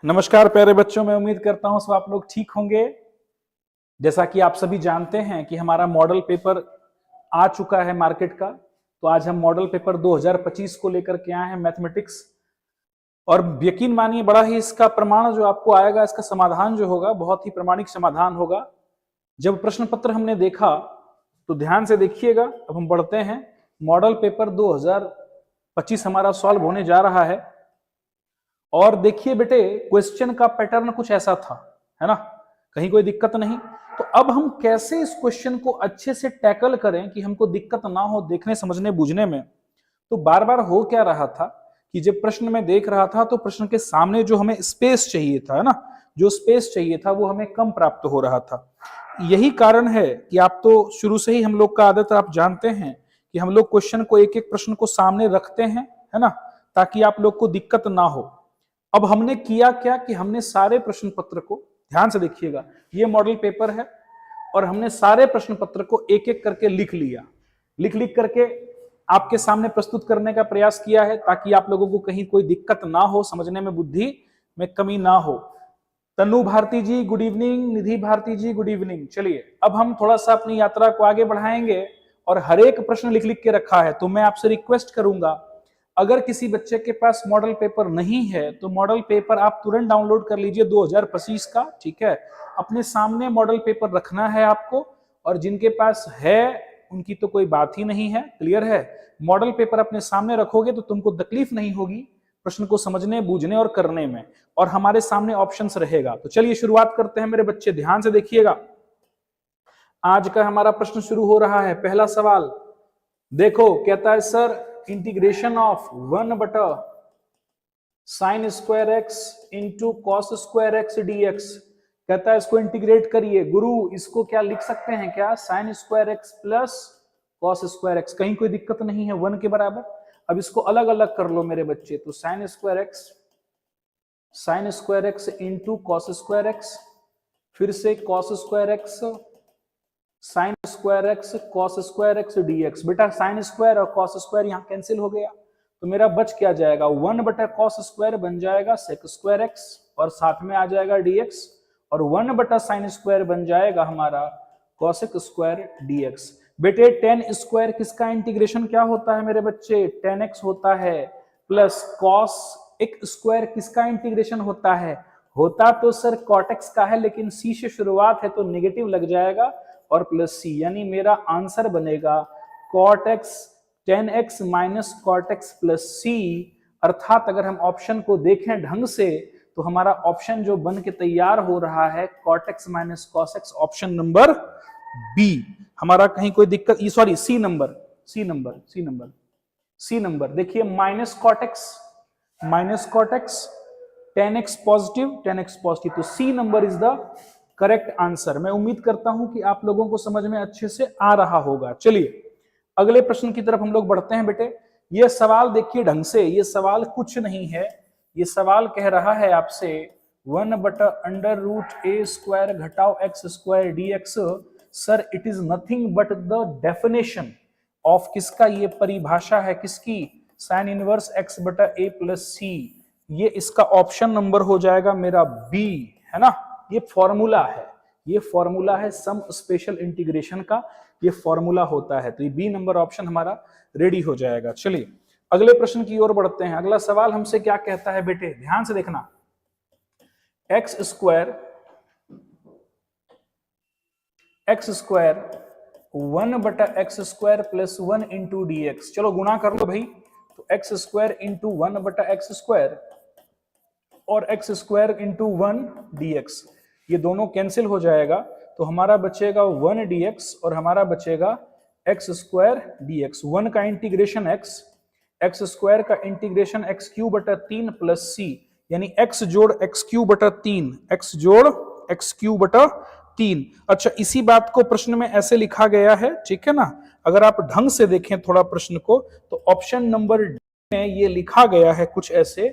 नमस्कार प्यारे बच्चों, मैं उम्मीद करता हूं सब आप लोग ठीक होंगे। जैसा कि आप सभी जानते हैं कि हमारा मॉडल पेपर आ चुका है मार्केट का, तो आज हम मॉडल पेपर 2025 को लेकर के आए हैं मैथमेटिक्स। और यकीन मानिए बड़ा ही इसका प्रमाण जो आपको आएगा, इसका समाधान जो होगा बहुत ही प्रामाणिक समाधान होगा। जब प्रश्न पत्र हमने देखा तो ध्यान से देखिएगा। अब हम बढ़ते हैं, मॉडल पेपर 2025 हमारा सॉल्व होने जा रहा है। और देखिए बेटे, क्वेश्चन का पैटर्न कुछ ऐसा था, है ना, कहीं कोई दिक्कत नहीं। तो अब हम कैसे इस क्वेश्चन को अच्छे से टैकल करें कि हमको दिक्कत ना हो देखने समझने बूझने में। तो बार बार हो क्या रहा था कि जब प्रश्न में देख रहा था तो प्रश्न के सामने जो हमें स्पेस चाहिए था, है ना, जो स्पेस चाहिए था वो हमें कम प्राप्त हो रहा था। यही कारण है कि आप तो शुरू से ही हम लोग का आदत आप जानते हैं कि हम लोग क्वेश्चन को एक एक प्रश्न को सामने रखते हैं, है ना, ताकि आप लोग को दिक्कत ना हो। अब हमने किया क्या कि हमने सारे प्रश्न पत्र को, ध्यान से देखिएगा, ये मॉडल पेपर है और हमने सारे प्रश्न पत्र को एक एक करके लिख लिया, लिख लिख करके आपके सामने प्रस्तुत करने का प्रयास किया है ताकि आप लोगों को कहीं कोई दिक्कत ना हो, समझने में बुद्धि में कमी ना हो। तनु भारती जी गुड इवनिंग, निधि भारती जी गुड इवनिंग। चलिए अब हम थोड़ा सा अपनी यात्रा को आगे बढ़ाएंगे और हर एक प्रश्न लिख लिख के रखा है। तो मैं आपसे रिक्वेस्ट करूंगा, अगर किसी बच्चे के पास मॉडल पेपर नहीं है तो मॉडल पेपर आप तुरंत डाउनलोड कर लीजिए 2025 का, ठीक है। अपने सामने मॉडल पेपर रखना है आपको, और जिनके पास है उनकी तो कोई बात ही नहीं है, क्लियर है। मॉडल पेपर अपने सामने रखोगे तो तुमको तकलीफ नहीं होगी प्रश्न को समझने बूझने और करने में, और हमारे सामने ऑप्शंस रहेगा। तो चलिए शुरुआत करते हैं मेरे बच्चे, ध्यान से देखिएगा। आज का हमारा प्रश्न शुरू हो रहा है। पहला सवाल देखो, कहता है सर इंटीग्रेशन ऑफ 1 बटा sine square X into cos square X DX. कहता है इसको इंटीग्रेट करिए। गुरु इसको क्या लिख सकते हैं क्या, sign square x plus cos square x. कहीं कोई दिक्कत नहीं है, 1 के बराबर। अब इसको अलग अलग कर लो मेरे बच्चे। तो sine square X into cos square X, फिर से cos square X, sine square X, cos square X DX. बेटा साइन स्क्वायर और कॉस स्क्वायर यहां कैंसिल हो गया, तो मेरा बच क्या जाएगा, 1 बटा कॉस स्क्वायर बन जाएगा सेक स्क्वायर एक्स, और साथ में आ जाएगा डीएक्स, और 1 बटा साइन स्क्वायर बन जाएगा हमारा कॉसेक स्क्वायर डीएक्स। बेटे टेन स्क्वायर किसका इंटीग्रेशन क्या होता है मेरे बच्चे, 10x होता है, प्लस कॉस एक स्क्वायर किसका इंटीग्रेशन होता है, होता तो सर कॉट एक्स का है, लेकिन सी से शुरुआत है तो नेगेटिव लग जाएगा और प्लस सी, यानी मेरा आंसर बनेगा cot x 10x minus cot x plus C. अर्थात अगर हम ऑप्शन को देखें ढंग से तो हमारा ऑप्शन जो बन के तैयार हो रहा है cot x minus cos x, option number B हमारा। कहीं कोई दिक्कत, सॉरी सी नंबर देखिए, minus cot x 10x positive, तो C number is the correct answer. मैं उम्मीद करता हूं कि आप लोगों को समझ में अच्छे से आ रहा होगा। चलिए अगले प्रश्न की तरफ हम लोग बढ़ते हैं। बेटे ये सवाल देखिए ढंग से, ये सवाल कुछ नहीं है, ये सवाल कह रहा है आपसे 1 बटा अंडर रूट ए स्क्वायर घटाओ X square DX. Sir it is nothing but the definition of किसका, ये परिभाषा है किसकी, साइन इनवर्स एक्स बटा ए प्लस सी। ये इसका ऑप्शन नंबर हो जाएगा मेरा बी, है ना। ये फॉर्मूला है सम स्पेशल इंटीग्रेशन का, ये फॉर्मूला होता है। तो ये बी नंबर ऑप्शन हमारा रेडी हो जाएगा। चलिए अगले प्रश्न की ओर बढ़ते हैं। अगला सवाल हमसे क्या कहता है बेटे, ध्यान से देखना, एक्स स्क्वायर 1 बटा x square plus 1 into D x. चलो गुणा कर लो भाई। तो एक्स स्क्वायर इंटू 1 बटा एक्स स्क्वायर और एक्स स्क्वायर इंटू 1 dx, ये दोनों कैंसिल हो जाएगा, तो हमारा बचेगा 1 dx और हमारा बचेगा एक्स स्क्वायर dx। 1 का इंटीग्रेशन एक्स स्क्वायर का इंटीग्रेशन एक्स क्यू बटा 3 प्लस सी, यानी एक्स जोड़ एक्स क्यू बटा 3, एक्स जोड़ एक्स क्यू बटा 3। अच्छा इसी बात को प्रश्न में ऐसे लिखा गया है, ठीक है ना। अगर आप ढंग से देखें थोड़ा प्रश्न को, तो ऑप्शन नंबर डी में ये लिखा गया है कुछ ऐसे,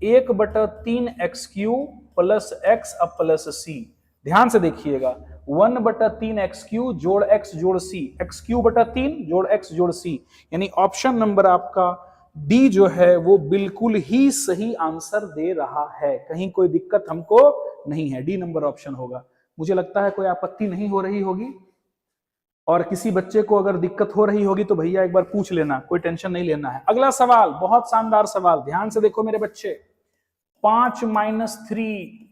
1 बटा 3 एक्स क्यू प्लस एक्स अब प्लस सी। ध्यान से देखिएगा, 1 बटा 3 एक्स क्यू जोड़ एक्स जोड़ सी, एक्स क्यू बटा 3 जोड़ एक्स जोड़ सी, यानी ऑप्शन नंबर आपका डी जो है वो बिल्कुल ही सही आंसर दे रहा है, कहीं कोई दिक्कत हमको नहीं है, डी नंबर ऑप्शन होगा। मुझे लगता है कोई आपत्ति नहीं हो रही होगी, और किसी बच्चे को अगर दिक्कत हो रही होगी तो भैया एक बार पूछ लेना, कोई टेंशन नहीं लेना है। अगला सवाल बहुत शानदार सवाल, ध्यान से देखो मेरे बच्चे। 5 - 3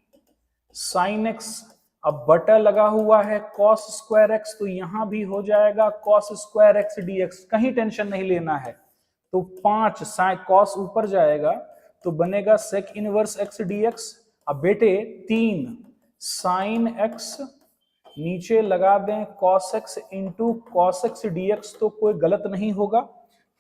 साइन एक्स, अब बटा लगा हुआ है कॉस स्क्वायर एक्स, तो यहां भी हो जाएगा कॉस स्क्वायर एक्स डीएक्स, कहीं टेंशन नहीं लेना है। तो 5 साइन कॉस ऊपर जाएगा तो बनेगा सेक इनवर्स एक्स डीएक्स। अब बेटे 3 साइन एक्स नीचे लगा दें cos X into cos X DX, तो कोई गलत नहीं होगा।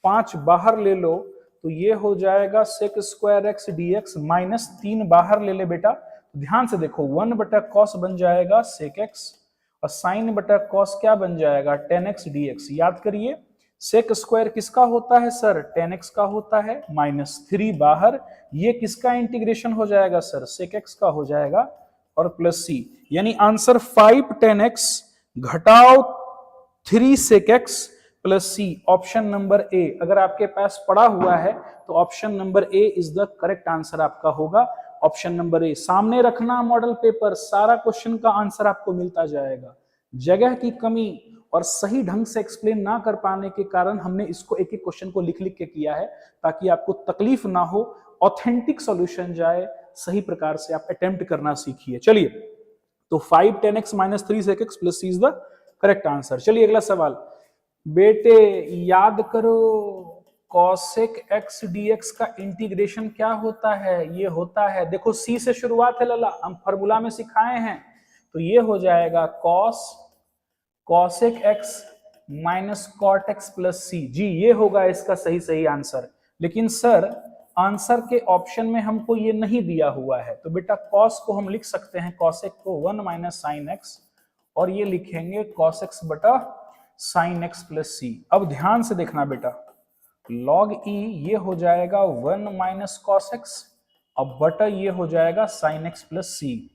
5 बाहर ले लो तो ये हो जाएगा sec square X DX, minus 3 बाहर ले ले बेटा, ध्यान से देखो 1 बटा कॉस बन जाएगा सेक एक्स, और साइन बटा कॉस क्या बन जाएगा टेन एक्स डीएक्स। याद करिए सेक स्क्वायर किसका होता है सर, टेन एक्स का होता है, माइनस 3 बाहर, ये किसका इंटीग्रेशन हो जाएगा सर, सेक एक्स का हो जाएगा, और प्लस सी, यानी आंसर 5 10 एक्स घटाओ 3 sec X plus C, option number A. अगर आपके पास पड़ा हुआ है तो option number A is the correct answer आपका होगा, ऑप्शन नंबर ए। सामने रखना मॉडल पेपर, सारा क्वेश्चन का आंसर आपको मिलता जाएगा। जगह की कमी और सही ढंग से एक्सप्लेन ना कर पाने के कारण हमने इसको एक एक क्वेश्चन को लिख लिख के किया है, ताकि आपको तकलीफ ना हो, ऑथेंटिक सॉल्यूशन जाए, सही प्रकार से आप अटेम्प्ट करना सीखिए। चलिए, तो 5 10 X minus 3 sec X plus C is the correct answer. चलिए अगला सवाल, बेटे याद करो कॉसेक एक्स डीएक्स का इंटीग्रेशन क्या होता है, ये होता है, देखो सी से शुरुआत है लला, हम फॉर्मूला में सिखाए हैं, तो ये हो जाएगा cosec x minus cot x plus C, जी ये होगा इसका सही आंसर। लेकिन सर आंसर के ऑप्शन में हमको ये नहीं दिया हुआ है, तो बेटा कॉस को हम लिख सकते हैं, कॉसेक को 1 माइनस साइन एक्स, और ये लिखेंगे कॉस एक्स बटा साइन एक्स प्लस सी। अब ध्यान से देखना बेटा, लॉग ई ये हो जाएगा 1 माइनस कॉस एक्स, अब बटा ये हो जाएगा साइन एक्स प्लस सी।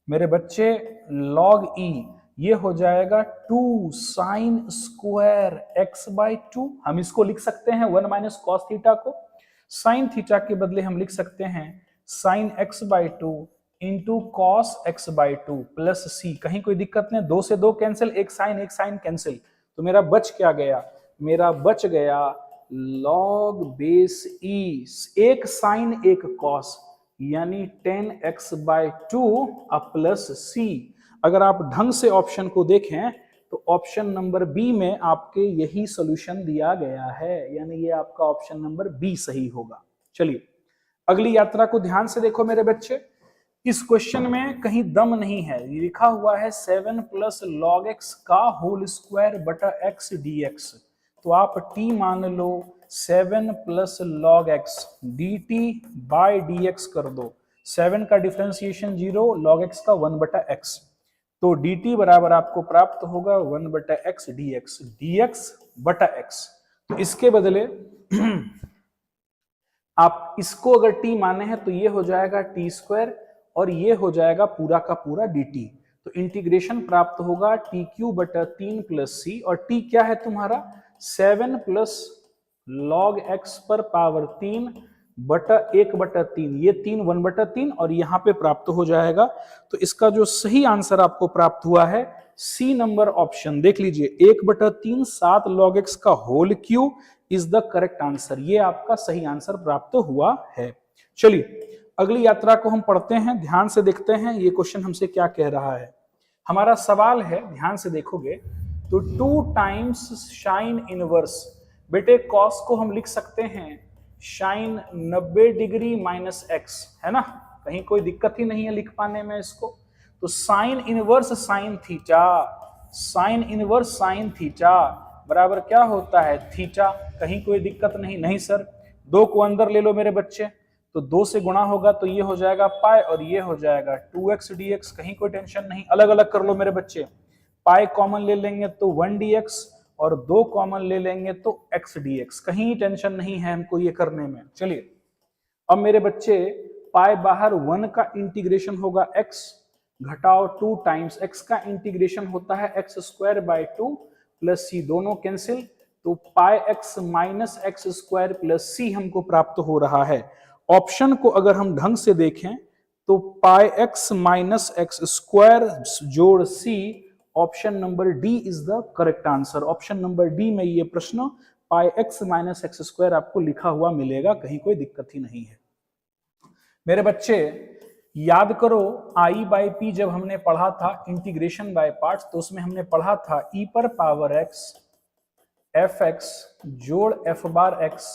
मेरे बच्चे लॉग ई ये हो जाएगा 2 साइन स्क्वायर एक्स बाई 2, हम इसको लिख सकते हैं 1 माइनस कॉस थीटा को, साइन थीटा के बदले हम लिख सकते हैं sine x by 2 into cos x by 2 plus C, कहीं कोई दिक्कत नहीं, 2 से 2 कैंसिल, एक साइन कैंसिल, तो मेरा बच क्या गया, मेरा बच गया लॉग बेस ई, एक साइन एक कॉस, यानी 10x बाई 2 प्लस सी। अगर आप ढंग से ऑप्शन को देखें तो ऑप्शन नंबर बी में आपके यही सॉल्यूशन दिया गया है, यानी ये आपका ऑप्शन नंबर बी सही होगा। चलिए अगली यात्रा को ध्यान से देखो मेरे बच्चे, इस क्वेश्चन में कहीं दम नहीं है, ये लिखा हुआ है 7 प्लस लॉग एक्स का होल स्क्वायर बटा एक्स डीएक्स, तो आप टी मान लो 7 plus log x D T by D x कर दो, 7 का डिफ्रेंसिएशन 0, लॉग एक्स का 1 बटा एक्स, तो डी टी बराबर आपको प्राप्त होगा 1 बटा एक्स डी एक्स बटा एक्स। तो इसके बदले आप इसको अगर टी माने हैं तो ये हो जाएगा टी स्क्वायर, और ये हो जाएगा पूरा का पूरा डी टी, तो इंटीग्रेशन प्राप्त होगा टी क्यू बटा 3 प्लस सी, और टी क्या है तुम्हारा 7 प्लस लॉग एक्स पर पावर 3 बटा 1 बटा 3, ये 3 1 बटा 3, और यहाँ पे प्राप्त हो जाएगा। तो इसका जो सही आंसर आपको प्राप्त हुआ है सी नंबर ऑप्शन, देख लीजिए 1 बटा 3 7 लॉग एक्स का whole Q is the correct answer, ये आपका सही आंसर प्राप्त हुआ है। चलिए अगली यात्रा को हम पढ़ते हैं, ध्यान से देखते हैं ये क्वेश्चन हमसे क्या कह रहा है। हमारा सवाल है, ध्यान से देखोगे तो 2 टाइम्स साइन इनवर्स, बेटे कॉस को हम लिख सकते हैं साइन 90 डिग्री माइनस एक्स, है ना, कहीं कोई दिक्कत ही नहीं है लिख पाने में इसको, तो साइन इनवर्स साइन थीटा बराबर क्या होता है थीटा, कहीं कोई दिक्कत नहीं सर, 2 को अंदर ले लो मेरे बच्चे, तो 2 से गुणा होगा तो ये हो जाएगा पाई, और ये हो जाएगा 2x dx, कहीं कोई टेंशन नहीं, अलग अलग कर लो मेरे बच्चे, पाई कॉमन ले लेंगे तो 1 dx, और 2 कॉमन ले लेंगे तो x dx, कहीं टेंशन नहीं है हमको ये करने में। चलिए अब मेरे बच्चे पाई बाहर 1 का इंटीग्रेशन होगा x घटाओ 2 टाइम्स x का इंटीग्रेशन होता है x square by 2 plus C, दोनों कैंसिल, तो pi x minus x square plus C हमको प्राप्त हो रहा है। ऑप्शन को अगर हम ढंग से देखें तो pi x minus x square जोड़ C, option number D is the correct answer. Option number D में ये प्रश्न pi x minus x square आपको लिखा हुआ मिलेगा, कहीं कोई दिक्कत ही नहीं है। मेरे बच्चे याद करो आई बाई पी जब हमने पढ़ा था इंटीग्रेशन बाय पार्ट्स, तो उसमें हमने पढ़ा था ई पर पावर एक्स एफ एक्स जोड़ F bar x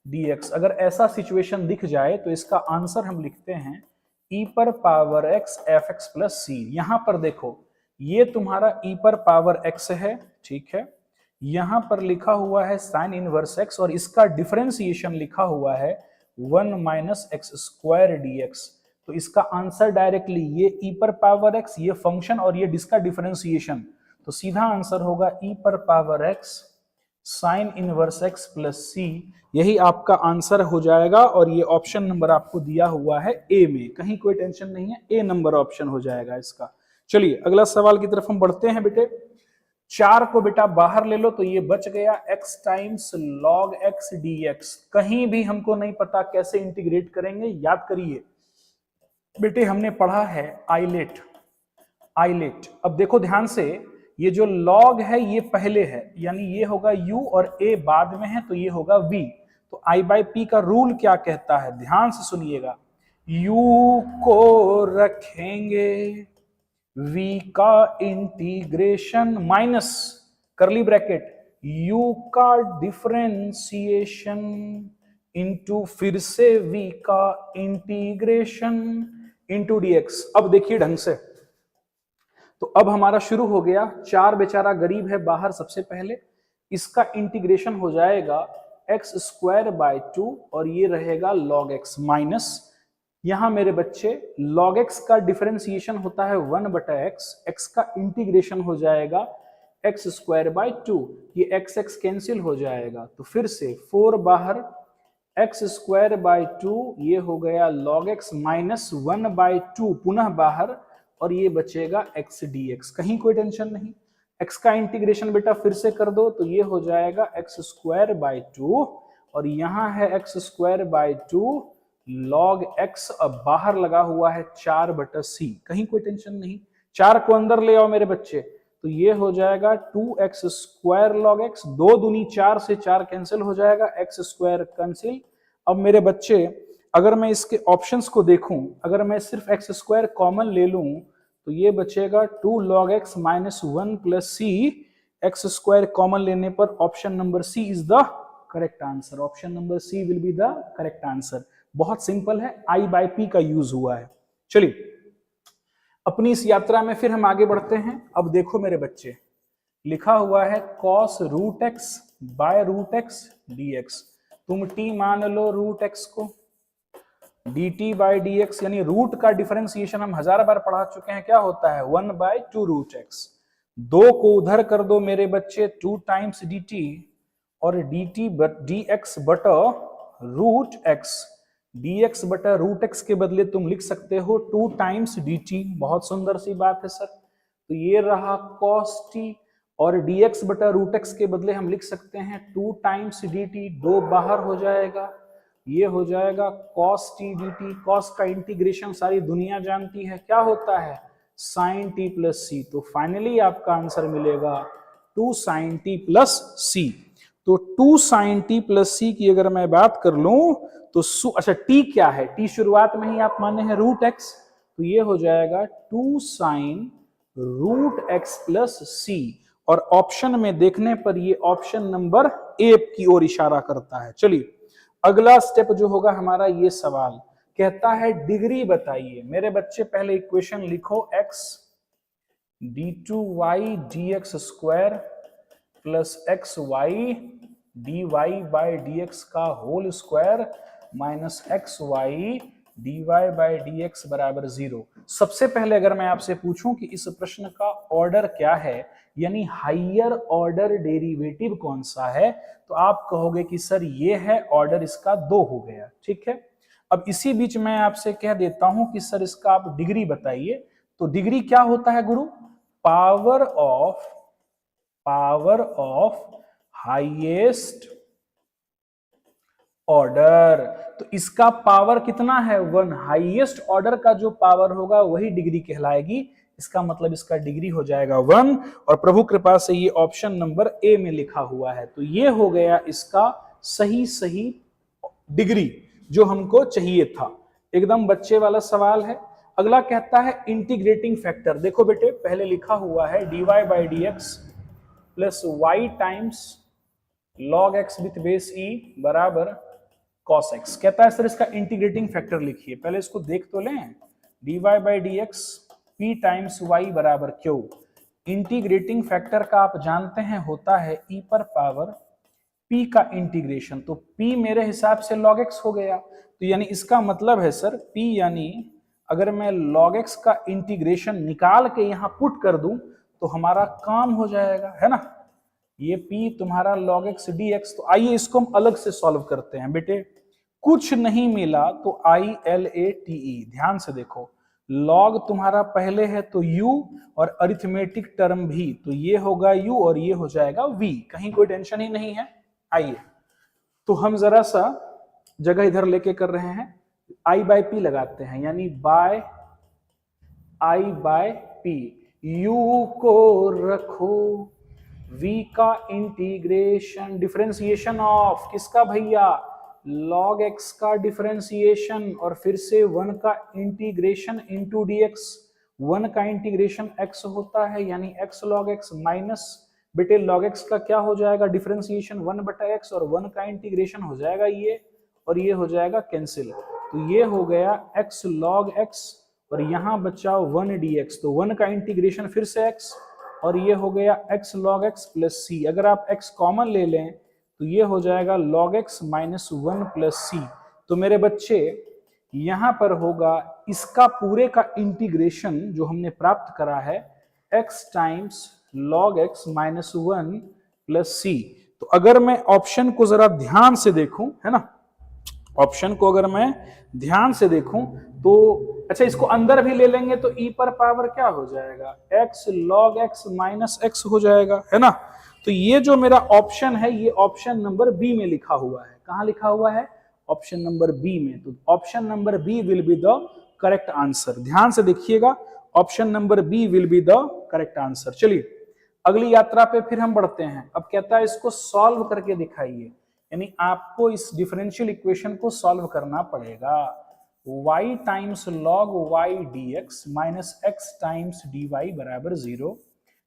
D x. अगर ऐसा सिचुएशन दिख जाए तो इसका आंसर हम लिखते हैं ई पर power x f x plus C. यहां पर देखो ये तुम्हारा ई पर पावर एक्स है, ठीक है, यहां पर लिखा हुआ है साइन इनवर्स एक्स और इसका डिफरेंशिएशन लिखा हुआ है 1 माइनस एक्स स्क्वायर डीएक्स। तो इसका आंसर डायरेक्टली ये ई पर पावर एक्स, ये फंक्शन और ये जिसका डिफरेंशिएशन, तो सीधा आंसर होगा ई पर power x sine inverse x plus C. यही आपका आंसर हो जाएगा और ये ऑप्शन नंबर आपको दिया हुआ है ए में, कहीं कोई टेंशन नहीं है, ए नंबर ऑप्शन हो जाएगा इसका। चलिए अगला सवाल की तरफ हम बढ़ते हैं बेटे। 4 को बेटा बाहर ले लो तो ये बच गया x times log x dx। कहीं भी हमको नहीं पता कैसे इंटीग्रेट करेंगे, याद करिए बेटे हमने पढ़ा है आइलेट। आइलेट अब देखो ध्यान से, ये जो log है ये पहले है, यानी ये होगा u और a बाद में है तो ये होगा v। तो i बाई p का रूल क्या कहता है, ध्यान से सुनिएगा, u को रखेंगे v का इंटीग्रेशन माइनस करली ब्रैकेट u का डिफरेंशिएशन इंटू फिर से v का इंटीग्रेशन इंटू dx। अब देखिए ढंग से, तो अब हमारा शुरू हो गया। 4 बेचारा गरीब है बाहर, सबसे पहले इसका इंटीग्रेशन हो जाएगा एक्स स्क्वायर बाय 2 और ये रहेगा log x माइनस, यहां मेरे बच्चे log x का डिफरेंशिएशन होता है 1 बटा x, x का इंटीग्रेशन हो जाएगा x स्क्वायर बाय 2, ये x x कैंसिल हो जाएगा तो फिर से 4 बाहर, x स्क्वायर बाय 2 ये हो गया log x माइनस 1 बाय 2 पुनः बाहर और ये बचेगा x dx। कहीं कोई टेंशन नहीं, x का इंटीग्रेशन बेटा फिर से कर दो तो ये हो जाएगा x स्क्वायर बाय 2 और यहाँ है x square by 2 log x, अब बाहर लगा हुआ है 4 बटा c, कहीं कोई टेंशन नहीं। 4 को अंदर ले आओ मेरे बच्चे तो ये हो जाएगा 2x स्क्वायर log x, 2 दूनी 4 से 4 कैंसिल हो जाएगा, x स्क्वायर कैंसिल। अब मेरे बच्चे अगर मैं इसके ऑप्शंस को देखूं, अगर मैं सिर्फ x स्क्वायर कॉमन ले लूं तो ये बचेगा 2 log x minus 1 plus c, x square common लेने पर option number C is the correct answer. Option number C will be the correct answer. बहुत सिंपल है, आई बाई पी का यूज हुआ है। चलिए अपनी इस यात्रा में फिर हम आगे बढ़ते हैं। अब देखो मेरे बच्चे लिखा हुआ है cos root X by root X dx, तुम t मान लो रूट x को, dt बाय dx यानी रूट का डिफरेंशिएशन हम 1000 बार पढ़ा चुके हैं, क्या होता है 1 बाय 2 रूट x। 2 को उधर कर दो मेरे बच्चे 2 टाइम्स dt और dx बटा रूट x, dx बटा रूट x के बदले तुम लिख सकते हो 2 टाइम्स dt। बहुत सुंदर सी बात है सर, तो ये रहा cos t और dx बटा रूट x के बदले हम लिख सकते हैं 2 टाइम्स dt, 2 बाहर हो जाएगा, ये हो जाएगा cos t dt। cos का इंटीग्रेशन सारी दुनिया जानती है क्या होता है sin t प्लस c, तो फाइनली आपका आंसर मिलेगा 2 sin t प्लस c। तो 2 sin t प्लस c की अगर मैं बात कर लूं तो अच्छा t क्या है, t शुरुआत में ही आप माने हैं रूट x, तो ये हो जाएगा 2 sin root x plus c और ऑप्शन में देखने पर ये ऑप्शन नंबर ए की ओर इशारा करता है। चलिए अगला स्टेप जो होगा हमारा, ये सवाल कहता है डिग्री बताइए। मेरे बच्चे पहले इक्वेशन लिखो x d2y dx square plus xy dy by dx का whole square minus xy dy by dx बराबर 0। सबसे पहले अगर मैं आपसे पूछूं कि इस प्रश्न का ऑर्डर क्या है, यानी हाइयर ऑर्डर डेरिवेटिव कौन सा है, तो आप कहोगे कि सर ये है, ऑर्डर इसका 2 हो गया, ठीक है। अब इसी बीच मैं आपसे कह देता हूं कि सर इसका आप डिग्री बताइए, तो डिग्री क्या होता है गुरु, पावर ऑफ हाईएस्ट ऑर्डर। तो इसका पावर कितना है 1। हाईएस्ट ऑर्डर का जो पावर होगा वही डिग्री कहलाएगी। इसका मतलब इसका डिग्री हो जाएगा 1। और प्रभु कृपा से ये ऑप्शन नंबर ए में लिखा हुआ है। तो ये हो गया इसका सही डिग्री जो हमको चाहिए था। एकदम बच्चे वाला सवाल है। अगला कहता है इंटीग्रेटिंग फैक्टर। देखो बेटे पहले लिखा हुआ है dy by D X plus Y times log x with base e बराबर cos x। कहता है सर इसका इंटीग्रेटिंग फैक्टर लिखिए। पहले इसको देख तो लें। dy by D X P times Y बराबर क्यू। इंटीग्रेटिंग फैक्टर का आप जानते हैं होता है e पर पावर p का इंटीग्रेशन। तो p मेरे हिसाब से log x हो गया। तो यानी इसका मतलब है सर p यानी अगर मैं log x का इंटीग्रेशन निकाल के यहां पुट कर दूं तो हमारा काम हो जाएगा, है ना। ये p तुम्हारा log x dx। तो आइए इसको हम अलग से सॉल्व करते हैं। बेटे कुछ नहीं मिला तो ILATE। ध्यान से देखो log तुम्हारा पहले है तो u और अरिथमेटिक टर्म भी, तो ये होगा u और ये हो जाएगा v। कहीं कोई टेंशन ही नहीं है। आइए तो हम जरा सा जगह इधर लेके कर रहे हैं। i बाय p लगाते हैं यानी by i by p। u को रखो v का इंटीग्रेशन डिफरेंशिएशन ऑफ किसका भैया log x का डिफरेंशिएशन और फिर से 1 का इंटीग्रेशन इंटू dx। 1 का इंटीग्रेशन x होता है यानी x log x माइनस बेटे log x का क्या हो जाएगा डिफरेंशिएशन 1 बटा x और 1 का इंटीग्रेशन हो जाएगा ये और ये हो जाएगा कैंसिल। तो ये हो गया x log x और यहां बचा 1 dx। तो 1 का इंटीग्रेशन फिर से x और ये हो गया x log x plus c। अगर आप x कॉमन ले लें तो ये हो जाएगा log x minus 1 plus c। तो मेरे बच्चे यहां पर होगा इसका पूरे का इंटीग्रेशन जो हमने प्राप्त करा है x times log x minus 1 plus c। तो अगर मैं ऑप्शन को जरा ध्यान से देखूं, है ना, ऑप्शन को अगर मैं ध्यान से देखूं तो अच्छा इसको अंदर भी ले लेंगे तो e पर पावर क्या हो जाएगा x log x minus x हो जाएगा, है ना। तो ये जो मेरा ऑप्शन है ये ऑप्शन नंबर बी में लिखा हुआ है। कहां लिखा हुआ है ऑप्शन नंबर बी में। तो option number B will be the correct answer. ध्यान से देखिएगा option number B will be the correct answer. चलिए अगली यात्रा पे फिर हम बढ़ते हैं। अब कहता है इसको सॉल्व करके दिखाइए, यानी आपको इस डिफरेंशियल इक्वेशन को सॉल्व करना पड़ेगा। y times log y dx minus x times dy बराबर 0।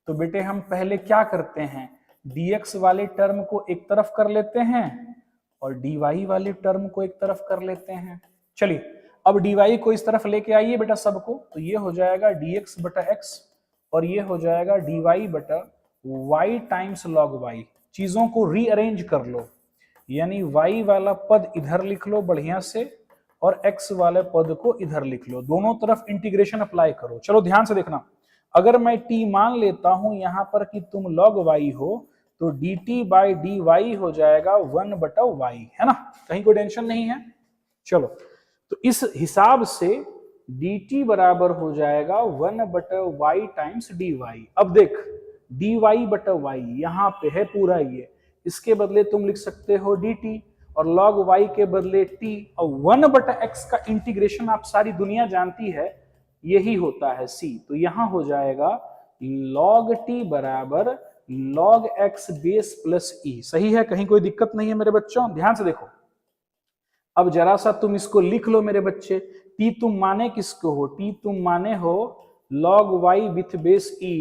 तो बेटे हम पहले क्या करते हैं dx वाले टर्म को एक तरफ कर लेते हैं और dy वाले टर्म को एक तरफ कर लेते हैं। चलिए अब dy को इस तरफ लेके आइए बेटा सबको। तो ये हो जाएगा dx बटा x और ये हो जाएगा dy बटा y टाइम्स log y। चीजों को रीअरेंज कर लो यानी y वाला पद इधर लिख लो बढ़िया से और x वाले पद को इधर लिख लो। दोनों तरफ इंटीग्रेशन अप्लाई करो। चलो ध्यान से देखना, अगर मैं t मान लेता हूं यहां पर कि तुम log y हो तो dt बाई dy हो जाएगा 1 बटा y, है ना। कहीं कोई टेंशन नहीं है। चलो तो इस हिसाब से dt बराबर हो जाएगा 1 बटा y टाइम्स dy। अब देख dy बटा y यहां पे है पूरा ये, इसके बदले तुम लिख सकते हो dt और log y के बदले t और 1 बटा x का इंटीग्रेशन आप सारी दुनिया जानती है यही होता है c। तो यहां हो जाएगा log t बराबर log x base plus e। सही है, कहीं कोई दिक्कत नहीं है मेरे बच्चों। ध्यान से देखो अब जरा सा तुम इसको लिख लो मेरे बच्चे। t तुम माने किसको हो, t तुम माने हो log y with base e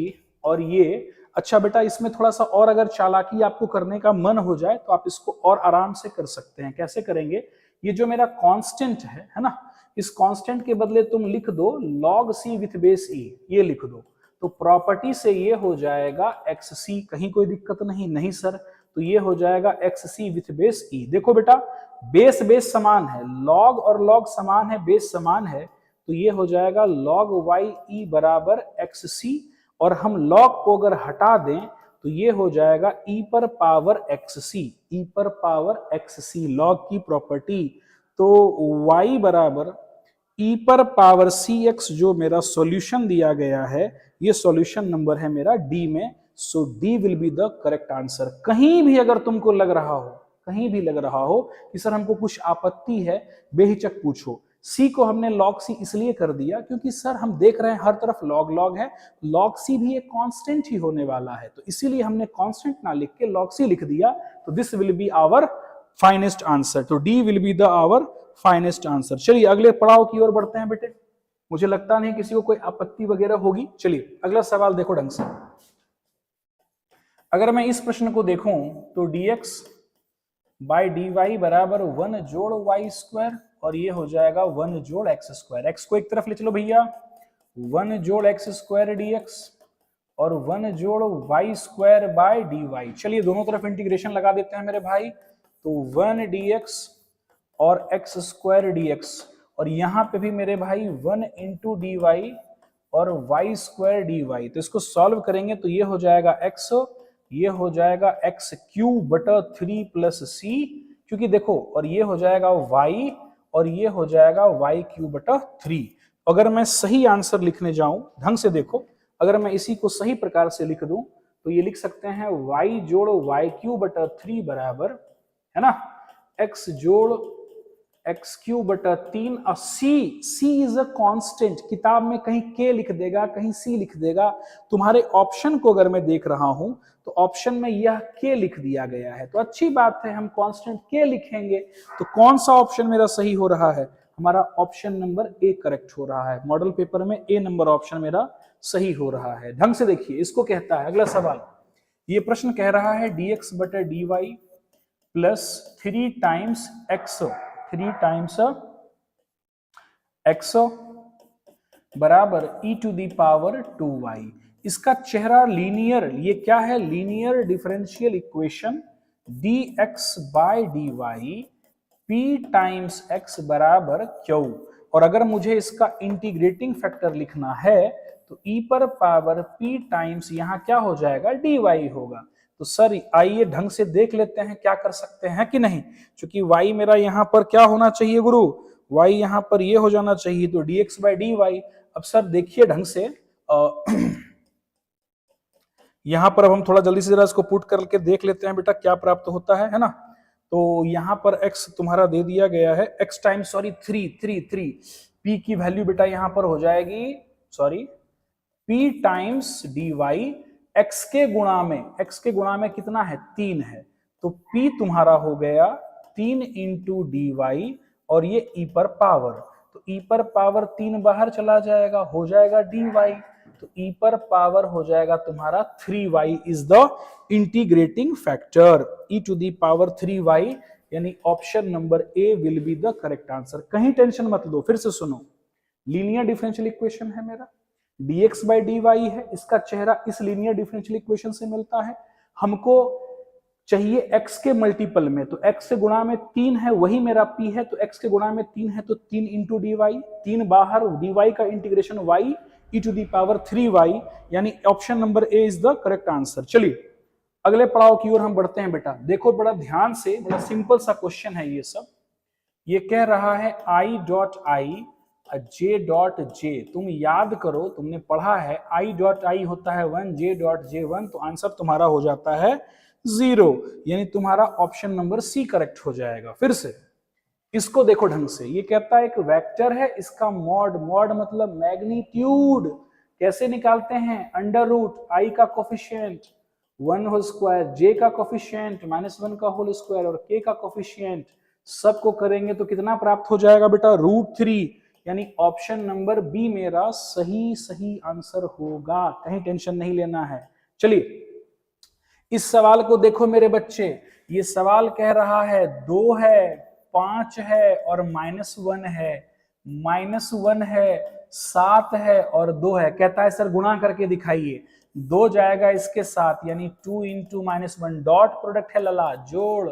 और ये अच्छा बेटा इसमें थोड़ा सा और अगर चालाकी आपको करने का मन हो जाए तो आप इसको और आराम से कर सकते हैं। कैसे करेंगे, ये जो मेरा कांस्टेंट है ना, इस कांस्टेंट के बदले तुम लिख दो log c with base e, ये लिख दो। तो प्रॉपर्टी से ये हो जाएगा xc। कहीं कोई दिक्कत नहीं सर। तो ये हो जाएगा xc विथ बेस e। देखो बेटा बेस बेस समान है, log और log समान है, बेस समान है। तो ये हो जाएगा log y e बराबर xc और हम log को अगर हटा दें तो ये हो जाएगा e पर पावर xc, e पर पावर xc log की प्रॉपर्टी। तो y बराबर e पर पावर cx जो मेरा सॉल्यूशन दिया गया है ये सॉल्यूशन नंबर है मेरा डी में। So D will be the correct answer. कहीं भी अगर तुमको लग रहा हो, कहीं भी लग रहा हो कि सर हमको कुछ आपत्ति है, बेहिचक पूछो। सी को हमने लॉग सी इसलिए कर दिया क्योंकि सर हम देख रहे हैं हर तरफ लॉग लॉग है, लॉग सी भी एक कांस्टेंट ही होने वाला है, तो इसीलिए हमने कांस्टेंट ना लिख के लॉग सी लिख दिया। तो this will be our finest answer, तो D will be the our finest answer. चलिए अगले पड़ाव की ओर बढ़ते हैं बेटे, मुझे लगता नहीं किसी को कोई आपत्ति वगैरह होगी। चलिए अगला सवाल देखो ढंग से। अगर मैं इस प्रश्न को देखूं तो dx बाई डी वाई बराबर 1 जोड़ वाई स्क्वायर, और ये हो जाएगा 1 जोड़ एक्स स्क्वायर। एक्स को एक तरफ ले चलो भैया, 1 जोड़ एक्स स्क्वायर dx और 1 जोड़ Y square by D Y. चलिए दोनों तरफ इंटीग्रेशन लगा देते हैं मेरे भाई, तो 1 dx और एक्स स्क्वायर dx, और यहां पे भी मेरे भाई 1 इंटू डी वाई और वाई स्क्वायर डी वाई। तो इसको सॉल्व करेंगे तो ये हो जाएगा x, ये हो जाएगा एक्स क्यूब बटा 3 प्लस सी, क्योंकि देखो, और ये हो जाएगा y और ये हो जाएगा वाई क्यूब बटा 3। अगर मैं सही आंसर लिखने जाऊं, ढंग से देखो, अगर मैं इसी को सही प्रकार से लिख दूं तो ये लिख सकते हैं y जोड़ वाई क्यूब बटा 3 बराबर, है ना, x जोड़ एक्स क्यूब बटा 3। और सी इज अ कांस्टेंट, किताब में कहीं k लिख देगा, कहीं c लिख देगा। तुम्हारे ऑप्शन को अगर मैं देख रहा हूं तो ऑप्शन में यह k लिख दिया गया है, तो अच्छी बात है, हम कांस्टेंट k लिखेंगे। तो कौन सा ऑप्शन मेरा सही हो रहा है? हमारा ऑप्शन नंबर ए करेक्ट हो रहा है। मॉडल पेपर में ए नंबर ऑप्शन मेरा सही हो रहा है। ढंग से देखिए, इसको कहता है अगला सवाल, ये प्रश्न कह रहा है dx बटा dy plus 3 times x, 3 times x बराबर e to the power 2y। इसका चेहरा लीनियर, ये क्या है? Linear differential equation dx by dy p times x बराबर q। और अगर मुझे इसका इंटीग्रेटिंग फैक्टर लिखना है तो e पर पावर p टाइम्स यहां क्या हो जाएगा? dy होगा। तो सर आइए ढंग से देख लेते हैं क्या कर सकते हैं कि नहीं, क्योंकि y मेरा यहां पर क्या होना चाहिए गुरु? y यहां पर ये हो जाना चाहिए, तो dx बाई dy। अब सर देखिए ढंग से, यहां पर अब हम थोड़ा जल्दी से जरा इसको पुट करके देख लेते हैं बेटा क्या प्राप्त होता है ना। तो यहां पर x तुम्हारा दे दिया गया है, x टाइम्स सॉरी 3 p की वैल्यू बेटा यहां पर हो जाएगी, sorry p times dy, x के गुणा में कितना है? 3 है, तो p तुम्हारा हो गया 3 इंटू डी वाई, और ये e पर पावर, तो e पर पावर 3 बाहर चला जाएगा, हो जाएगा dy, तो e पर पावर हो जाएगा तुम्हारा 3y is the integrating factor, e to the power 3y, यानी option number A will be the correct answer. कहीं टेंशन मत लो, फिर से सुनो, लीनियर डिफरेंशियल इक्वेशन है मेरा, dx बाई dy है, इसका चेहरा इस लीनियर डिफरेंशियल इक्वेशन से मिलता है। हमको चाहिए x के मल्टीपल में, तो x से गुणा में 3 है, वही मेरा p है, तो x के गुणा में 3 है, तो 3 इंटू डी वाई, 3 बाहर, dy का integration y e to the power 3y, यानी option number A is the correct answer. चलिए अगले पड़ाव की ओर हम बढ़ते हैं बेटा। देखो बड़ा ध्यान से, बड़ा सिंपल सा क्वेश्चन है ये सब। ये कह रहा है i dot I j dot j। तुम याद करो, तुमने पढ़ा है i डॉट आई होता है 1, j डॉट j 1, तो आंसर तुम्हारा हो जाता है 0, यानी तुम्हारा ऑप्शन नंबर सी करेक्ट हो जाएगा। फिर से इसको देखो ढंग से, ये कहता है एक वेक्टर है, इसका मॉड, मॉड मतलब मैग्नीट्यूड, कैसे निकालते हैं? अंडर रूट आई का कोफिशिएंट 1 होल स्क्वायर, जे का कोफिशिएंट -1 का होल स्क्वायर और के का कोफिशिएंट, सबको करेंगे तो कितना प्राप्त हो जाएगा बेटा? √3, यानी ऑप्शन नंबर बी मेरा सही आंसर होगा। कहीं टेंशन नहीं लेना है। चलिए इस सवाल को देखो मेरे बच्चे, ये सवाल कह रहा है 2 है, 5 है और -1 है, -1 है, 7 है और 2 है। कहता है सर गुणा करके दिखाइए। 2 जाएगा इसके साथ, यानी 2 इंटू -1, डॉट प्रोडक्ट है लला, जोड़,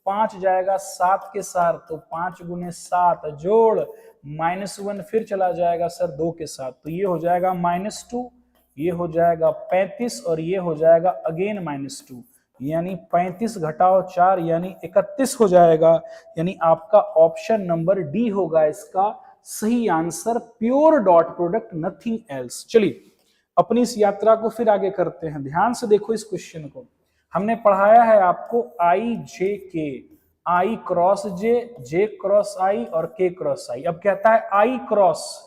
5 जाएगा 7 के साथ, तो 5 गुने 7, जोड़, -1 फिर चला जाएगा सर 2 के साथ, तो ये हो जाएगा -2, ये हो जाएगा 35 और ये हो जाएगा अगेन -2, यानी 35 घटाओ 4 यानी 31 हो जाएगा। यानी आपका ऑप्शन नंबर डी होगा इसका सही answer, pure dot product, nothing else. चलिए अपनी इस यात्रा को फिर आगे करते हैं। ध्यान से देखो इस क्वेश्चन को। हमने पढ़ाया है आपको आई जे के, आई क्रॉस जे, जे क्रॉस आई और के क्रॉस आई। अब कहता है आई क्रॉस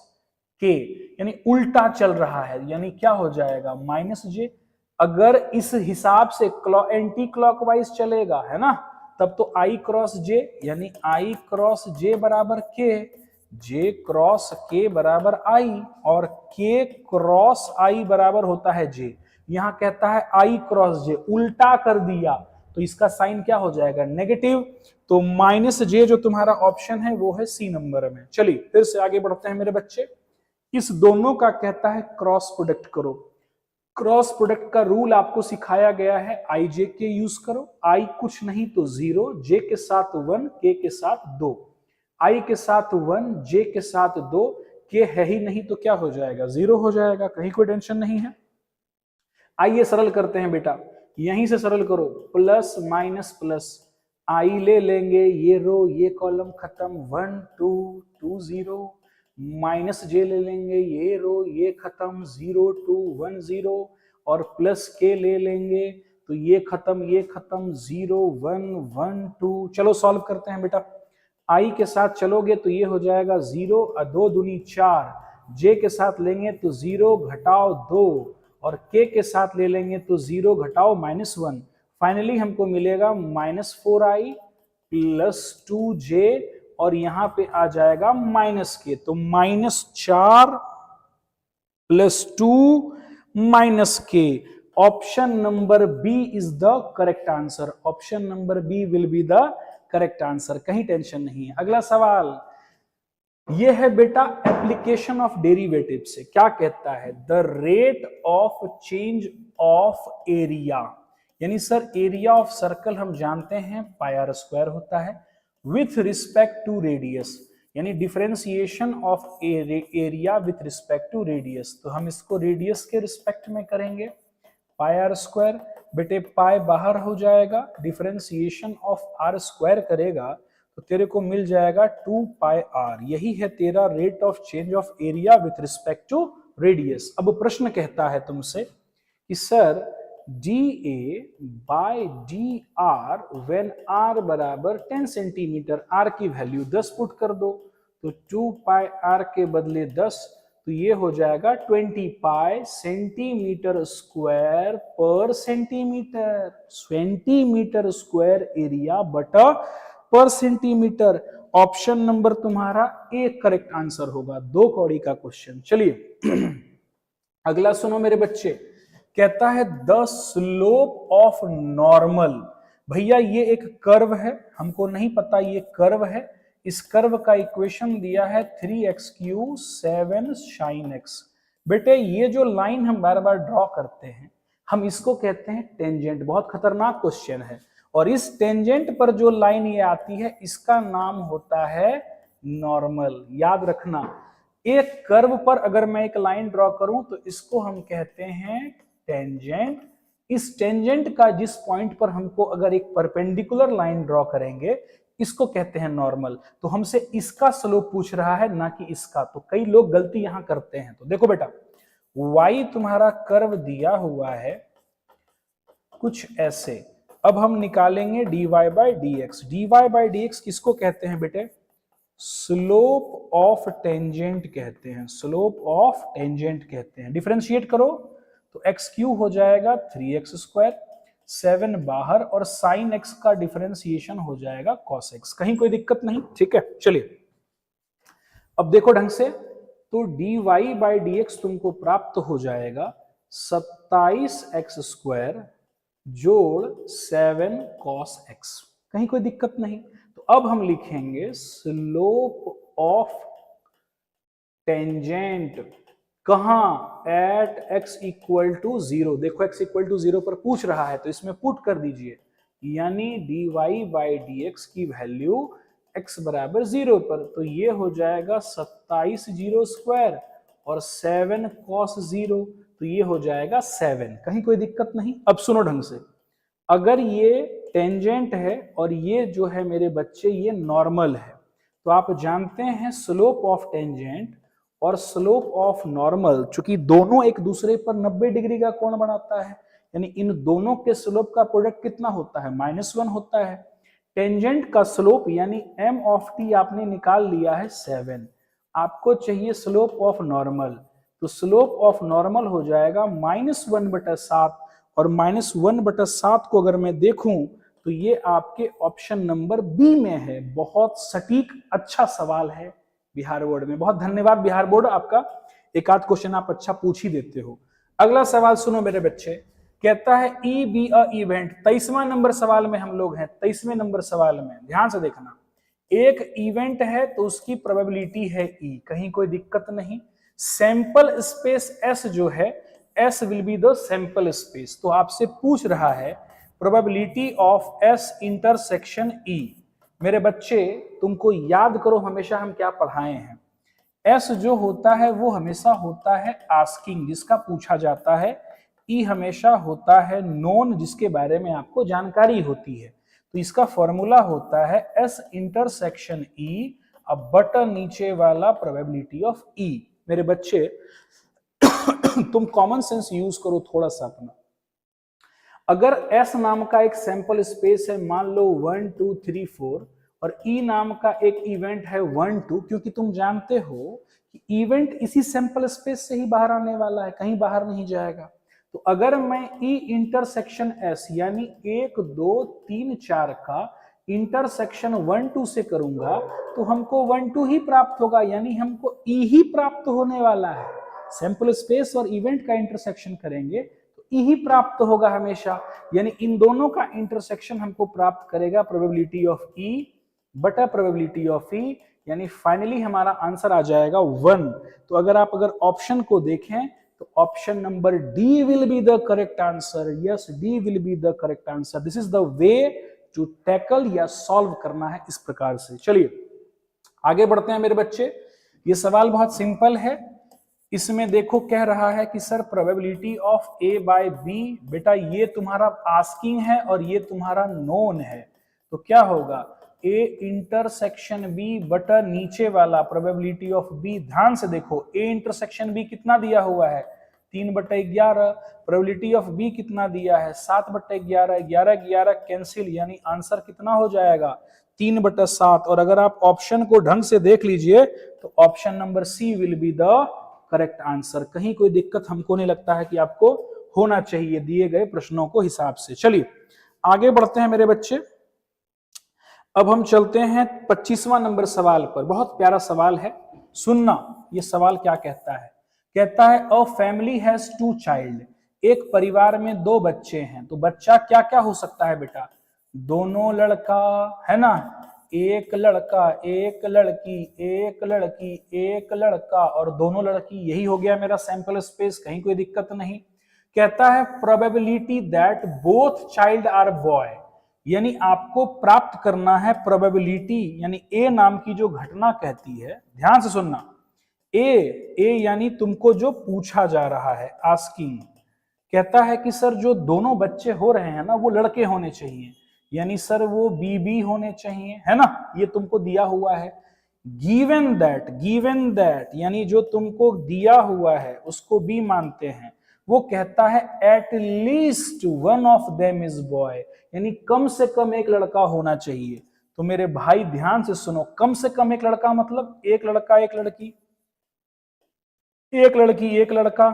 के, यानी उल्टा चल रहा है, यानी क्या हो जाएगा माइनस जे। अगर इस हिसाब से एंटी क्लॉकवाइज चलेगा, है ना, तब तो आई क्रॉस जे यानी आई क्रॉस जे बराबर के, जे क्रॉस के बराबर आई, और के क्रॉस आई बराबर होता है जे। यहां कहता है आई क्रॉस जे, उल्टा कर दिया तो इसका साइन क्या हो जाएगा नेगेटिव, तो माइनस जे जो तुम्हारा ऑप्शन है वो है सी नंबर में। चलिए फिर से आगे बढ़ते हैं मेरे बच्चे। इस दोनों का कहता है क्रॉस प्रोडक्ट करो। क्रॉस प्रोडक्ट का रूल आपको सिखाया गया है, आई जे के यूज करो, आई कुछ नहीं तो 0, जे के साथ 1, के के साथ 2, आई के साथ 1, जे के साथ 2, के है ही नहीं तो क्या हो जाएगा 0 हो जाएगा, कहीं कोई टेंशन नहीं है। आइए सरल करते हैं बेटा, यहीं से सरल करो, प्लस माइनस प्लस, आई ले लेंगे, ये रो ये कॉलम खत्म, 1 2 2 0, माइनस जे ले लेंगे, ये रो ये खत्म, 0 2 1 0, और प्लस के ले लेंगे तो ये खत्म 0 1 1 2। चलो सॉल्व करते हैं बेटा। आई के साथ चलोगे तो ये हो जाएगा 0 और 2 दूनी 4, जे के साथ लेंगे तो 0 घटाओ 2, और के के साथ ले लेंगे तो 0 घटाओ -1। फाइनली हमको मिलेगा -4i प्लस 2j, और यहां पे आ जाएगा माइनस के, तो -4 plus 2 minus K. Option number B is the correct answer. Option number B will be the correct answer, कहीं टेंशन नहीं है। अगला सवाल ये है बेटा एप्लीकेशन ऑफ डेरिवेटिव से। क्या कहता है, the rate of change of area, यानी सर एरिया ऑफ सर्कल हम जानते हैं पाई आर स्क्वायर होता है, विथ रिस्पेक्ट टू रेडियस, यानी differentiation of area with respect to radius. तो हम इसको रेडियस के रिस्पेक्ट में करेंगे, पाई आर स्क्वायर, बेटे पाई बाहर हो जाएगा, डिफरेंशिएशन ऑफ आर स्क्वायर करेगा तो तेरे को मिल जाएगा 2 पाई आर। यही है तेरा rate of change of area with respect to radius. अब प्रश्न कहता है तुमसे कि sir D A by D R when R बराबर 10 सेंटीमीटर, आर की वैल्यू 10 पुट कर दो, तो 2 पाई आर के बदले 10, तो ये हो जाएगा 20 पाई सेंटीमीटर स्क्वायर पर सेंटीमीटर, सेंटीमीटर स्क्वायर एरिया बटा पर सेंटीमीटर। ऑप्शन नंबर तुम्हारा ए करेक्ट आंसर होगा। 2 कौड़ी का क्वेश्चन। चलिए अगला सुनो मेरे बच्चे, कहता है द स्लोप ऑफ नॉर्मल। भैया ये एक कर्व है, हमको नहीं पता ये कर्व है, इस कर्व का इक्वेशन दिया है 3x³ 7 sin x। बेटे ये जो लाइन हम बार बार ड्रॉ करते हैं हम इसको कहते हैं टेंजेंट। बहुत खतरनाक क्वेश्चन है, और इस टेंजेंट पर जो लाइन ये आती है इसका नाम होता है नॉर्मल। याद रखना, एक कर्व पर अगर मैं एक लाइन ड्रॉ करूं तो इसको हम कहते हैं टेंजेंट। इस टेंजेंट का जिस पॉइंट पर हमको अगर एक परपेंडिकुलर लाइन ड्रॉ करेंगे इसको कहते हैं नॉर्मल। तो हमसे इसका स्लोप पूछ रहा है ना कि इसका, तो कई लोग गलती यहां करते हैं। तो देखो बेटा y तुम्हारा कर्व दिया हुआ है कुछ ऐसे, अब हम निकालेंगे dy by dx। dy by dx किसको कहते हैं बेटे, स्लोप ऑफ टेंजेंट कहते हैं, स्लोप ऑफ टेंजेंट कहते हैं। डिफरेंशिएट करो तो x³ हो जाएगा 3x², 7 बाहर, और साइन x का डिफरेंशिएशन हो जाएगा cos x। कहीं कोई दिक्कत नहीं, ठीक है। चलिए अब देखो ढंग से, तो dy बाई dx तुमको प्राप्त हो जाएगा 27x² जोड़ 7 cos x। कहीं कोई दिक्कत नहीं। तो अब हम लिखेंगे स्लोप ऑफ टेंजेंट कहां, एट x इक्वल टू 0। देखो x इक्वल टू 0 पर पूछ रहा है तो इसमें पुट कर दीजिए, यानी dy बाई dx की वैल्यू x बराबर 0 पर, तो ये हो जाएगा 27 0 स्क्वायर और 7 cos 0, तो ये हो जाएगा 7। कहीं कोई दिक्कत नहीं। अब सुनो ढंग से, अगर ये टेंजेंट है और ये जो है मेरे बच्चे ये नॉर्मल है, तो आप जानते हैं स्लोप ऑफ टेंजेंट और स्लोप ऑफ नॉर्मल, चूंकि दोनों एक दूसरे पर 90 डिग्री का कोण बनाता है, यानी इन दोनों के स्लोप का प्रोडक्ट कितना होता है, -1 होता है। टेंजेंट का स्लोप यानी m ऑफ t आपने निकाल लिया है 7, आपको चाहिए स्लोप ऑफ नॉर्मल, तो स्लोप ऑफ नॉर्मल हो जाएगा -1/7, और -1/7 को अगर मैं देखूं तो ये आपके ऑप्शन नंबर बी में है। बहुत सटीक अच्छा सवाल है बिहार बोर्ड में। बहुत धन्यवाद बिहार बोर्ड, आपका एक आध क्वेश्चन आप अच्छा पूछ ही देते हो। अगला सवाल सुनो मेरे बच्चे, कहता है ई बी अ इवेंट। 23वां नंबर सवाल में हम लोग हैं, 23वें नंबर सवाल में ध्यान से देखना। एक इवेंट है तो उसकी प्रोबेबिलिटी है ई, कहीं कोई दिक्कत नहीं। सैंपल स्पेस एस जो है, S will be the sample space. तो आपसे पूछ रहा है probability of S intersection E. मेरे बच्चे तुमको याद करो हमेशा हम क्या पढ़ाए हैं। एस जो होता है वो हमेशा होता है आस्किंग, जिसका पूछा जाता है। ई हमेशा होता है नोन, जिसके बारे में आपको जानकारी होती है। तो इसका फॉर्मूला होता है एस इंटरसेक्शन ई, अब बटन नीचे वाला प्रोबेबिलिटी ऑफ ई। मेरे बच्चे तुम कॉमन सेंस यूज करो थोड़ा सा अपना। अगर एस नाम का एक सैंपल स्पेस है, मान लो 1 2 3 4, और ई नाम का एक इवेंट है 1 2, क्योंकि तुम जानते हो कि इवेंट इसी सैंपल स्पेस से ही बाहर आने वाला है, कहीं बाहर नहीं जाएगा। तो अगर मैं ई इंटरसेक्शन एस यानी 1 2 3 4 का इंटरसेक्शन 1 2 से करूंगा तो हमको 1 2 ही प्राप्त होगा, यानी हमको ई ही प्राप्त होने वाला है। सैंपल स्पेस और इवेंट का इंटरसेक्शन करेंगे तो ई ही प्राप्त होगा हमेशा, यानी इन दोनों का इंटरसेक्शन हमको प्राप्त करेगा प्रोबेबिलिटी ऑफ ई बटा प्रोबेबिलिटी ऑफ ई, यानी फाइनली हमारा आंसर आ जाएगा 1। तो अगर ऑप्शन को देखें तो option number D will be the correct answer. Yes, D will be the correct answer. This is the way to tackle या सॉल्व करना है इस प्रकार से। चलिए आगे बढ़ते हैं मेरे बच्चे। ये सवाल बहुत सिंपल है। इसमें देखो कह रहा है कि sir probability of A by B, बेटा ये तुम्हारा आस्किंग है और ये तुम्हारा नोन है, तो क्या होगा ए इंटरसेक्शन बी बटा नीचे वाला प्रोबेबिलिटी ऑफ बी। ध्यान से देखो ए इंटरसेक्शन बी कितना दिया हुआ है 3/11, प्रोबेबिलिटी ऑफ बी कितना दिया है 7/11, 11 11 कैंसिल, यानी आंसर कितना हो जाएगा 3/7। और अगर आप ऑप्शन को ढंग से देख लीजिए तो option number C will be the correct answer. कहीं कोई दिक्कत हमको नहीं लगता है कि आपको होना चाहिए दिए गए प्रश्नों को हिसाब से। चलिए आगे बढ़ते हैं मेरे बच्चे। अब हम चलते हैं 25वां नंबर सवाल पर। बहुत प्यारा सवाल है, सुनना ये सवाल क्या कहता है। कहता है अ फैमिली हैज 2 चाइल्ड, एक परिवार में 2 बच्चे हैं। तो बच्चा क्या क्या हो सकता है बेटा, दोनों लड़का है ना, एक लड़का एक लड़की, एक लड़की एक लड़का और दोनों लड़की, यही हो गया मेरा सैंपल स्पेस, कहीं कोई दिक्कत नहीं। कहता है probability that both child are boy, यानी आपको प्राप्त करना है प्रोबेबिलिटी, यानी ए नाम की जो घटना कहती है, ध्यान से सुनना, ए यानी तुमको जो पूछा जा रहा है आस्किंग, कहता है कि सर जो दोनों बच्चे हो रहे हैं ना वो लड़के होने चाहिए, यानी सर वो बीबी होने चाहिए, है ना, ये तुमको दिया हुआ है। गिवन दैट यानी जो तुमको दिया हुआ है उसको बी मानते हैं। वो कहता है at least one of them is boy, यानी कम से कम एक लड़का होना चाहिए। तो मेरे भाई ध्यान से सुनो, कम से कम एक लड़का मतलब एक लड़का एक लड़की, एक लड़की एक लड़का,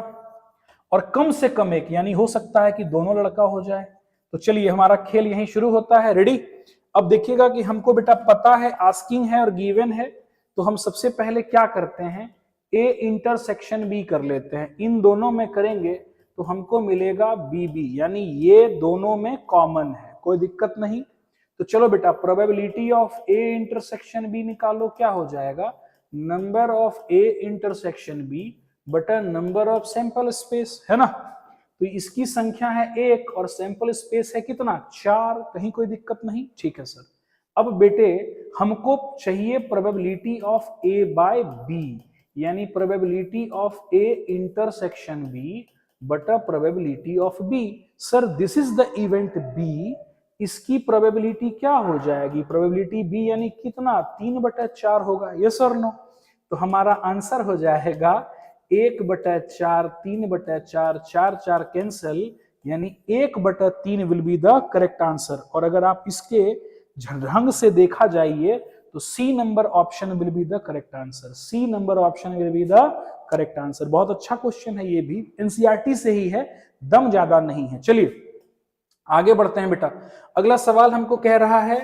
और कम से कम एक, यानी हो सकता है कि दोनों लड़का हो जाए। तो चलिए हमारा खेल यहीं शुरू होता है। रेडी? अब देखिएगा कि हमको बेटा पता है आस्किंग है और गिवन है, तो हम सबसे पहले क्या करते हैं, ए इंटरसेक्शन बी कर लेते हैं। इन दोनों में करेंगे तो हमको मिलेगा बी बी, यानी ये दोनों में कॉमन है, कोई दिक्कत नहीं। तो चलो बेटा probability of A intersection B निकालो, क्या हो जाएगा number of A intersection B बटा नंबर ऑफ सैंपल स्पेस, है ना। तो इसकी संख्या है 1 और सैंपल स्पेस है कितना 4, कहीं कोई दिक्कत नहीं, ठीक है सर। अब बेटे हमको चाहिए probability of A by B, यानी probability of A intersection B बटा probability of B. Sir this is the event B, इसकी प्रोबेबिलिटी क्या हो जाएगी, प्रोबेबिलिटी बी यानी कितना 3/4 होगा, यस और नो। तो हमारा आंसर हो जाएगा 1/4, 3/4, 4 कैंसल, यानी 1/3 will be the correct answer. और अगर आप इसके ढंग से देखा जाइए तो C number option will be the correct answer. C number option will be the correct answer. बहुत अच्छा क्वेश्चन है, ये भी एनसीईआरटी से ही है, दम ज्यादा नहीं है। चलिए आगे बढ़ते हैं बेटा। अगला सवाल हमको कह रहा है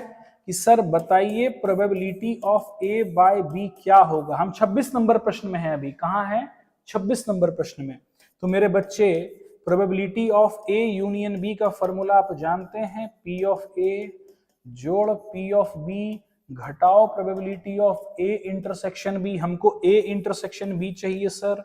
कि सर बताइए probability of A by B क्या होगा। हम 26 नंबर प्रश्न में हैं अभी। कहां है? 26 नंबर प्रश्न में। तो मेरे बच्चे probability of A union B का फॉर्मूला आप जानते हैं, पी ऑफ ए जोड़ पी ऑफ बी घटाओ probability of A intersection B. हमको ए इंटरसेक्शन बी चाहिए सर,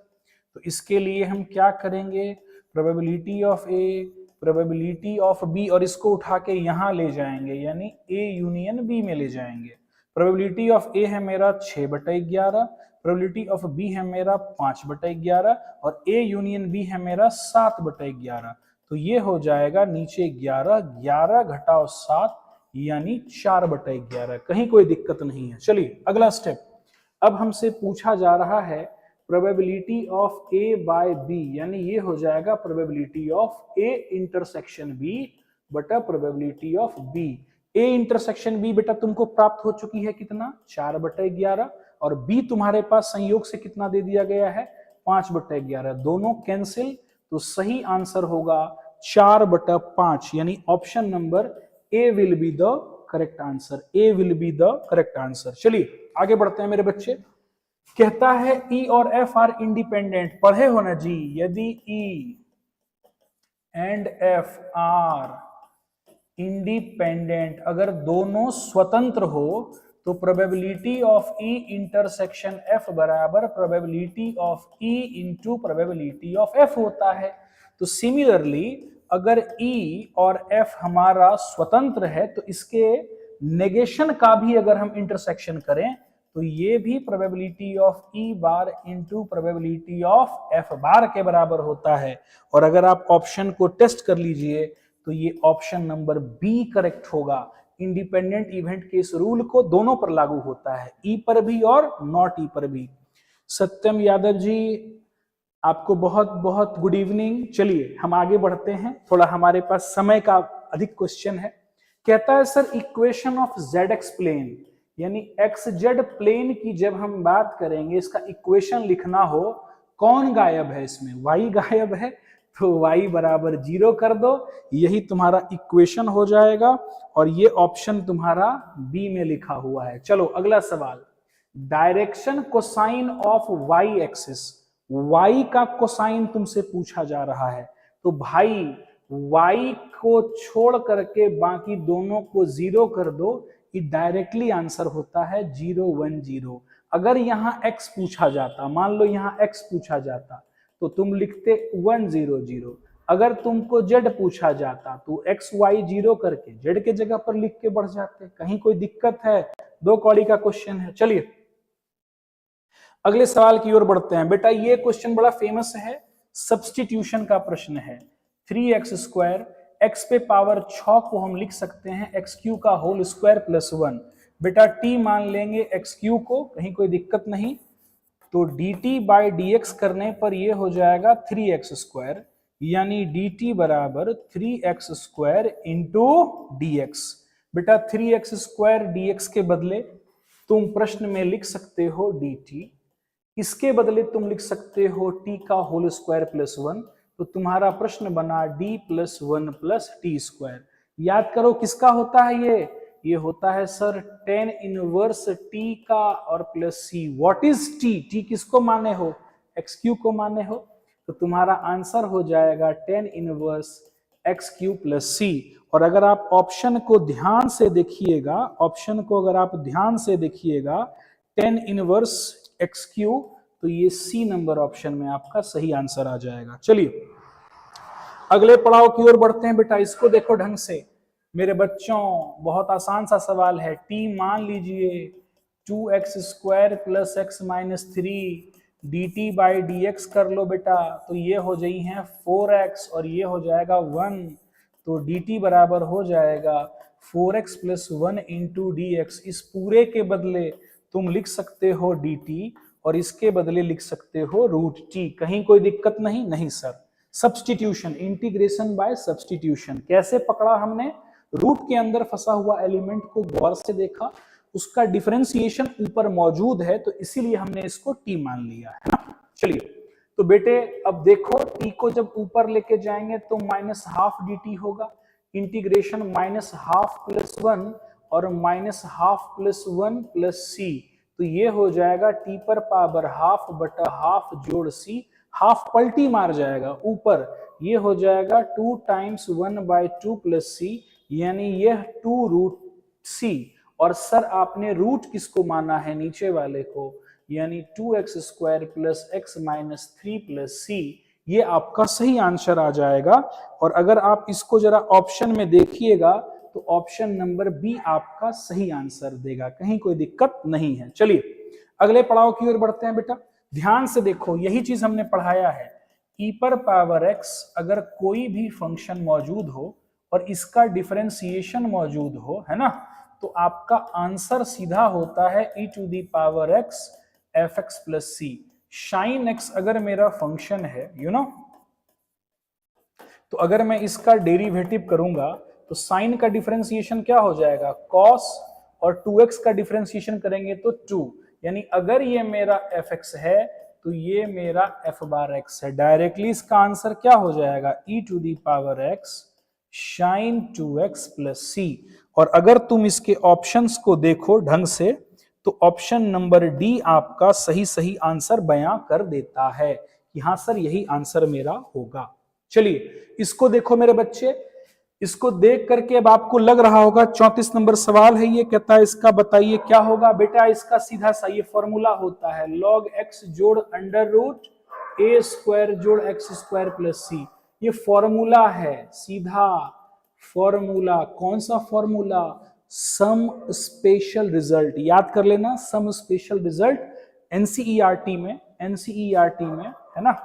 तो इसके लिए हम क्या करेंगे, probability of A, probability of B, और इसको उठा के यहां ले जाएंगे, यानी ए यूनियन बी में ले जाएंगे। प्रोबेबिलिटी ऑफ ए है मेरा 6/11, प्रोबेबिलिटी ऑफ बी है मेरा 5/11 और ए यूनियन बी है मेरा 7/11। तो ये हो जाएगा नीचे 11, 11 घटाओ 7 यानी 4/11। कहीं कोई दिक्कत नहीं है। चलिए अगला स्टेप। अब हमसे पूछा जा रहा है probability of A by B, यानी ये हो जाएगा probability of A intersection B बटा probability of B. A intersection B बेटा तुमको प्राप्त हो चुकी है कितना, 4/11, और बी तुम्हारे पास संयोग से कितना दे दिया गया है, 5/11। दोनों कैंसिल, तो सही आंसर होगा 4/5, यानी option number A will be the correct answer. A will be the correct answer. चलिए आगे बढ़ते हैं मेरे बच्चे। कहता है ई और एफ आर इंडिपेंडेंट। पढ़े हो ना जी, यदि E and F are independent, अगर दोनों स्वतंत्र हो, तो probability of E intersection F बराबर probability of E into probability of F होता है। तो सिमिलरली अगर ई और एफ हमारा स्वतंत्र है, तो इसके नेगेशन का भी अगर हम इंटरसेक्शन करें तो ये भी probability of E bar into probability of F bar के बराबर होता है। और अगर आप ऑप्शन को टेस्ट कर लीजिए तो ये ऑप्शन नंबर बी करेक्ट होगा। इंडिपेंडेंट इवेंट के इस रूल को दोनों पर लागू होता है, ई पर भी और नॉट ई पर भी। सत्यम यादव जी आपको बहुत बहुत गुड इवनिंग। चलिए हम आगे बढ़ते हैं, थोड़ा हमारे पास समय का अधिक क्वेश्चन है। कहता है sir equation of Z X plane, यानी एक्स जेड प्लेन की जब हम बात करेंगे, इसका इक्वेशन लिखना हो, कौन गायब है इसमें, वाई गायब है, तो वाई बराबर 0 कर दो, यही तुम्हारा इक्वेशन हो जाएगा। और ये ऑप्शन तुम्हारा बी में लिखा हुआ है। चलो अगला सवाल, direction cosine of Y axis, Y का कोसाइन तुमसे पूछा जा रहा है। तो भाई वाई को छोड़ करके बाकी दोनों को 0 कर दो, ये डायरेक्टली आंसर होता है 0 1 0। अगर यहाँ x पूछा जाता, मान लो यहाँ x पूछा जाता, तो तुम लिखते 1 0 0। अगर तुमको z पूछा जाता तो x y 0 करके z के जगह पर लिख के बढ़ जाते। कहीं कोई दिक्कत है? 2 कौड़ी का क्वेश्चन है। चलिए अगले सवाल की ओर बढ़ते हैं। बेटा ये क्वेश्चन बड़ा फेमस है, सब्स्टिट्यूशन का प्रश्न है। 3x², x पे पावर 6 को हम लिख सकते हैं x³ का होल स्क्वायर प्लस 1। बेटा t मान लेंगे x³ को, कहीं कोई दिक्कत नहीं। तो dt बाई dx करने पर ये हो जाएगा 3x², यानी dt बराबर 3x² इंटू dx। बेटा 3x² dx के बदले तुम प्रश्न में लिख सकते हो dt, इसके बदले तुम लिख सकते हो t का होल स्क्वायर प्लस 1। तो तुम्हारा प्रश्न बना d प्लस 1 प्लस t²। याद करो किसका होता है ये होता है सर tan इनवर्स t का और plus c। What is t? t किसको माने हो? x³ को माने हो। तो तुम्हारा आंसर हो जाएगा tan inverse x³ plus c। और अगर आप ऑप्शन को ध्यान से देखिएगा, ऑप्शन को अगर आप ध्यान से देखिएगा, tan इनवर्स x³, तो ये सी नंबर ऑप्शन में आपका सही आंसर आ जाएगा। चलिए अगले पड़ाव की ओर बढ़ते हैं। बेटा इसको देखो ढंग से मेरे बच्चों, बहुत आसान सा सवाल है। t मान लीजिए 2x² plus x minus 3 dt by dx कर लो बेटा, तो ये हो जाई है 4x और ये हो जाएगा 1। तो dt बराबर हो जाएगा 4x प्लस 1 इंटू dx। इस पूरे के बदले तुम लिख सकते हो dt और इसके बदले लिख सकते हो रूट टी। कहीं कोई दिक्कत नहीं? नहीं sir. Substitution, integration by substitution. कैसे पकड़ा हमने? रूट के अंदर फंसा हुआ एलिमेंट को गौर से देखा, उसका डिफरेंशिएशन ऊपर मौजूद है तो इसीलिए हमने इसको टी मान लिया है ना। चलिए तो बेटे अब देखो टी को जब ऊपर लेके जाएंगे तो माइनस हाफ डी टी होगा, integration minus half plus one और minus half plus one plus C, तो ये हो जाएगा टी पर पावर हाफ बटा हाफ जोड़ सी, हाफ पलटी मार जाएगा ऊपर, ये हो जाएगा 2 टाइम्स 1/2 प्लस सी, यानी यह 2 रूट सी। और सर आपने रूट किसको माना है? नीचे वाले को, यानी 2x² plus x minus 3 plus C. ये आपका सही आंसर आ जाएगा। और अगर आप इसको जरा ऑप्शन में देखिएगा तो ऑप्शन नंबर बी आपका सही आंसर देगा, कहीं कोई दिक्कत नहीं है। चलिए अगले पड़ाव की ओर बढ़ते हैं बेटा। ध्यान से देखो, यही चीज हमने पढ़ाया है। e पर पावर x अगर कोई भी फंक्शन मौजूद हो और इसका डिफरेंशिएशन मौजूद हो, है ना, तो आपका आंसर सीधा होता है e to the power x fx plus C. Sine x अगर मेरा फंक्शन है, तो अगर मैं इसका डेरिवेटिव करूंगा तो साइन का डिफरेंशिएशन क्या हो जाएगा? cos, और 2x का डिफरेंशिएशन करेंगे तो 2, यानी अगर ये मेरा fx है तो ये मेरा f बार x है। डायरेक्टली इसका आंसर क्या हो जाएगा? e to the power x sine 2x plus C. और अगर तुम इसके ऑप्शंस को देखो ढंग से तो ऑप्शन नंबर डी आपका सही आंसर बयां कर देता है कि हाँ सर यही आंसर मेरा होगा। चलिए इसको देखो मेरे बच्चे, इसको देख करके अब आपको लग रहा होगा 34 नंबर सवाल है, ये कहता है इसका बताइए क्या होगा। बेटा इसका सीधा सा ये फॉर्मूला होता है log x जोड़ अंडर रूट a स्क्वायर जोड़ x स्क्वायर प्लस सी। ये फॉर्मूला है, सीधा फॉर्मूला। कौन सा फॉर्मूला? सम स्पेशल रिजल्ट, याद कर लेना। सम स्पेशल रिजल्ट एनसीईआरटी में है ना,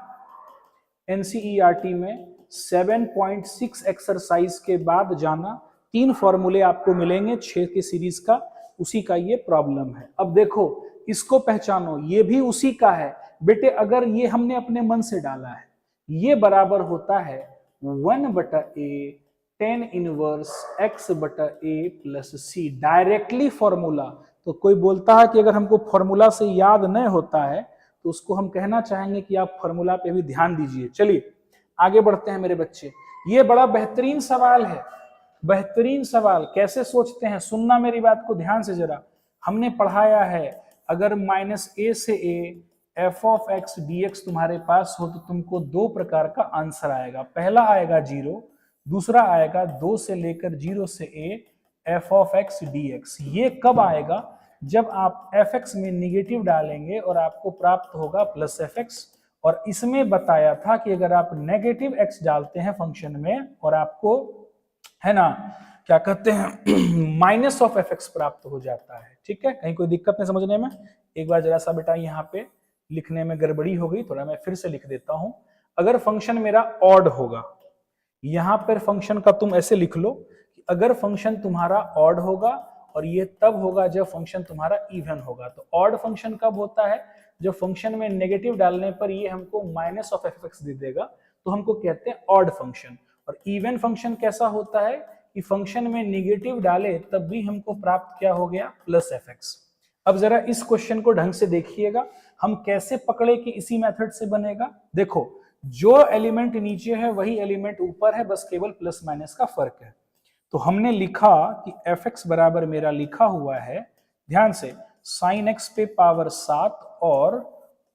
एनसीईआरटी में 7.6 एक्सरसाइज के बाद जाना, 3 फॉर्मूले आपको मिलेंगे 6 के सीरीज का, उसी का ये प्रॉब्लम है। अब देखो इसको पहचानो, ये भी उसी का है बेटे। अगर ये हमने अपने मन से डाला है, ये बराबर होता है 1/a tan inverse x/a plus C, directly formula. तो कोई बोलता है कि अगर हमको फॉर्मूला से याद नहीं होता है तो उसको हम कहना चाहेंगे कि आप फॉर्मूला पे भी ध्यान दीजिए। चलिए आगे बढ़ते हैं मेरे बच्चे। ये बड़ा बेहतरीन सवाल है, बेहतरीन सवाल। कैसे सोचते हैं? सुनना मेरी बात को ध्यान से जरा। हमने पढ़ाया है अगर -a से a f of x dx तुम्हारे पास हो तो तुमको 2 प्रकार का आंसर आएगा। पहला आएगा 0, दूसरा आएगा 2 से लेकर 0 से a f of x dx। ये कब आएगा? जब आप fx में निगेटिव डालेंगे और आपको प्राप्त होगा प्लस fx। और इसमें बताया था कि अगर आप नेगेटिव x डालते हैं फंक्शन में और आपको, है ना, क्या कहते हैं, माइनस ऑफ fx प्राप्त हो जाता है। ठीक है, कहीं कोई दिक्कत नहीं समझने में? एक बार जरा सा बेटा यहाँ पे लिखने में गड़बड़ी हो गई, थोड़ा मैं फिर से लिख देता हूं। अगर फंक्शन मेरा ऑड होगा, यहां पर फंक्शन का तुम ऐसे लिख लो कि अगर फंक्शन तुम्हारा ऑड होगा और ये तब होगा जब फंक्शन तुम्हारा इवन होगा। तो ऑड फंक्शन कब होता है? जब फंक्शन में नेगेटिव डालने पर ये हमको माइनस ऑफ fx दे देगा, तो हमको कहते हैं ऑड फंक्शन। और इवन फंक्शन कैसा होता है कि फंक्शन में नेगेटिव डाले तब भी हमको प्राप्त क्या हो गया? Plus fx। अब जरा इस क्वेश्चन को ढंग से देखिएगा, हम कैसे पकड़े कि इसी मेथड से बनेगा। देखो जो एलिमेंट नीचे है वही एलिमेंट ऊपर है, बस केवल प्लस माइनस का फर्क है। तो हमने लिखा कि fx बराबर मेरा लिखा हुआ है, ध्यान से, साइन x पे पावर 7 और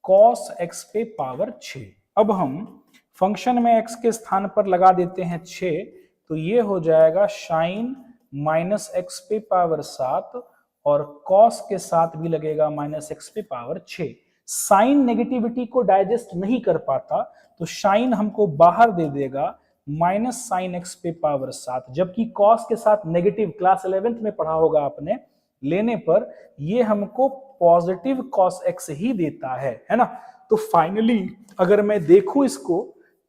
कॉस x पे पावर 6। अब हम फंक्शन में x के स्थान पर लगा देते हैं 6, तो ये हो जाएगा साइन माइनस x पे पावर 7 और कॉस के साथ भी लगेगा माइनस x पे पावर 6। साइन नेगेटिविटी को डाइजेस्ट नहीं कर पाता तो साइन हमको बाहर दे देगा माइनस साइन x पे पावर 7, जबकि कॉस के साथ नेगेटिव क्लास 11th में पढ़ा होगा आपने, लेने पर ये हमको पॉजिटिव कॉस x ही देता है ना। तो फाइनली अगर मैं देखूं इसको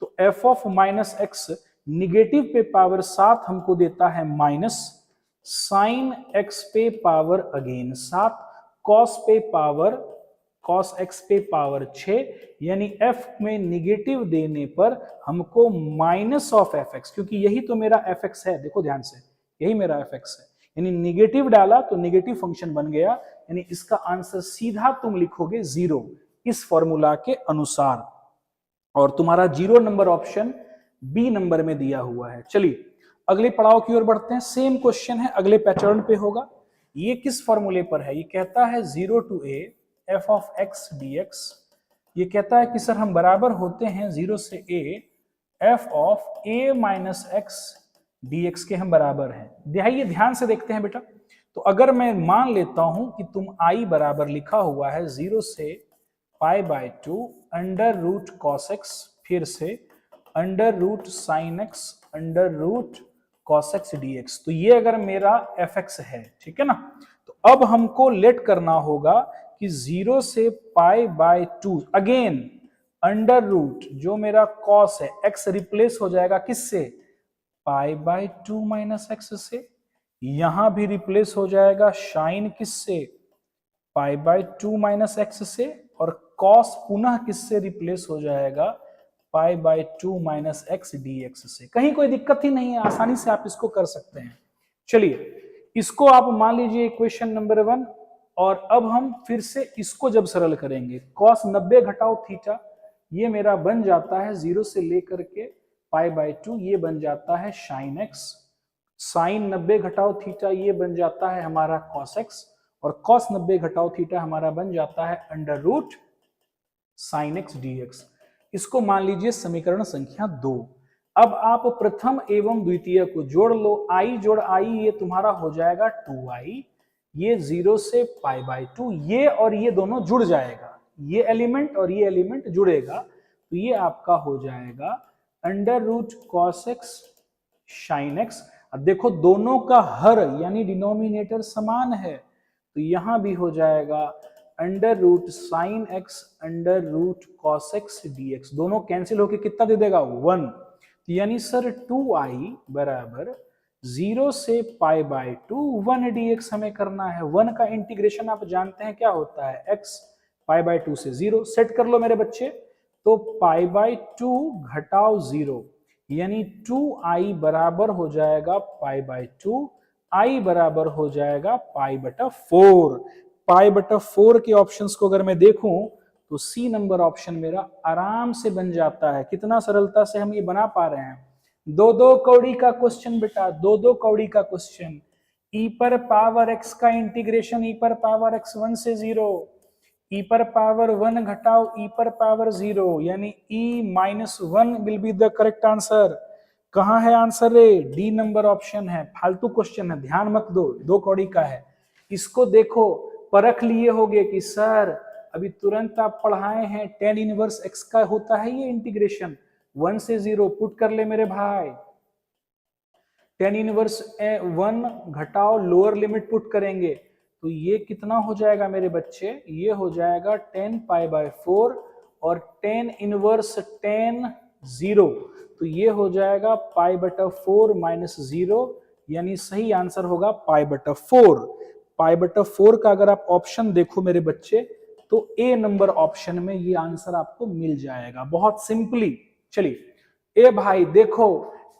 तो f of minus x negative पे पावर 7 हमको देता है माइनस साइन x पे पावर अगेन 7, कॉस पे पावर cos x पे पावर 6, यानी f में निगेटिव देने पर हमको माइनस ऑफ fx, क्योंकि यही तो मेरा fx है, देखो ध्यान से, यही मेरा fx है, यानी निगेटिव डाला तो निगेटिव फंक्शन बन गया, यानी इसका आंसर सीधा तुम लिखोगे 0 इस फॉर्मूला के अनुसार, और तुम्हारा 0 नंबर ऑप्शन बी नंबर में दिया हुआ है। चलिए अगले पड़ाव की ओर बढ़ते हैं। सेम क्वेश्चन है, अगले पैटर्न पे होगा। ये किस फॉर्मूले पर है? ये कहता है 0 to a f of x dx। ये कहता है कि सर हम बराबर होते हैं 0 से a f of a minus x dx के हम बराबर हैं। दिखाइए ध्यान से देखते हैं बेटा। तो अगर मैं मान लेता हूं कि तुम i बराबर लिखा हुआ है 0 से pi by 2 under root cos X, फिर से under root sine X under root cos X D X, तो ये अगर मेरा एफ एक्स है, ठीक है ना। तो अब हमको लेट करना होगा कि 0 से pi by 2 again under root जो मेरा कॉस है, एक्स रिप्लेस हो जाएगा किससे? पाई बाय 2 माइनस एक्स से। यहां भी रिप्लेस हो जाएगा साइन किससे? पाई बाय 2 माइनस एक्स से, और कॉस पुनः किससे रिप्लेस हो जाएगा? पाई by 2 minus x D x से। कहीं कोई दिक्कत ही नहीं है, आसानी से आप इसको कर सकते हैं। चलिए इसको आप मान लीजिए इक्वेशन नंबर 1, और अब हम फिर से इसको जब सरल करेंगे, कॉस 90 घटाओ थीटा ये मेरा बन जाता है 0 से लेकर के पाई बाय 2, ये बन जाता है साइन एक्स, साइन 90 घटाओ थीटा ये बन जाता है हमारा कॉस एक्स, और कॉस 90 घटाओ थीटा हमारा बन जाता है under root sine X D X. इसको मान लीजिए समीकरण संख्या 2। अब आप प्रथम एवं द्वितीय को जोड़ लो, i जोड़ i ये तुम्हारा हो जाएगा 2i, ये 0 से पाई बाय 2, ये और ये दोनों जुड़ जाएगा, ये एलिमेंट और ये एलिमेंट जुड़ेगा, तो ये आपका हो जाएगा under root cos X sine X. अब देखो दोनों का हर यानी डिनोमिनेटर समान है, तो यहां भी हो जाएगा under root sine X under root cos X D X. दोनों कैंसिल होके कितना दे देगा? 1। तो यानी सर 2i बराबर 0 से पाई बाय 2 1 dx हमें करना है। 1 का इंटीग्रेशन आप जानते हैं क्या होता है? x पाई बाय 2 से 0। सेट कर लो मेरे बच्चे। तो पाई बाय 2 घटाओ 0 यानी 2i बराबर हो जाएगा पाई बाय 2, i बराबर हो जाएगा पाई बटा 4। पाई बटा 4 के ऑप्शंस को अगर मैं देखूं तो सी नंबर ऑप्शन मेरा आराम से बन जाता है। कितना सरलता से हम ये बना पा रहे हैं। 2-2 कौड़ी का क्वेश्चन बेटा, 2-2 कौड़ी का क्वेश्चन। e पर पावर x का इंटीग्रेशन e पर पावर x 1 से 0, e पर पावर 1 घटाओ e पर पावर 0 यानी e minus 1 will be the correct answer. कहां है आंसर? डी नंबर ऑप्शन है। फालतू क्वेश्चन है, ध्यान मत दो, 2 कौड़ी का है। इसको देखो, परख लिए होगे कि सर अभी तुरंत आप पढ़ाए हैं tan इनवर्स x का होता है ये इंटीग्रेशन 1 से 0। पुट कर ले मेरे भाई, tan इनवर्स 1 घटाओ लोअर लिमिट पुट करेंगे तो ये कितना हो जाएगा मेरे बच्चे? ये हो जाएगा 10 पाई बाय 4 और tan इनवर्स tan 0 तो ये हो जाएगा पाई बटा 4 माइनस 0 यानी सही आंसर होगा पाई बटा 4। पाई बटा 4 का अगर आप ऑप्शन देखो मेरे बच्चे तो ए नंबर ऑप्शन में ये आंसर आपको मिल जाएगा बहुत सिंपली। चलिए ए भाई देखो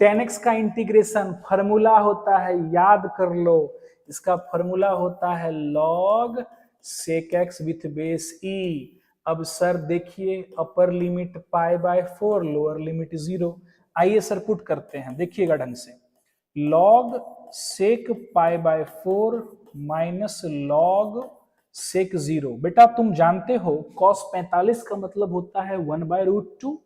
tan x का इंटीग्रेशन फॉर्मूला होता है, याद कर लो, इसका फॉर्मूला होता है log sec x with base e। अब सर देखिए upper limit pi by 4 lower limit 0। आइए सर पुट करते हैं, देखिएगा ढंग से। log sec pi by 4 minus log sec 0। बेटा तुम जानते हो cos 45 का मतलब होता है 1/√2,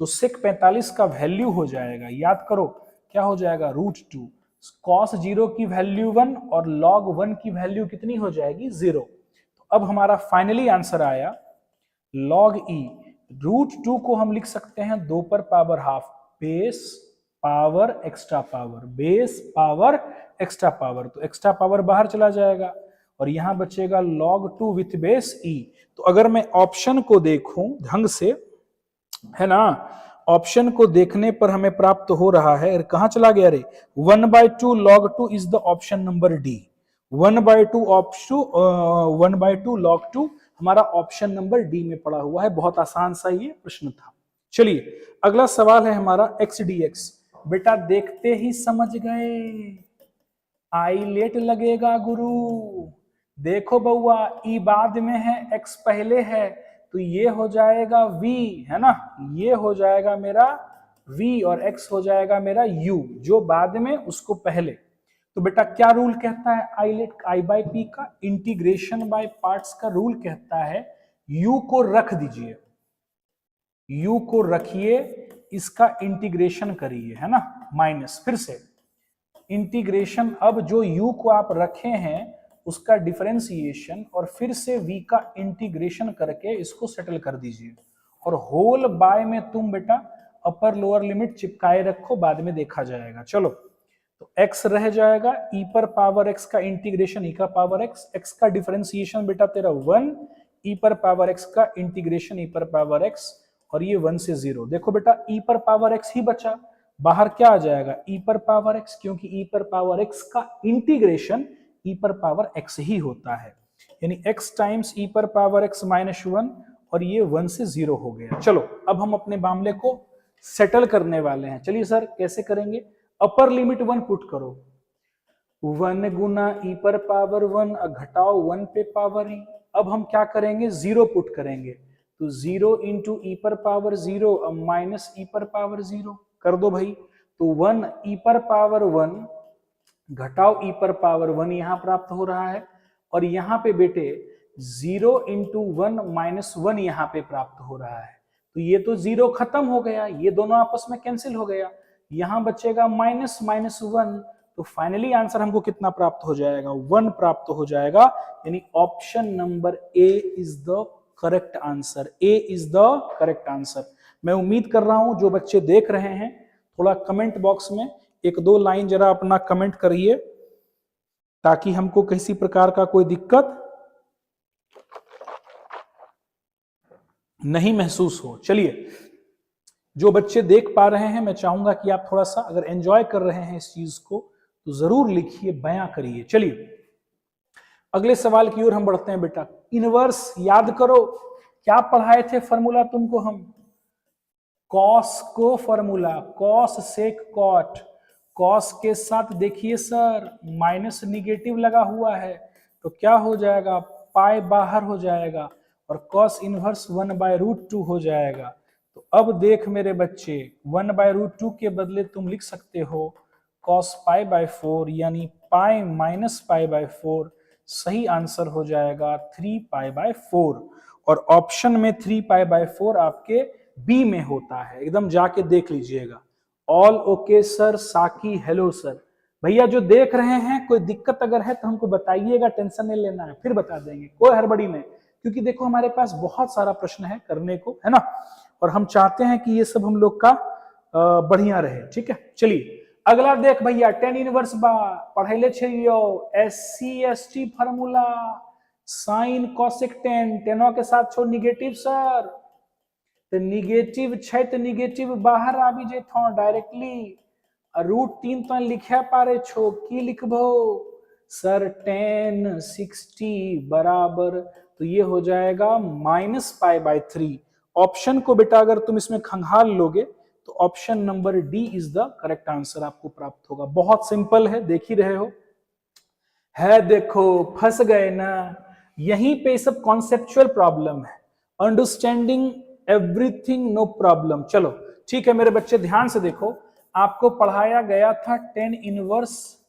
तो sec 45 का वैल्यू हो जाएगा, याद करो क्या हो जाएगा √2। cos 0 की वैल्यू 1 और log 1 की वैल्यू कितनी हो जाएगी 0। तो अब हमारा फाइनली आंसर आया log e। √2 को हम लिख सकते हैं 2 पर power half, base power extra power, base power extra power, तो एक्स्ट्रा पावर बाहर चला जाएगा और यहां बचेगा log 2 विथ बेस e। तो अगर मैं ऑप्शन को देखूं ढंग से, है ना, ऑप्शन को देखने पर हमें प्राप्त हो रहा है, कहां चला गया रे? 1/2 log 2 is the option number D. 1/2 log 2 हमारा ऑप्शन नंबर डी में पड़ा हुआ है। बहुत आसान सा ये प्रश्न था। चलिए अगला सवाल है हमारा x dx। बेटा देखते ही समझ गए, आईलेट लगेगा गुरु। देखो बउआ, ई बाद में है, x पहले है, तो ये हो जाएगा v, है ना, ये हो जाएगा मेरा v और x हो जाएगा मेरा u, जो बाद में उसको पहले। तो बेटा क्या रूल कहता है आईलेट आई बाई पी का? इंटीग्रेशन बाय पार्ट्स का रूल कहता है u को रख दीजिए, u को रखिए, इसका इंटीग्रेशन करिए, है ना, माइनस, फिर से इंटीग्रेशन, अब जो u को आप रखे हैं उसका डिफरेंशिएशन और फिर से v का इंटीग्रेशन करके इसको सेटल कर दीजिए। और होल बाय में तुम बेटा अपर लोअर लिमिट चिपकाए रखो, बाद में देखा जाएगा। चलो तो x रह जाएगा, e पर पावर x का इंटीग्रेशन e का पावर x, x का डिफरेंशिएशन बेटा तेरा 1, e पर पावर x का इंटीग्रेशन e पर पावर x, और ये 1 से 0। देखो बेटा e पर पावर x ही बचा, बाहर क्या आ जाएगा e पर पावर x, क्योंकि e पर पावर x का इंटीग्रेशन e पर पावर x ही होता है, यानी x टाइम्स e पर पावर x माइनस 1, और ये 1 से 0 हो गया। चलो अब हम अपने मामले को सेटल करने वाले हैं। चलिए सर कैसे करेंगे? अपर लिमिट 1 पुट करो, 1 गुना e पर पावर 1 घटाओ 1 पे पावर e। अब हम क्या करेंगे? 0 पुट करेंगे, तो 0 इंटू ई पर पावर 0 माइनस ई पर पावर 0 कर दो भाई। तो 1 ई पर पावर 1 घटाओ ई पर पावर 1 यहां प्राप्त हो रहा है, और यहां पे बेटे 0 इंटू 1 माइनस 1 यहां पे प्राप्त हो रहा है। तो ये तो 0 खत्म हो गया, ये दोनों आपस में कैंसिल हो गया, यहां बचेगा माइनस माइनस 1। तो फाइनली आंसर हमको कितना प्राप्त हो जाएगा? 1 प्राप्त हो जाएगा, यानी option number A is the correct answer. A is the correct answer. मैं उम्मीद कर रहा हूं जो बच्चे देख रहे हैं थोड़ा कमेंट बॉक्स में 1-2 लाइन जरा अपना कमेंट करिए, ताकि हमको किसी प्रकार का कोई दिक्कत नहीं महसूस हो। चलिए जो बच्चे देख पा रहे हैं, मैं चाहूंगा कि आप थोड़ा सा अगर एंजॉय कर रहे हैं इस चीज को तो जरूर लिखिए, बयां करिए। चलिए अगले सवाल की ओर हम बढ़ते हैं। बेटा इनवर्स याद करो, क्या पढ़ाए थे फॉर्मूला तुमको हम? कॉस को formula, cos sec cot, cos के साथ देखिए सर माइनस निगेटिव लगा हुआ है, तो क्या हो जाएगा? पाई बाहर हो जाएगा, और कॉस इनवर्स 1/√2 हो जाएगा। तो अब देख मेरे बच्चे, 1/√2 के बदले तुम लिख सकते हो कॉस पाई/4, यानी पाई माइनस पाई/4। सही आंसर हो जाएगा 3π/4, और ऑप्शन में 3π/4 आपके बी में होता है, एकदम जाके देख लीजिएगा। ऑल ओके सर, साकी हेलो सर। भैया जो देख रहे हैं कोई दिक्कत अगर है तो हमको बताइएगा, टेंशन नहीं लेना है, फिर बता देंगे, कोई हड़बड़ी नहीं, क्योंकि देखो हमारे पास बहुत सारा प्रश्न है करने को, है ना, और हम चाहते हैं कि ये सब हम लोग का बढ़िया रहे। ठीक है, चलिए अगला देख भैया, टेन इनवर्स बा पढ़ैले छियो, SC/ST formula, sine cosec tan, टेनो के साथ छो निगेटिव सर, तो निगेटिव छै तो निगेटिव बाहर आबि जेथो डायरेक्टली, √3 तो लिखे पारे छो, की लिखबो सर? tan 60 बराबर, तो ये हो जाएगा -π/3। ऑप्शन को बेटा अगर तुम इसमें खंगाल लोगे तो option number D is the correct answer आपको प्राप्त होगा। बहुत सिंपल है, देख ही रहे हो, है देखो फंस गए ना, यहीं पे सब कॉन्सेप्चुअल प्रॉब्लम है, अंडरस्टैंडिंग एवरीथिंग नो प्रॉब्लम। चलो ठीक है मेरे बच्चे, ध्यान से देखो, आपको पढ़ाया गया था tan इनवर्स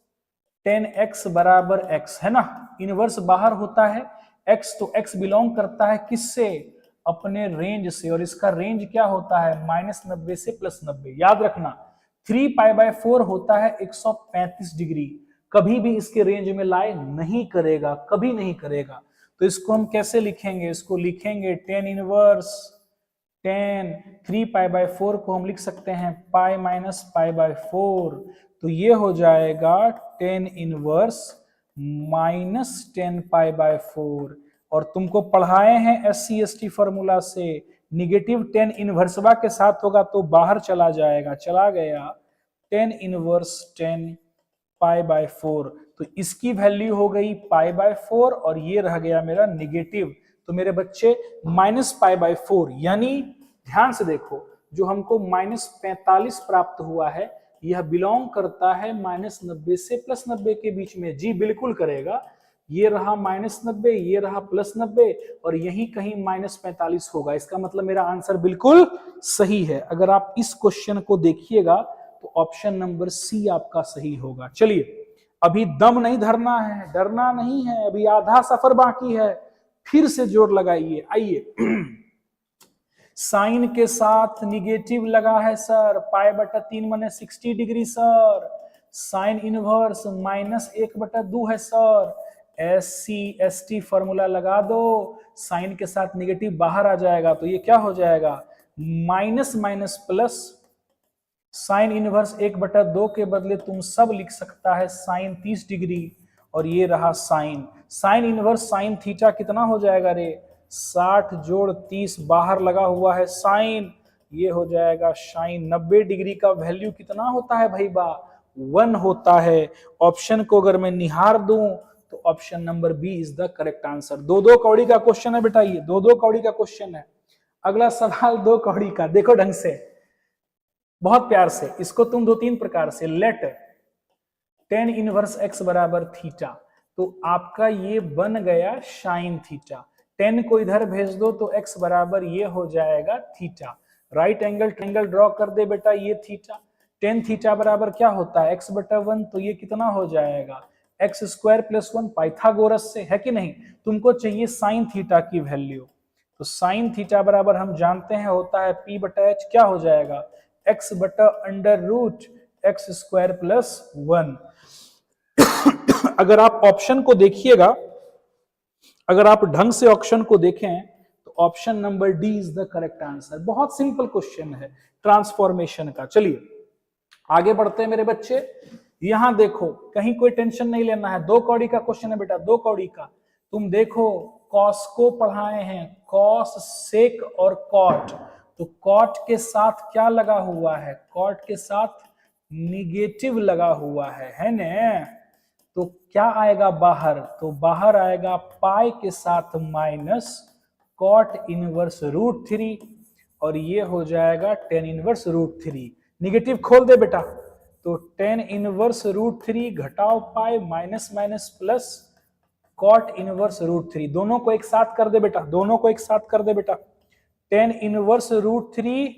10x बराबर x, है ना, इनवर्स बाहर होता है x, तो x बिलोंग करता है किससे? अपने रेंज से, और इसका रेंज क्या होता है? -90 से +90। याद रखना 3π/4 होता है 135 डिग्री, कभी भी इसके रेंज में लाई नहीं करेगा, कभी नहीं करेगा। तो इसको हम कैसे लिखेंगे? इसको लिखेंगे tan इनवर्स 10, 3π/4 को हम लिख सकते हैं पाई माइनस π/4, तो ये हो जाएगा tan इनवर्स -10π/4। और तुमको पढ़ाए हैं SC/ST फॉर्मूला से, निगेटिव tan इनवर्सवा के साथ होगा तो बाहर चला जाएगा, चला गया tan इनवर्स 10π/4, तो इसकी वैल्यू हो गई π/4 और ये रह गया मेरा निगेटिव, तो मेरे बच्चे -π/4, यानी ध्यान से देखो जो हमको -45 प्राप्त हुआ है यह बिलोंग करता है -90 से +90 के बीच में। जी बिल्कुल करेगा, ये रहा -90, ये रहा +90 और यहीं कहीं -45 होगा। इसका मतलब मेरा आंसर बिल्कुल सही है। अगर आप इस क्वेश्चन को देखिएगा तो ऑप्शन नंबर सी आपका सही होगा। चलिए, अभी दम नहीं धरना है, डरना नहीं है, अभी आधा सफर बाकी है। फिर से जोर लगाइए, आइए। साइन के साथ निगेटिव लगा है सर, π/3 माने 60 डिग्री सर। साइन इनवर्स -1/2 है सर। SC/ST फॉर्मूला लगा दो, साइन के साथ निगेटिव बाहर आ जाएगा तो ये क्या हो जाएगा, minus minus plus. Sine inverse 1/2 के बदले तुम सब लिख सकता है साइन 30 डिग्री और ये रहा sine. Sine inverse sine theta कितना हो जाएगा रे, 60 जोड़ 30 बाहर लगा हुआ है साइन, ये हो जाएगा साइन। 90 डिग्री का वैल्यू कितना होता है भाई बा, 1 होता है। ऑप्शन को अगर मैं निहार दूं तो option number B is the correct answer. 2-2 कौड़ी का क्वेश्चन है बेटा, ये 2-2 कौड़ी का क्वेश्चन है। अगला सवाल 2 कौड़ी का, देखो ढंग से, बहुत प्यार से। इसको तुम 2-3 प्रकार से, लेट tan इनवर्स x बराबर थीटा, तो आपका ये बन गया साइन थीटा। 10 को इधर भेज दो तो x बराबर ये हो जाएगा theta. Right angle triangle draw कर दे बेटा, ये थीटा। tan थीटा बराबर क्या होता है, x/1, तो ये कितना हो जाएगा, x² + 1 पाइथागोरस से, है कि नहीं। तुमको चाहिए साइन थीटा की वैल्यू, तो साइन थीटा बराबर हम जानते हैं होता है p/h, क्या हो जाएगा, x/√x² + 1। अगर आप ऑप्शन को देखिएगा, अगर आप ढंग से ऑप्शन को देखें तो option number D is the correct answer. बहुत सिंपल क्वेश्चन है ट्रांसफॉर्मेशन का। चलिए आगे बढ़ते हैं मेरे बच्चे। यहां देखो, कहीं कोई टेंशन नहीं लेना है, 2 कौड़ी का क्वेश्चन है बेटा, 2 कौड़ी का। तुम देखो कॉस को पढ़ाए हैं, कॉस, सेक और कॉट, तो कॉट के साथ क्या लगा हुआ है, कॉट के साथ निगेटिव लगा हुआ है ना। तो क्या आएगा बाहर, तो बाहर आएगा पाई के साथ माइनस कॉट इनवर्स √3 और ये हो जाएगा tan इनवर्स √3। निगेटिव खोल दे बेटा, तो tan इनवर्स √3 घटाओ pi minus minus plus cot inverse √3, दोनों को एक साथ कर दे बेटा, दोनों को एक साथ कर दे बेटा। tan इनवर्स √3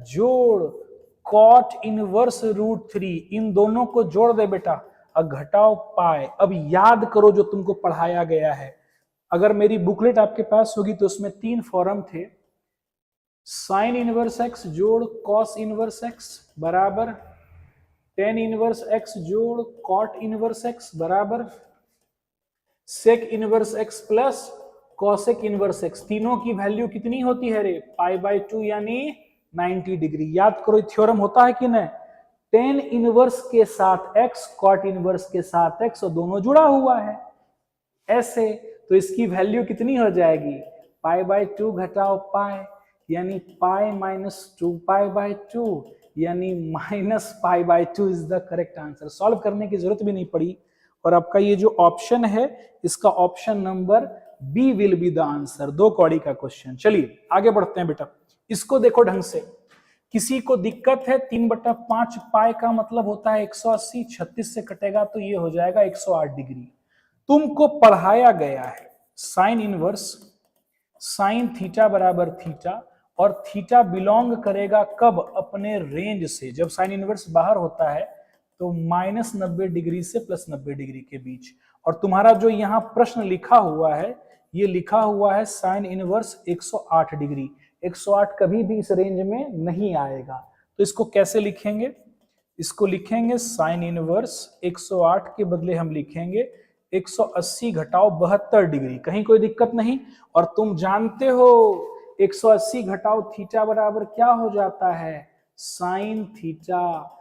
जोड़ कॉट इनवर्स √3, इन दोनों को जोड़ दे बेटा, घटाओ पाए। अब याद करो जो तुमको पढ़ाया गया है। अगर मेरी बुकलेट आपके पास होगी तो उसमें 3 फॉर्म थे, साइन इनवर्स x जोड़ कॉस इनवर्स x बराबर tan इनवर्स x जोड़ कॉट इनवर्स x बराबर sec inverse x plus cosec inverse x। तीनों की वैल्यू कितनी होती है रे, π/2 यानी 90 डिग्री। याद करो थ्योरम होता है कि नहीं, tan इनवर्स के साथ x कॉट इनवर्स के साथ x और दोनों जुड़ा हुआ है ऐसे, तो इसकी वैल्यू कितनी हो जाएगी, π/2 घटाओ पाई यानी पाई माइनस 2π/2 यानी -π/2 is the correct answer. Solve करने की जरूरत भी नहीं पड़ी और आपका ये जो ऑप्शन है इसका option number B will be the answer. 2 कौड़ी का क्वेश्चन। चलिए आगे बढ़ते हैं बेटा, इसको देखो ढंग से। किसी को दिक्कत है, 3/5 पाई का मतलब होता है 180, 36 से कटेगा तो ये हो जाएगा 108 डिग्री। तुमको पढ़ाया गया है साइन इनवर्स साइन थीटा बराबर थीटा, और थीटा बिलोंग करेगा कब, अपने रेंज से। जब साइन इनवर्स बाहर होता है तो -90 डिग्री से +90 डिग्री के बीच। और तुम्हारा जो यहाँ प्रश्न लिखा हुआ है, ये लिखा हुआ है साइन इनवर्स 108 डिग्री। 108 कभी भी इस रेंज में नहीं आएगा, तो इसको कैसे लिखेंगे, इसको लिखेंगे साइन इनवर्स 108 के बदले हम लिखेंगे 180 घटाओ 72 डिग्री। कहीं कोई दिक्कत नहीं। और तुम जानते हो 180 घटाओ थीटा बराबर क्या हो जाता है, साइन थीटा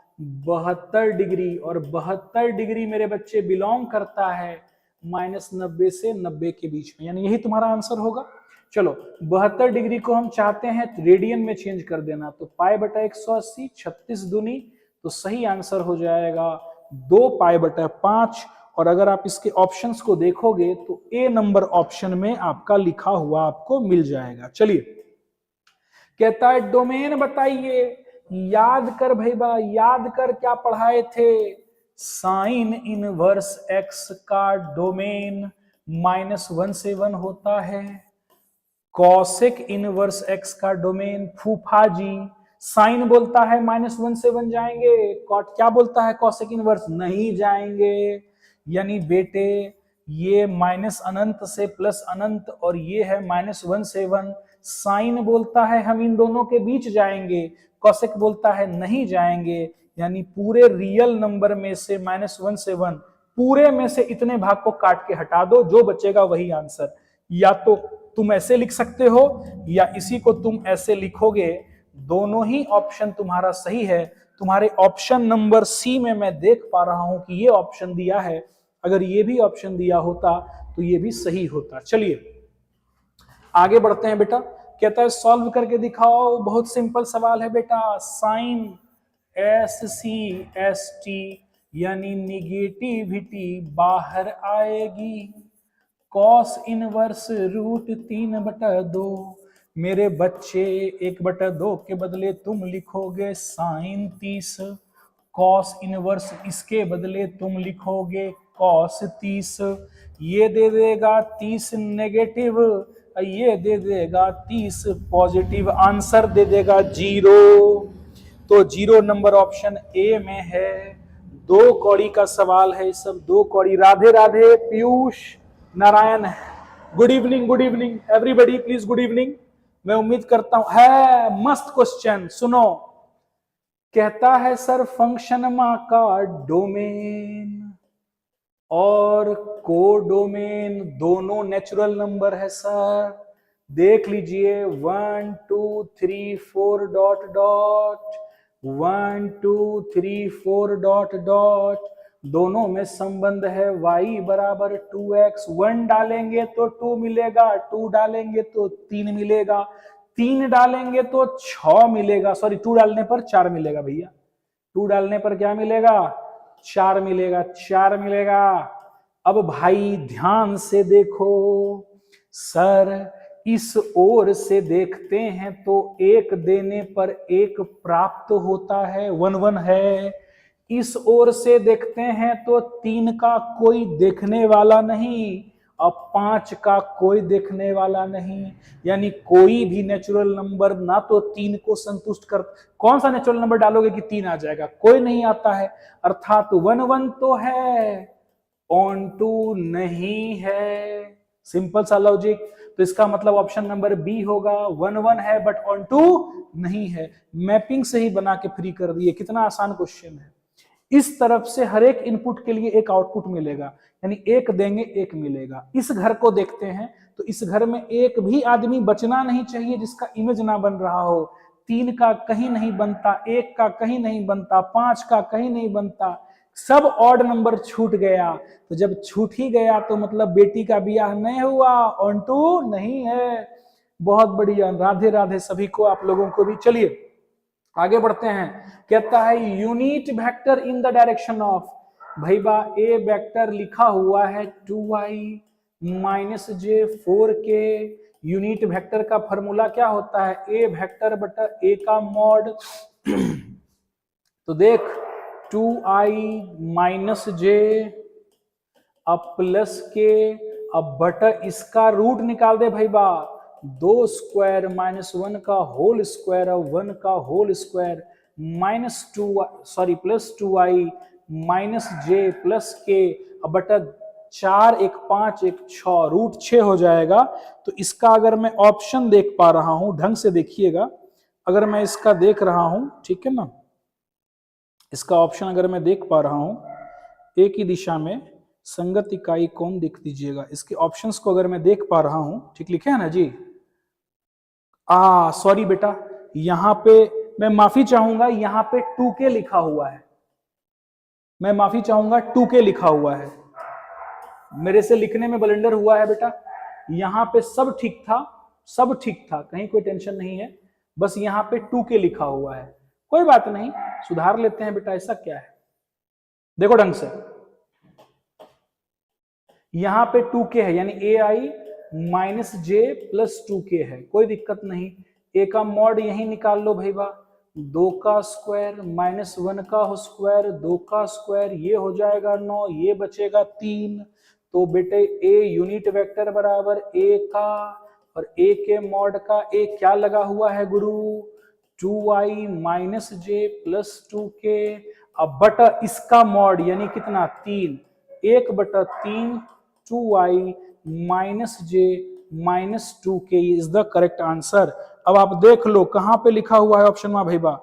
72 डिग्री, और 72 डिग्री मेरे बच्चे बिलोंग करता है -90 से 90 के बीच में, यानी यही तुम्हारा आंसर होगा। चलो 72 डिग्री को हम चाहते हैं रेडियन में चेंज कर देना, तो π/180, 36 दूनी, तो सही आंसर हो जाएगा 2π/5 और अगर आप इसके ऑप्शंस को देखोगे तो ए नंबर ऑप्शन में आपका लिखा हुआ आपको मिल जाएगा। चलिए, कहता है डोमेन बताइए। याद कर भाई बा, याद कर क्या पढ़ाए थे। साइन इनवर्स एक्स का डोमेन -1 से 1 होता है। कॉसेक इनवर्स एक्स का डोमेन फूफा जी, साइन बोलता है -1 से 1 जाएंगे, कॉट क्या बोलता है कॉसेक इनवर्स नहीं जाएंगे। यानी बेटे ये माइनस अनंत से प्लस अनंत और ये है -1 से 1। साइन बोलता है हम इन दोनों के बीच जाएंगे, कॉसेक बोलता है नहीं जाएंगे। यानी पूरे रियल नंबर में से -1 से 1 पूरे में से इतने भाग को काट के हटा दो, जो बचेगा वही आंसर। या तो तुम ऐसे लिख सकते हो या इसी को तुम ऐसे लिखोगे, दोनों ही ऑप्शन तुम्हारा सही है। तुम्हारे ऑप्शन नंबर सी में मैं देख पा रहा हूं कि ये ऑप्शन दिया है, अगर ये भी ऑप्शन दिया होता तो ये भी सही होता। चलिए आगे बढ़ते हैं बेटा। कहता है सॉल्व करके दिखाओ। बहुत सिंपल सवाल है बेटा। साइन SCST यानी निगेटिविटी बाहर आएगी। Cos inverse √3/2। मेरे बच्चे 1/2 के बदले तुम लिखोगे साइन 30। कॉस इनवर्स इसके बदले तुम लिखोगे कॉस 30। ये दे देगा 30 नेगेटिव, ये दे देगा 30 पॉजिटिव, आंसर दे देगा 0। तो 0 नंबर ऑप्शन ए में है। 2 कौड़ी का सवाल है, सब 2 कौड़ी। Radhe Radhe Piyush Narayan, good evening everybody, please good evening. मैं उम्मीद करता हूं है मस्त क्वेश्चन। सुनो, कहता है सर फंक्शन मा का डोमेन और कोडोमेन दोनों नेचुरल नंबर है सर। देख लीजिए 1 2 3 4 डॉट डॉट 1 2 3 4 डॉट डॉट, दोनों में संबंध है y बराबर 2x। 1 डालेंगे तो 2 मिलेगा, 2 डालेंगे तो 3 मिलेगा, 3 डालेंगे तो 6 मिलेगा, सॉरी 2 डालने पर 4 मिलेगा भैया। 2 डालने पर क्या मिलेगा? 4 मिलेगा, 4 मिलेगा। अब भाई ध्यान से देखो सर, इस ओर से देखते हैं तो 1 देने पर 1 प्राप्त होता है, 1 1 है। इस ओर से देखते हैं तो 3 का कोई देखने वाला नहीं, अब 5 का कोई देखने वाला नहीं। यानी कोई भी नेचुरल नंबर ना तो 3 को संतुष्ट कर, कौन सा नेचुरल नंबर डालोगे कि 3 आ जाएगा? कोई नहीं आता है। अर्थात 1 1 तो है, ऑन टू नहीं है। सिंपल सा लॉजिक। तो इसका मतलब ऑप्शन नंबर बी होगा। 1 1 है बट ऑन टू नहीं है। मैपिंग से ही बना के फ्री कर दिए। कितना आसान क्वेश्चन है। इस तरफ से हर एक इनपुट के लिए एक आउटपुट मिलेगा, यानी 1 देंगे 1 मिलेगा। इस घर को देखते हैं तो इस घर में एक भी आदमी बचना नहीं चाहिए जिसका इमेज ना बन रहा हो। 3 का कहीं नहीं बनता, 1 का कहीं नहीं बनता, 5 का कहीं नहीं बनता, सब ऑड नंबर छूट गया। तो जब छूट ही गया तो मतलब बेटी का ब्याह नहीं हुआ, ऑन टू नहीं है। बहुत बढ़िया, राधे राधे सभी को, आप लोगों को भी। चलिए आगे बढ़ते हैं। कहता है unit vector in the direction of, भाई बा ए वेक्टर लिखा हुआ है 2i -j 4k। Unit vector का फॉर्मूला क्या होता है? ए वेक्टर बटा ए का मॉड। तो देख 2i -j अब प्लस के, अब बटा इसका रूट निकाल दे भाई बा। 2 स्क्वायर -1 का होल स्क्वायर और 1 का whole square plus 2i -j plus K, अब बटा 4 1 5 1 6, रूट 6 हो जाएगा। तो इसका अगर मैं ऑप्शन देख पा रहा हूं, ढंग से देखिएगा, अगर मैं इसका देख रहा हूं, ठीक है ना, इसका ऑप्शन अगर मैं देख पा रहा हूं, एक ही दिशा में संगत इकाई कौन देख दीजिएगा। इसके ऑप्शंस को अगर मैं देख पा रहा हूं, ठीक लिखे है ना जी? सॉरी बेटा, यहां पे मैं माफी चाहूंगा, यहां पे 2k लिखा हुआ है। मैं माफी चाहूंगा, 2k लिखा हुआ है, मेरे से लिखने में ब्लंडर हुआ है बेटा। यहां पे सब ठीक था, सब ठीक था, कहीं कोई टेंशन नहीं है, बस यहां पे 2k लिखा हुआ है। कोई बात नहीं, सुधार लेते हैं बेटा, ऐसा क्या है। देखो ढंग से, यहां पे 2k है यानी ए आई माइनस जे प्लस 2k है, कोई दिक्कत नहीं। ए का मॉड यही निकाल लो भाई बा, 2 का स्क्वायर माइनस 1 का स्क्वायर, 2 का स्क्वायर, ये हो जाएगा 9, ये बचेगा 3। तो बेटे ए यूनिट वेक्टर बराबर ए का और ए के मॉड का ए क्या लगा हुआ है गुरु, 2i माइनस जे प्लस 2k। अब बटा इसका मॉड यानी कितना 3, 1/3 2i minus J minus 2k is the correct answer. अब आप देख लो कहां पे लिखा हुआ है ऑप्शन में भैया,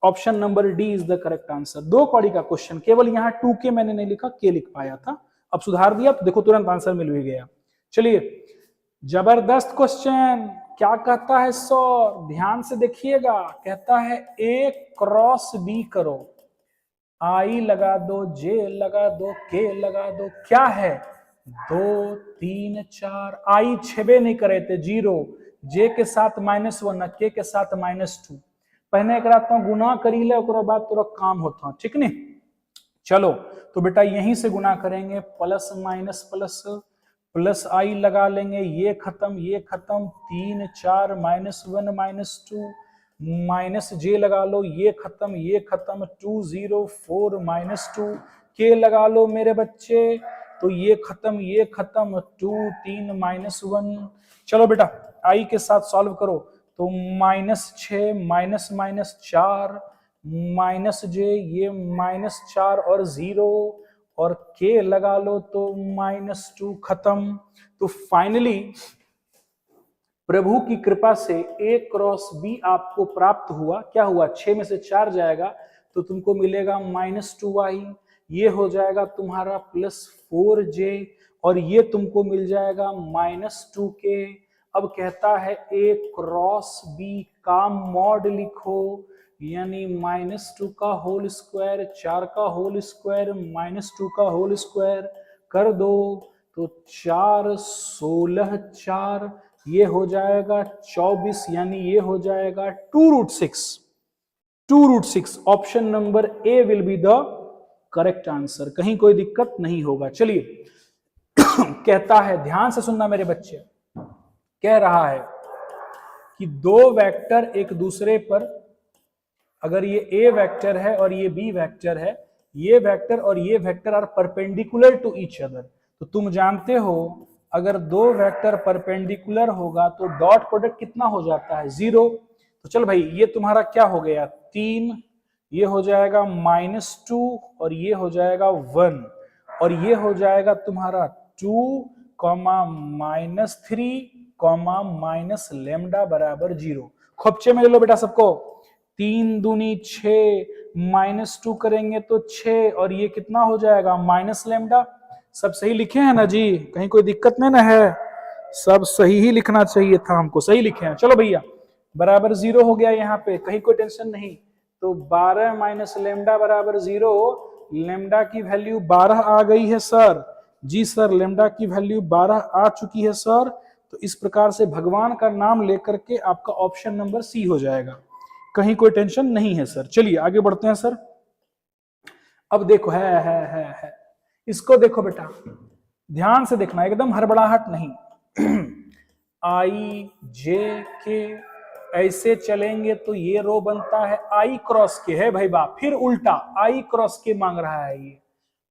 option number D is the correct answer. 2 कौड़ी का क्वेश्चन, केवल यहाँ 2k मैंने नहीं लिखा, k लिख पाया था, अब सुधार दिया तो देखो तुरंत आंसर मिल भी गया। चलिए जबरदस्त क्वेश्चन, क्या कहता है सर, ध्यान से देखिएगा, कहता है ए क्रॉस बी करो, आई लगा दो, जे लगा दो, के लगा दो, क्या है 2 3 4, आई छेबे नहीं करे थे 0, जे के साथ -1, के साथ -2। पहले एक रात गुना करी ले, बाद तोरा काम होता, ठीक नहीं। चलो तो बेटा यहीं से गुना करेंगे, प्लस माइनस प्लस, प्लस आई लगा लेंगे, ये खत्म 3 4 -1 -2, माइनस जे लगा लो, ये खत्म 2 0 4 -2, के लगा लो मेरे बच्चे, तो ये खत्म 2 3 -1। चलो बेटा आई के साथ सॉल्व करो, तो -6 माइनस 4 माइनस जे, ये -4 और 0 और के लगा लो तो -2 खत्म। तो फाइनली प्रभु की कृपा से ए क्रॉस बी आपको प्राप्त हुआ। क्या हुआ, 6 में से 4 जाएगा तो तुमको मिलेगा -2i, ये हो जाएगा तुम्हारा +4j और ये तुमको मिल जाएगा -2k। अब कहता है ए क्रॉस बी का मॉड लिखो, यानी -2 का होल स्क्वायर, 4 का होल स्क्वायर, -2 का होल स्क्वायर कर दो तो 4 16 4, ये हो जाएगा 24, यानी ये हो जाएगा 2√6। Option number A will be the correct answer, कहीं कोई दिक्कत नहीं होगा। चलिए कहता है, ध्यान से सुनना मेरे बच्चे, कह रहा है कि दो वेक्टर एक दूसरे पर, अगर ये ए वेक्टर है और ये बी वेक्टर है, ये वेक्टर और ये vector are perpendicular to each other. तो तुम जानते हो अगर दो वेक्टर परपेंडिकुलर होगा तो डॉट प्रोडक्ट कितना हो जाता है 0। तो चल भाई ये तुम्हारा क्या हो गया 3, ये हो जाएगा -2 और ये हो जाएगा 1 और ये हो जाएगा तुम्हारा 2, -3, -λ बराबर 0। खोपचे में ले लो बेटा सबको, 3 दूनी 6, -2 करेंगे तो 6 और ये कितना हो जाएगा -λ। सब सही लिखे हैं ना जी, कहीं कोई दिक्कत नहीं ना है, सब सही ही लिखना चाहिए था हमको, सही लिखे हैं। चलो भैया बराबर 0 हो गया, यहाँ पे कहीं कोई टेंशन नहीं। तो 12 - λ बराबर 0, लैम्डा की वैल्यू 12 आ गई है सर। जी सर, लैम्डा की वैल्यू 12 आ चुकी है सर। तो इस प्रकार से भगवान का नाम लेकर के आपका ऑप्शन नंबर सी हो जाएगा, कहीं कोई टेंशन नहीं है सर। चलिए आगे बढ़ते हैं सर। अब देखो है इसको देखो बेटा, ध्यान से देखना, एकदम हड़बड़ाहट नहीं। आई जे के ऐसे चलेंगे तो ये रो बनता है आई क्रॉस के, है भाई बाप, फिर उल्टा आई क्रॉस के मांग रहा है ये,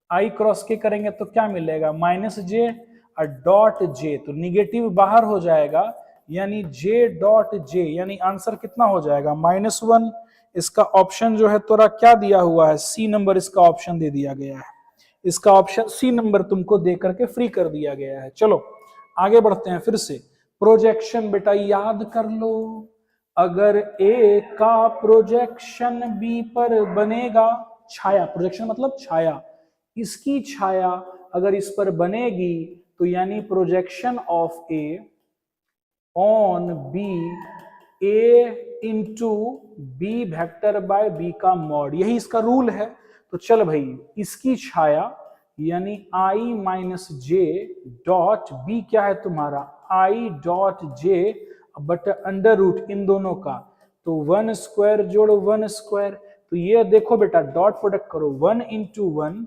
आई क्रॉस के करेंगे तो क्या मिलेगा -j और डॉट j, तो निगेटिव बाहर हो जाएगा, यानी j डॉट j, यानी आंसर कितना हो जाएगा -1। इसका ऑप्शन जो है तोरा क्या दिया हुआ है, सी नंबर इसका ऑप्शन दे दिया गया है, इसका ऑप्शन सी नंबर तुमको दे करके फ्री कर दिया गया है। चलो आगे बढ़ते हैं फिर से। प्रोजेक्शन बेटा याद कर लो, अगर ए का प्रोजेक्शन बी पर बनेगा, छाया, प्रोजेक्शन मतलब छाया, इसकी छाया अगर इस पर बनेगी तो यानी projection of A on B, A into B vector by B का मॉड, यही इसका रूल है। तो चल भाई इसकी छाया यानी I minus J dot B क्या है तुम्हारा I dot J but under root इन दोनों का, तो 1 स्क्वायर जोड़ 1 स्क्वायर, तो ये देखो बेटा डॉट प्रोडक्ट करो 1 into 1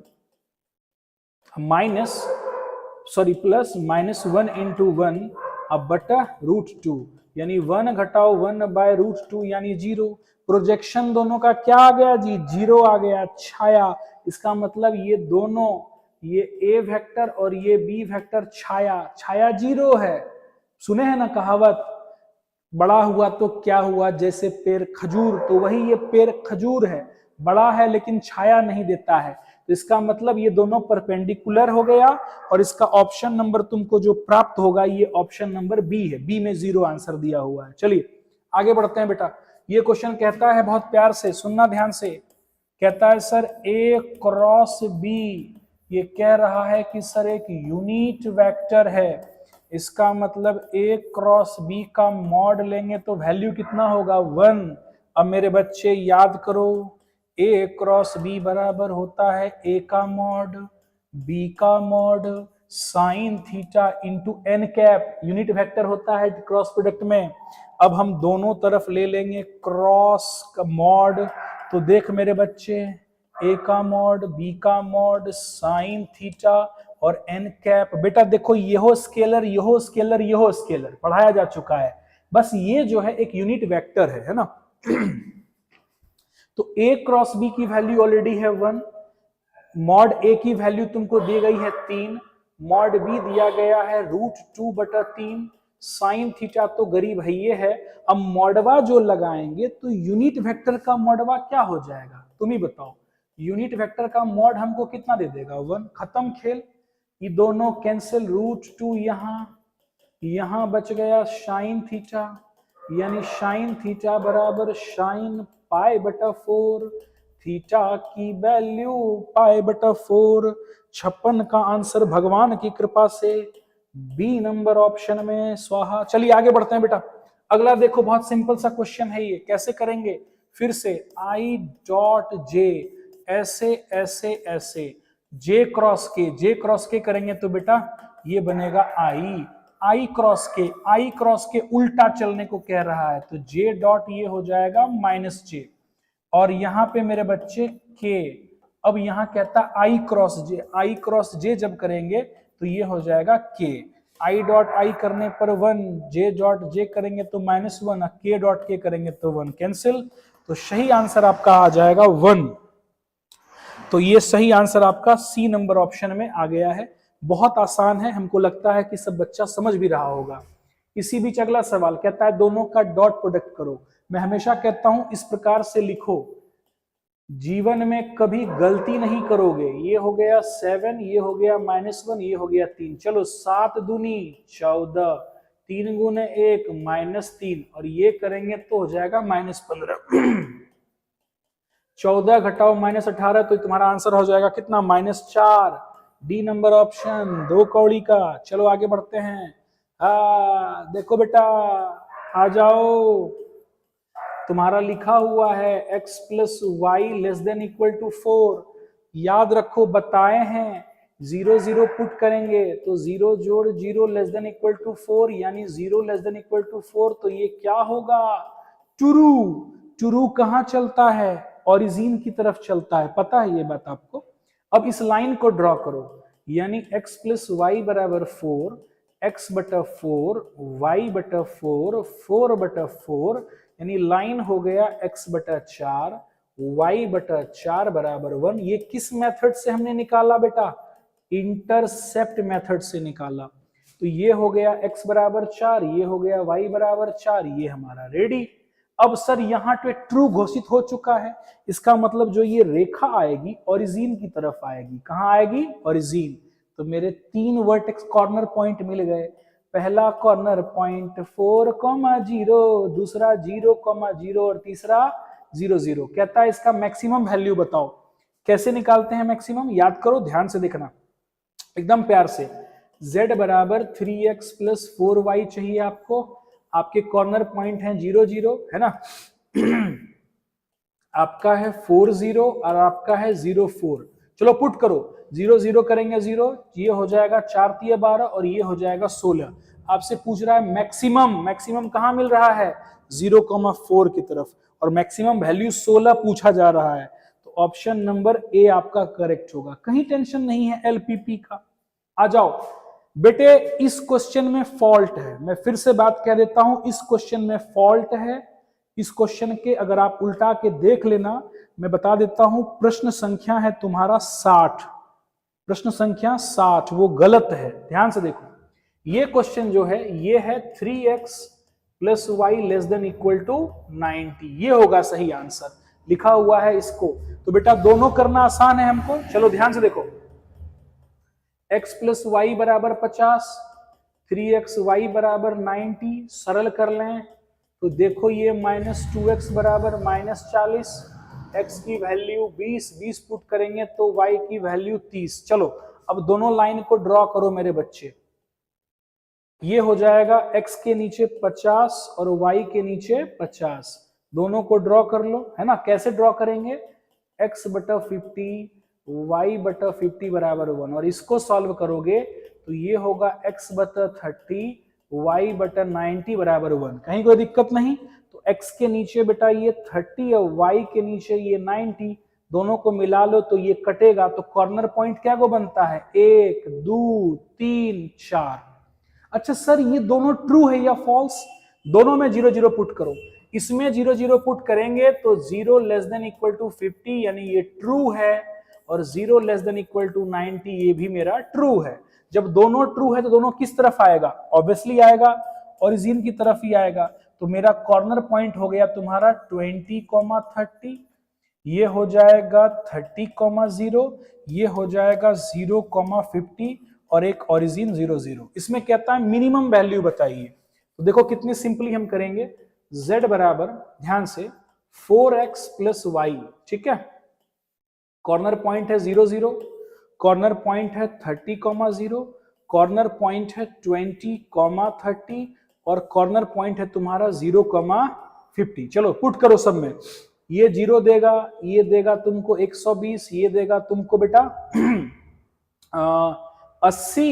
minus sorry plus -1 into 1 अब बटा √2, यानी 1 घटाओ 1/√2 यानी 0। प्रोजेक्शन दोनों का क्या आ गया जी, 0 आ गया, छाया। इसका मतलब ये दोनों, ये ए वेक्टर और ये बी वेक्टर छाया, छाया 0 है। सुने हैं ना कहावत, बड़ा हुआ तो क्या हुआ जैसे पेड़ खजूर, तो वही ये पेड़ खजूर है, बड़ा है लेकिन छाया नहीं देता है। तो इसका मतलब ये दोनों परपेंडिकुलर हो गया, और इसका ऑप्शन नंबर तुमको जो प्राप्त होगा ये ऑप्शन नंबर बी है। बी में 0 आंसर दिया हुआ है। चलिए आगे बढ़ते हैं बेटा। ये क्वेश्चन कहता है, बहुत प्यार से सुनना ध्यान से, कहता है सर ए क्रॉस बी, ये कह रहा है कि सर एक यूनिट वेक्टर है, इसका मतलब ए क्रॉस बी का मॉड लेंगे तो वैल्यू कितना होगा, 1। अब मेरे बच्चे याद करो, ए क्रॉस बी बराबर होता है ए का मॉड बी का mod sine theta into N cap, unit vector होता है क्रॉस प्रोडक्ट में। अब हम दोनों तरफ ले लेंगे क्रॉस का मॉड, तो देख मेरे बच्चे, ए का मॉड बी का मॉड साइन थीटा और एन कैप। बेटा देखो यहो स्केलर यहो स्केलर यहो स्केलर पढ़ाया जा चुका है, बस ये जो है एक यूनिट वेक्टर है ना। तो ए क्रॉस बी की वैल्यू ऑलरेडी है 1, मॉड ए की वैल्यू तुमको दी गई है 3, मॉड बी दिया गया है √2/3, साइन थीटा तो गरीब है ये है। अब मॉडवा जो लगाएंगे तो यूनिट वेक्टर का मॉडवा क्या हो जाएगा, तुम ही बताओ। यूनिट वेक्टर का मॉड हमको कितना दे देगा, 1। खत्म खेल, ये दोनों कैंसिल, √2 यहां बच गया साइन थीटा, यानी साइन थीटा बराबर साइन π/4, थीटा की वैल्यू π/4। 56 का आंसर भगवान की कृपा से बी नंबर ऑप्शन में स्वाहा। चलिए आगे बढ़ते हैं बेटा। अगला देखो, बहुत सिंपल सा क्वेश्चन है ये, कैसे करेंगे, फिर से I.J ऐसे ऐसे ऐसे, जे क्रॉस के करेंगे तो बेटा ये बनेगा आई क्रॉस के उल्टा चलने को कह रहा है, तो जे डॉट ये हो जाएगा -j, और यहां पे मेरे बच्चे के, अब यहां कहता आई क्रॉस जे जब करेंगे तो ये हो जाएगा के, आई डॉट आई करने पर 1, जे डॉट जे करेंगे तो -1, के डॉट के करेंगे तो 1, कैंसिल। तो सही आंसर आपका आ जाएगा 1। तो ये सही आंसर आपका सी नंबर ऑप्शन में आ गया है। बहुत आसान है, हमको लगता है कि सब बच्चा समझ भी रहा होगा। इसी बीच अगला सवाल कहता है दोनों का डॉट प्रोडक्ट करो। मैं हमेशा कहता हूं इस प्रकार से लिखो, जीवन में कभी गलती नहीं करोगे। ये हो गया 7, ये हो गया -1, ये हो गया 3। चलो 7 दूनी 14, 3 गुने 1 -3, और ये करेंगे तो हो जाएगा -15। 14 घटाओ -18 तो तुम्हारा आंसर हो जाएगा कितना, -4। डी नंबर ऑप्शन 2 कौड़ी का। चलो आगे बढ़ते हैं। देखो बेटा आ जाओ, तुम्हारा लिखा हुआ है x + y ≤ 4। याद रखो बताए हैं 0 0 पुट करेंगे तो 0 जोड़ 0 ≤ 4, यानी 0 ≤ 4, तो ये क्या होगा, टुरू कहां चलता है, ओरिजिन की तरफ चलता है, पता है ये बात आपको। अब इस लाइन को ड्रॉ करो, यानी x + y = 4, x/4 y/4 4/4, यानी लाइन हो गया x/4 y/4 = 1। ये किस मेथड से हमने निकाला बेटा, इंटरसेप्ट मेथड से निकाला। तो ये हो गया x = 4, ये हो गया y = 4, ये हमारा रेडी। अब सर यहाँ पे ट्रू घोषित हो चुका है, इसका मतलब जो ये रेखा आएगी ओरिजिन की तरफ आएगी। कहाँ आएगी, ओरिजिन। तो मेरे 3 वर्टेक्स कॉर्नर पॉइंट मिल गए। पहला कॉर्नर पॉइंट 4,0, दूसरा 0,0 और तीसरा 0 0। कहता है इसका मैक्सिमम वैल्यू बताओ। कैसे निकालते हैं मैक्सिमम, याद करो, ध्यान से देखना एकदम प्यार से। z = 3x + 4y चाहिए आपको, आपके कॉर्नर पॉइंट है 0 0, है ना। आपका है 4 0 और आपका है 0 4। चलो पुट करो, 0 0 करेंगे 0, ये हो जाएगा 4 × 12 और ये हो जाएगा 16। आपसे पूछ रहा है मैक्सिमम कहां मिल रहा है, 0,4 की तरफ, और मैक्सिमम वैल्यू 16 पूछा जा रहा है। तो ऑप्शन नंबर ए आपका करेक्ट होगा, कहीं टेंशन नहीं है एलपीपी का। आ जाओ, बेटे इस क्वेश्चन में फॉल्ट है, मैं फिर से बात कह देता हूं, इस क्वेश्चन में फॉल्ट है। इस क्वेश्चन के अगर आप उल्टा के देख लेना, मैं बता देता हूं, प्रश्न संख्या है तुम्हारा 60, प्रश्न संख्या 60 वो गलत है। ध्यान से देखो, ये क्वेश्चन जो है ये है 3x plus Y less than equal to 90, ये होगा सही आंसर, लिखा हुआ है इसको। तो बेटा दोनों करना आसान है हमको, चलो ध्यान से देखो, x प्लस वाई बराबर 50, 3x वाई बराबर 90, सरल कर लें तो देखो ये -2x बराबर -40, x की वैल्यू 20 पुट करेंगे तो y की वैल्यू 30। चलो अब दोनों लाइन को ड्रॉ करो मेरे बच्चे, ये हो जाएगा x के नीचे 50 और y के नीचे 50, दोनों को ड्रॉ कर लो, है ना। कैसे ड्रॉ करेंगे, x बटा 50 y बटा 50 बराबर 1, और इसको सॉल्व करोगे तो ये होगा x बटा 30 y बटा 90 बराबर 1। कहीं कोई दिक्कत नहीं, तो x के नीचे बेटा ये 30 और y के नीचे ये 90, दोनों को मिला लो तो ये कटेगा, तो कॉर्नर पॉइंट क्या को बनता है, 1 2 3 4। अच्छा सर ये दोनों ट्रू है या फॉल्स, दोनों में 0 0 पुट करो, इसमें 0 0 पुट करेंगे तो 0 लेस देन इक्वल टू 50 यानी ये ट्रू है, और 0 लेस देन इक्वल टू 90 ये भी मेरा ट्रू है। जब दोनों ट्रू है तो दोनों किस तरफ आएगा, ऑब्वियसली आएगा ओरिजिन की तरफ ही आएगा। तो मेरा कॉर्नर पॉइंट हो गया तुम्हारा 20, 30, ये हो जाएगा 30, 0, ये हो जाएगा 0, 50 और एक ओरिजिन 0 0। इसमें कहता है मिनिमम वैल्यू बताइए, तो देखो कितने सिंपली हम करेंगे, z बराबर ध्यान से 4x प्लस वाई, ठीक है, कॉर्नर पॉइंट है 0 0, कॉर्नर पॉइंट है 30, 0, कॉर्नर पॉइंट है 20, 30 और कॉर्नर पॉइंट है तुम्हारा 0, 50। चलो पुट करो सब में, ये 0 देगा, ये देगा तुमको 120, ये देगा तुमको बेटा 80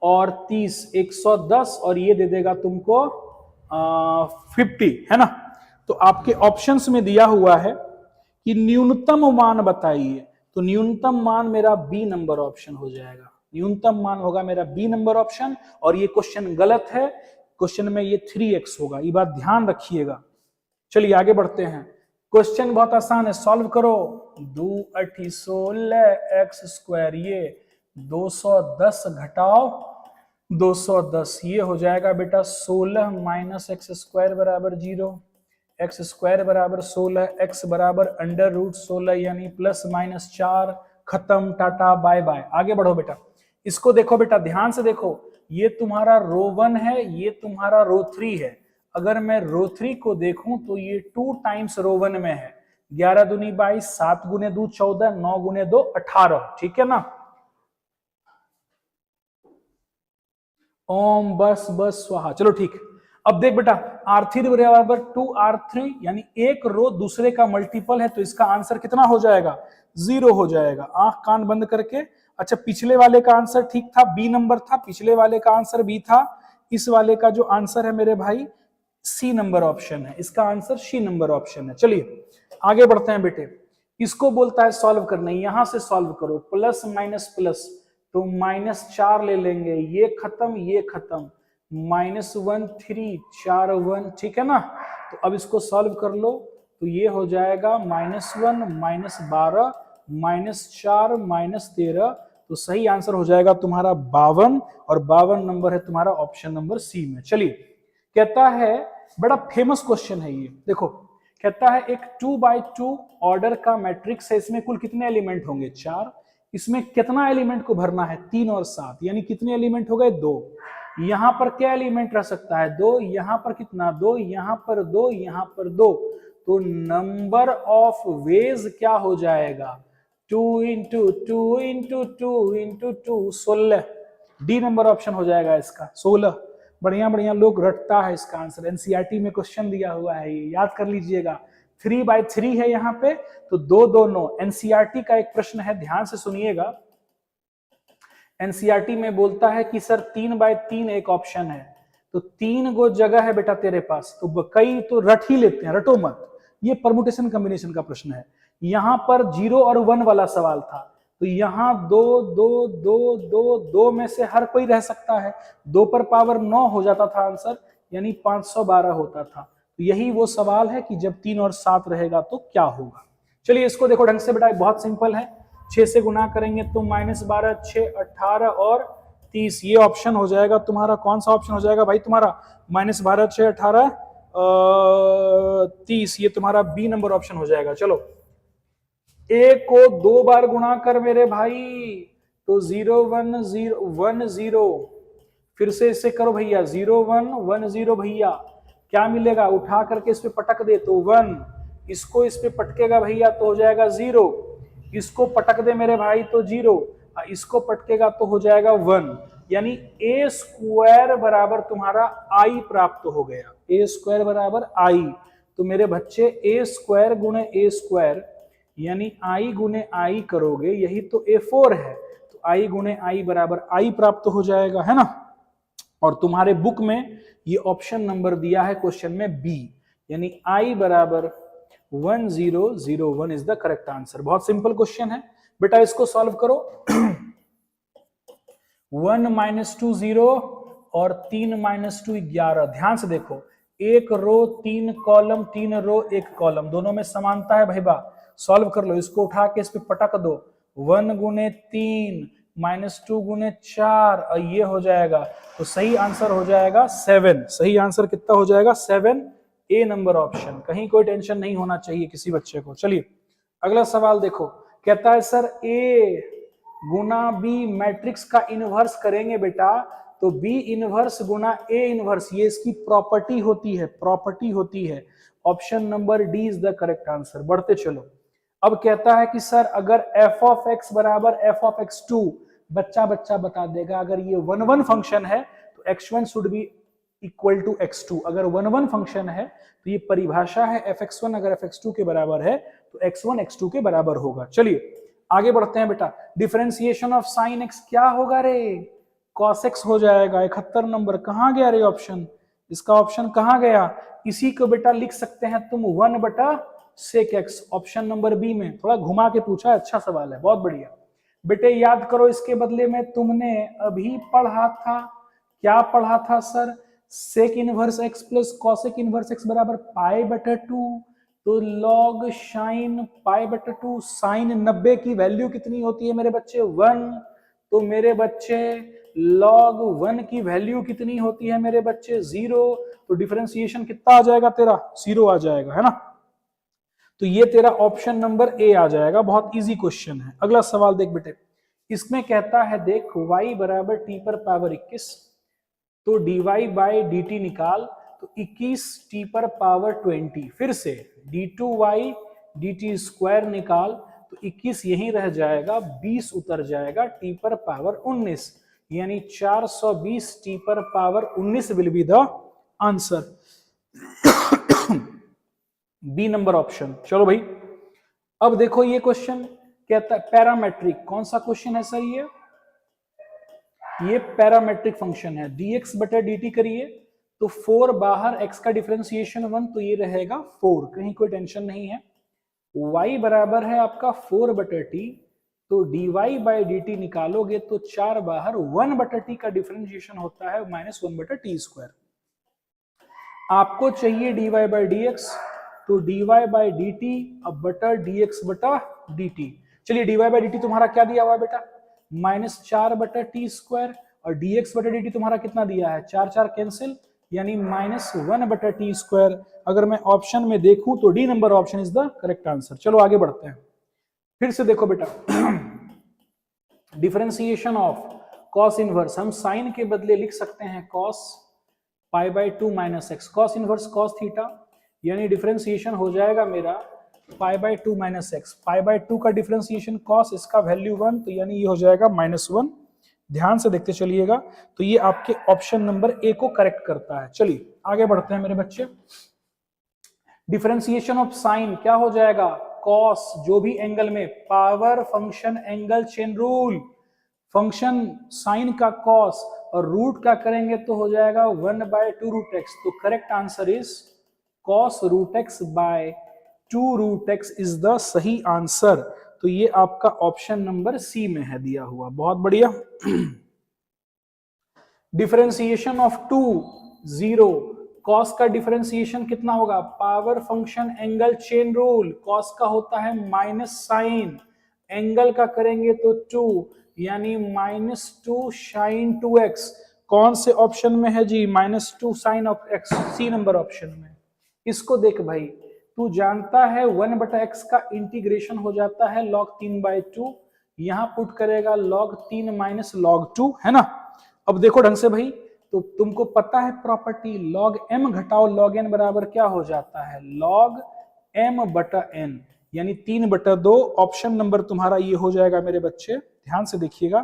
और 30 110, और ये दे देगा तुमको 50, है ना। तो आपके ऑप्शंस में दिया हुआ है कि न्यूनतम मान बताइए, तो न्यूनतम मान मेरा बी नंबर ऑप्शन हो जाएगा, न्यूनतम मान होगा मेरा बी नंबर ऑप्शन, और ये क्वेश्चन गलत है, क्वेश्चन में ये 3x होगा, ये बात ध्यान रखिएगा। चलिए आगे बढ़ते हैं, क्वेश्चन बहुत आसान है, सॉल्व करो। 2 8 16 x², ये 210 घटाओ 210, ये हो जाएगा बेटा 16 माइनस x² बराबर 0, x² बराबर 16, x बराबर √16 यानी प्लस माइनस 4, खत्म, टाटा बाय बाय। आगे बढ़ो बेटा, इसको देखो बेटा ध्यान से देखो, ये तुम्हारा रो 1 है, ये तुम्हारा रो 3 है। अगर मैं रो 3 को देखूं तो ये 2 टाइम्स रो 1 में है, 11 दूनी 22, 7 गुने 2 14, 9 गुने 2 18, ठीक है ना। ओम बस बस स्वाहा, चलो ठीक। अब देख बेटा R3 बराबर 2R3 यानी एक रो दूसरे का मल्टीपल है, तो इसका आंसर कितना हो जाएगा, 0 हो जाएगा। आंख कान बंद करके, अच्छा पिछले वाले का आंसर ठीक था, बी नंबर था, पिछले वाले का आंसर बी था, इस वाले का जो आंसर है मेरे भाई सी नंबर ऑप्शन है, इसका आंसर सी नंबर ऑप्शन है। चलिए आगे बढ़ते हैं बेटे, इसको बोलता है सॉल्व करना, यहां से सॉल्व करो, प्लस माइनस प्लस, तो -4 ले लेंगे, ये खत्म ये खत्म, -1 3 4 1, ठीक है ना। तो अब इसको सॉल्व कर लो, तो ये हो जाएगा -1 -12 -4 -13, तो सही आंसर हो जाएगा तुम्हारा 52, और 52 नंबर है तुम्हारा ऑप्शन नंबर सी में। चलिए कहता है, बड़ा फेमस क्वेश्चन है ये, देखो कहता है एक 2x2 ऑर्डर का मैट्रिक्स है, इसमें कुल कितने एलिमेंट होंगे, 4, इसमें कितना एलिमेंट को भरना है, 3 और 7, यानी कितने एलिमेंट हो गए, 2। यहां पर क्या एलिमेंट रह सकता है, 2, यहां पर कितना, 2, यहां पर 2, यहां पर 2, तो नंबर ऑफ वेज क्या हो जाएगा, 2 × 2 × 2 × 2 16, डी नंबर ऑप्शन हो जाएगा इसका 16। बढ़िया बढ़िया लोग रटता है इसका आंसर, एनसीईआरटी में क्वेश्चन दिया हुआ है, ये याद कर लीजिएगा। 3/3 है यहाँ पे, तो 2 2 9। एनसीईआरटी का एक प्रश्न है, ध्यान से सुनिएगा, एनसीईआरटी में बोलता है कि सर 3/3 एक ऑप्शन है, तो 3 गो जगह है बेटा तेरे पास, तो कई तो रट ही लेते हैं, रटो मत, ये परमुटेशन कॉम्बिनेशन का प्रश्न है। यहां पर 0 और 1 वाला सवाल था, तो यहाँ 2 2 2 2 2 में से हर कोई रह सकता है, 2 पर पावर 9 हो जाता था आंसर, यानी 512 होता था। तो यही वो सवाल है कि जब 3 और 7 रहेगा तो क्या होगा। चलिए इसको देखो ढंग से बेटा, बहुत सिंपल है। 6 से गुना करेंगे तो -12, 6 18 और 30, ये ऑप्शन हो जाएगा तुम्हारा। कौन सा ऑप्शन हो जाएगा भाई तुम्हारा? -12, 6 18 30, ये तुम्हारा बी नंबर ऑप्शन हो जाएगा। चलो ए को 2 बार गुणा कर मेरे भाई, तो 0 1 0 1 0, फिर से इससे करो भैया, 0 1 1 0 भैया, क्या मिलेगा? उठा करके इस पे पटक दे तो 1, इसको इस पे पटकेगा भैया तो हो जाएगा 0, इसको पटक दे मेरे भाई तो 0, इसको पटकेगा तो हो जाएगा 1, यानी ए स्क्वायर बराबर तुम्हारा आई प्राप्त हो गया। ए स्क्वायर बराबर आई, तो मेरे बच्चे ए स्क्वायर गुणे ए स्क्वायर यानी आई गुणे आई करोगे, यही तो A4 है, तो आई गुणे आई बराबर आई प्राप्त हो जाएगा, है ना। और तुम्हारे बुक में ये ऑप्शन नंबर दिया है क्वेश्चन में बी, यानी आई बराबर 1001 इज द करेक्ट आंसर। बहुत सिंपल क्वेश्चन है बेटा, इसको सॉल्व करो। 1 - 2 0 और 3 - 2 11। ध्यान से देखो, एक रो 3 कॉलम, 3 रो 1 कॉलम, दोनों में समानता है भाईबा। सॉल्व कर लो, इसको उठा के इस पे पटक दो, 1 गुने 3 -2 गुने 4, और ये हो जाएगा, तो सही आंसर हो जाएगा 7। सही आंसर कितना हो जाएगा? 7, ए नंबर ऑप्शन। कहीं कोई टेंशन नहीं होना चाहिए किसी बच्चे को। चलिए अगला सवाल देखो, कहता है सर ए गुना बी मैट्रिक्स का इनवर्स करेंगे बेटा, तो बी इनवर्स गुना ए इनवर्स, ये इसकी प्रॉपर्टी होती है। Option number D is the correct answer. बढ़ते चलो, अब कहता है कि सर अगर f ऑफ x बराबर f ऑफ x2, बच्चा बता देगा, अगर ये 1 1 फंक्शन है तो x1 should be equal to x2। अगर 1 1 फंक्शन है तो ये परिभाषा है fx1 अगर fx2 के बराबर है तो x1 x2 के बराबर होगा। चलिए आगे बढ़ते हैं बेटा, डिफरेंशिएशन ऑफ साइन x क्या होगा रे? cos x हो जाएगा। 71 नंबर, कहां गया रे ऑप्शन? इसका ऑप्शन कहां गया? इसी को बेटा लिख सकते हैं तुम 1/sec x, option number B में। थोड़ा घुमा के पूछा है, अच्छा सवाल है, बहुत बढ़िया बेटे। याद करो, इसके बदले में तुमने अभी पढ़ा था, क्या पढ़ा था sir? sec inverse x plus cosec inverse x बराबर π/2, तो log sin π/2। साइन 90 की वैल्यू कितनी होती है मेरे बच्चे? 1, तो मेरे बच्चे log 1 की वैल्यू कितनी होती है मेरे बच्चे? 0, तो डिफरेंशिएशन कितना आ जाएगा तेरा? 0 आ जाएगा, है ना। तो ये तेरा ऑप्शन नंबर ए आ जाएगा। बहुत इजी क्वेश्चन है। अगला सवाल देख बेटे, इसमें कहता है देख y बराबर t पर पावर 21, तो dy बाई dt निकाल, तो 21 t पर पावर 20, फिर से d2y dt स्क्वायर निकाल, तो 21 यहीं रह जाएगा, 20 उतर जाएगा, t पर पावर 19, यानी 420 t पर power 19 will be the answer. B number option. चलो भाई, अब देखो ये क्वेश्चन कहता है पैरामेट्रिक। कौन सा क्वेश्चन है सर? ये पैरामेट्रिक फंक्शन है। dx बटे dt करिए, तो 4 बाहर, x का डिफरेंशिएशन 1, तो ये रहेगा 4, कहीं कोई टेंशन नहीं है। y बराबर है आपका 4/t, तो dy बाई dt निकालोगे तो 4 बाहर, 1/t का डिफरेंशिएशन होता है -1/t²। आपको चाहिए dy बाई dx, तो dy बाई dt अब बटा dx बटा dt। चलिए dy बाई dt तुम्हारा क्या दिया हुआ है बेटा? -4/t², और dx बटा dt तुम्हारा कितना दिया है? 4 4 कैंसिल, यानी -1/t²। अगर मैं ऑप्शन में देखूं तो D number option is the correct answer. चलो आगे बढ़ते हैं। फिर से देखो बेटा, डिफरेंशिएशन ऑफ cos इनवर्स, हम साइन के बदले लिख सकते हैं cos π/2 - x, cos inverse cos theta, यानी डिफरेंशिएशन हो जाएगा मेरा π/2 - x। π/2 का डिफरेंशिएशन cos, इसका वैल्यू 1, तो यानी ये हो जाएगा -1। ध्यान से देखते चलिएगा, तो ये आपके ऑप्शन नंबर ए को करेक्ट करता है। चलिए आगे बढ़ते हैं मेरे बच्चे। डिफरेंशिएशन ऑफ साइन क्या हो जाएगा? cos, जो भी एंगल में, power function angle chain rule, function sine का cos और रूट का करेंगे तो हो जाएगा 1/2√x, तो correct answer is cos √x/2√x is the सही आंसर। तो ये आपका ऑप्शन नंबर सी में है दिया हुआ। बहुत बढ़िया। डिफरेंशिएशन ऑफ 2 0, कॉस का डिफरेंशिएशन कितना होगा? Power function angle chain rule, cos का होता है माइनस साइन, एंगल का करेंगे तो 2 यानी -2 साइन 2x। कौन से ऑप्शन में है जी? -2 sine of x, C number option में। इसको देख भाई, तू जानता है 1/x का इंटीग्रेशन हो जाता है log 3/2, यहां पुट करेगा log 3 माइनस log 2, है ना। अब देखो ढंग से भाई, तो तुमको पता है प्रॉपर्टी, log m घटाओ log n बराबर क्या हो जाता है? log m/n, यानी 3/2। ऑप्शन नंबर तुम्हारा ये हो जाएगा मेरे बच्चे, ध्यान से देखिएगा,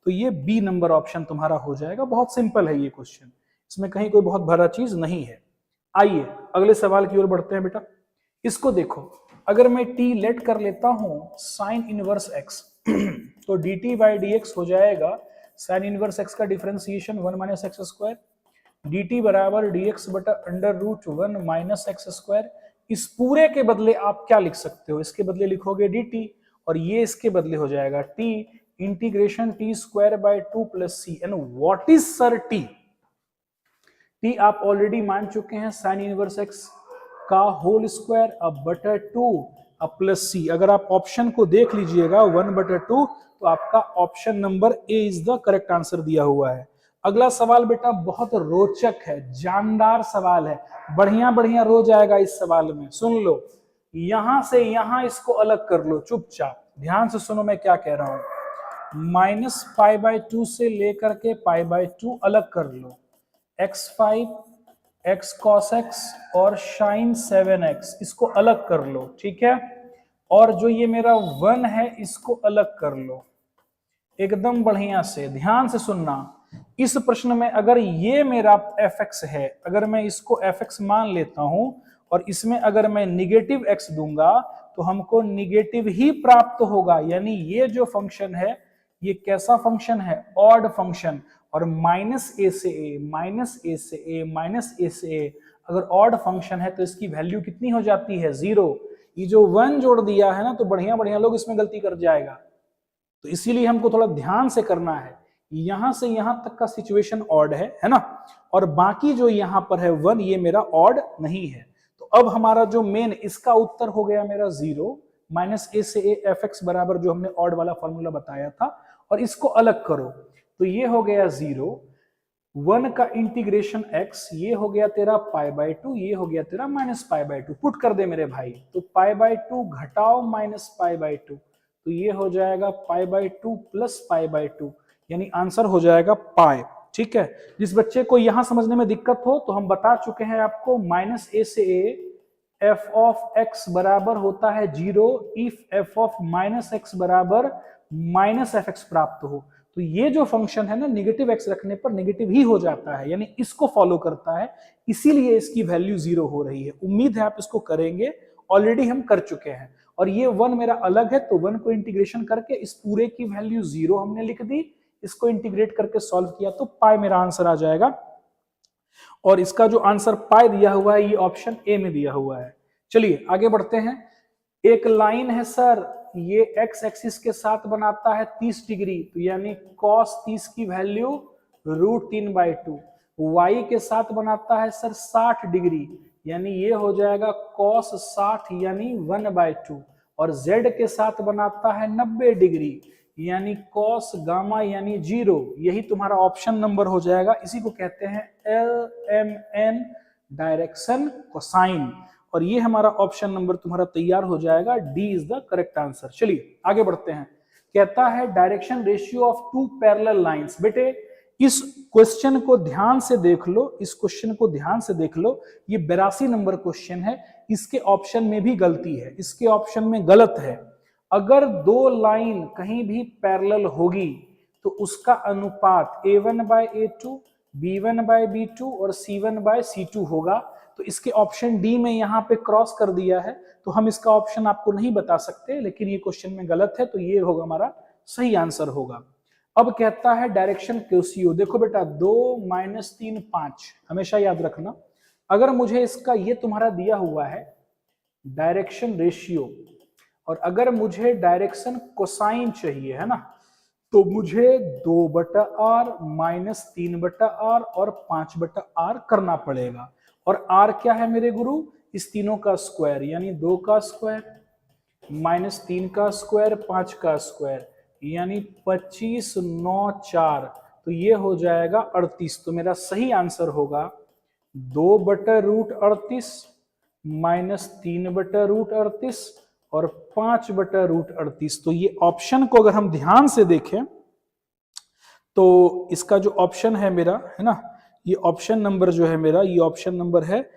तो ये बी नंबर ऑप्शन तुम्हारा हो जाएगा। बहुत सिंपल है ये क्वेश्चन, इसमें कहीं कोई बहुत बड़ा चीज नहीं है। आइए अगले सवाल की ओर बढ़ते हैं बेटा। इसको देखो, अगर मैं t लेट कर लेता हूं साइन इनवर्स x तो dt/dx हो जाएगा साइन इनवर्स x का differentiation 1 minus x square, dt बराबर dx बटा √1 माइनस एक्स स्क्वायर। इस पूरे के बदले आप क्या लिख सकते हो? इसके बदले लिखोगे dt, और ये इसके बदले हो जाएगा t integration t² 2 plus c। And what is sir t? t आप ऑलरेडी मान चुके हैं, साइन इनवर्स x का होल स्क्वायर अब बटा 2 अब प्लस c। अगर आप ऑप्शन को देख लीजिएगा 1/2, तो आपका option number A is the correct answer दिया हुआ है। अगला सवाल बेटा बहुत रोचक है, जानदार सवाल है, बढ़िया बढ़िया रो जाएगा इस सवाल में। सुन लो, यहां से यहां इसको अलग कर लो, चुपचाप ध्यान से सुनो मैं क्या कह रहा हूं। -π/2 से लेकर के π/2 अलग कर लो, x5 x cos x और sin 7x इसको अलग कर लो, ठीक है। और जो ये मेरा 1 है इसको अलग कर लो, एकदम बढ़िया से ध्यान से सुनना। इस प्रश्न में अगर ये मेरा fx है, अगर मैं इसको fx मान लेता हूं और इसमें अगर मैं निगेटिव x दूंगा तो हमको निगेटिव ही प्राप्त होगा। यानी ये जो फंक्शन है ये कैसा फंक्शन है? Odd function. और -a से a, -a से a, -a से a अगर ऑड फंक्शन है तो इसकी वैल्यू कितनी हो जाती है? 0। ये जो 1 जोड़ दिया है ना, तो बढ़िया बढ़िया लोग इसमें गलती कर जाएगा, तो इसीलिए हमको थोड़ा ध्यान से करना है। यहां से यहां तक का सिचुएशन ऑड है ना, और बाकी जो यहां पर है 1 ये मेरा ऑड नहीं है। तो अब हमारा जो मेन इसका उत्तर हो गया मेरा 0, -a से a fx बराबर जो हमने ऑड वाला फॉर्मूला बताया था, और इसको अलग करो तो ये हो गया 0, 1 का इंटीग्रेशन x, ये हो गया तेरा π/2, ये हो गया तेरा -π/2। पुट कर दे मेरे भाई, तो π/2 घटाओ -π/2, तो ये हो जाएगा π/2 प्लस π/2, यानी आंसर हो जाएगा पाई। ठीक है, जिस बच्चे को यहां समझने में दिक्कत हो तो हम बता चुके हैं आपको, -a से a f ऑफ x बराबर होता है 0 इफ f ऑफ -x बराबर -fx प्राप्त हो। तो ये जो फंक्शन है ना, नेगेटिव x रखने पर नेगेटिव ही हो जाता है, यानी इसको फॉलो करता है, इसीलिए इसकी वैल्यू 0 हो रही है। उम्मीद है आप इसको करेंगे, ऑलरेडी हम कर चुके हैं। और ये 1 मेरा अलग है, तो 1 को इंटीग्रेशन करके इस पूरे की वैल्यू 0 हमने लिख दी, इसको इंटीग्रेट करके सॉल्व किया तो पाई मेरा आंसर आ जाएगा। और इसका जो आंसर पाई दिया हुआ है ये ऑप्शन ए में दिया हुआ है। चलिए आगे बढ़ते हैं। एक लाइन है सर, ये एक्स एक्सिस के साथ बनाता है 30 डिग्री, तो यानी cos 30 की वैल्यू √3/2। y के साथ बनाता है सर 60 डिग्री, यानी ये हो जाएगा cos 60 यानी 1/2। और z के साथ बनाता है 90 डिग्री, यानी cos गामा यानी 0। यही तुम्हारा ऑप्शन नंबर हो जाएगा। इसी को कहते हैं LMN, डायरेक्शन कोसाइन। और ये हमारा ऑप्शन नंबर तुम्हारा तैयार हो जाएगा, D is the correct answer. चलिए आगे बढ़ते हैं। कहता है direction ratio of 2 parallel lines. बेटे इस क्वेश्चन को ध्यान से देख लो, इस क्वेश्चन को ध्यान से देख लो, ये 82 नंबर क्वेश्चन है। इसके ऑप्शन में भी गलती है, इसके ऑप्शन में गलत है। अगर दो लाइन कहीं भी पैरेलल होगी तो उसका अनुपात A1/A2, B1/B2 और C1/C2 होगा। तो इसके ऑप्शन डी में यहाँ पे क्रॉस कर दिया है, तो हम इसका ऑप्शन आपको नहीं बता सकते, लेकिन ये क्वेश्चन में गलत है, तो ये होगा हमारा सही आंसर होगा। अब कहता है डायरेक्शन क्यूसीओ। देखो बेटा 2 - 3 5 हमेशा याद रखना। अगर मुझे इसका ये तुम्हारा दिया हुआ है डायरेक्शन रेशियो, और अगर मुझे डायरेक्शन कोसाइन चाहिए है ना, तो मुझे 2/r माइनस 3/r और 5/r करना पड़ेगा। और r क्या है मेरे गुरु, इस तीनों का स्क्वायर, यानी 2 का स्क्वायर माइनस 3 का स्क्वायर 5 का स्क्वायर, यानी 25 9 4, तो ये हो जाएगा 38। तो मेरा सही आंसर होगा 2/√38 माइनस 3/√38 और 5/√38। तो ये ऑप्शन को अगर हम ध्यान से देखें तो इसका जो ऑप्शन है मेरा, है ना, ये ऑप्शन नंबर जो है मेरा, ये ऑप्शन नंबर है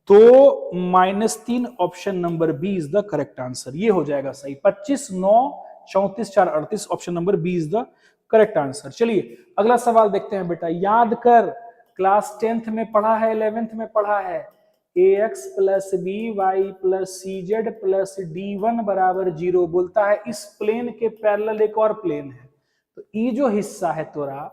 2 minus 3, option number B is the correct answer. ये हो जाएगा सही, 25 9 34 4 38, option number B is the correct answer. चलिए अगला सवाल देखते हैं बेटा। याद कर, क्लास 10th में पढ़ा है, 11th में पढ़ा है, ax plus B Y plus C Z plus d1 बराबर 0 बोलता है इस प्लेन के पैरेलल एक और प्लेन है। तो ये जो हिस्सा है तोरा,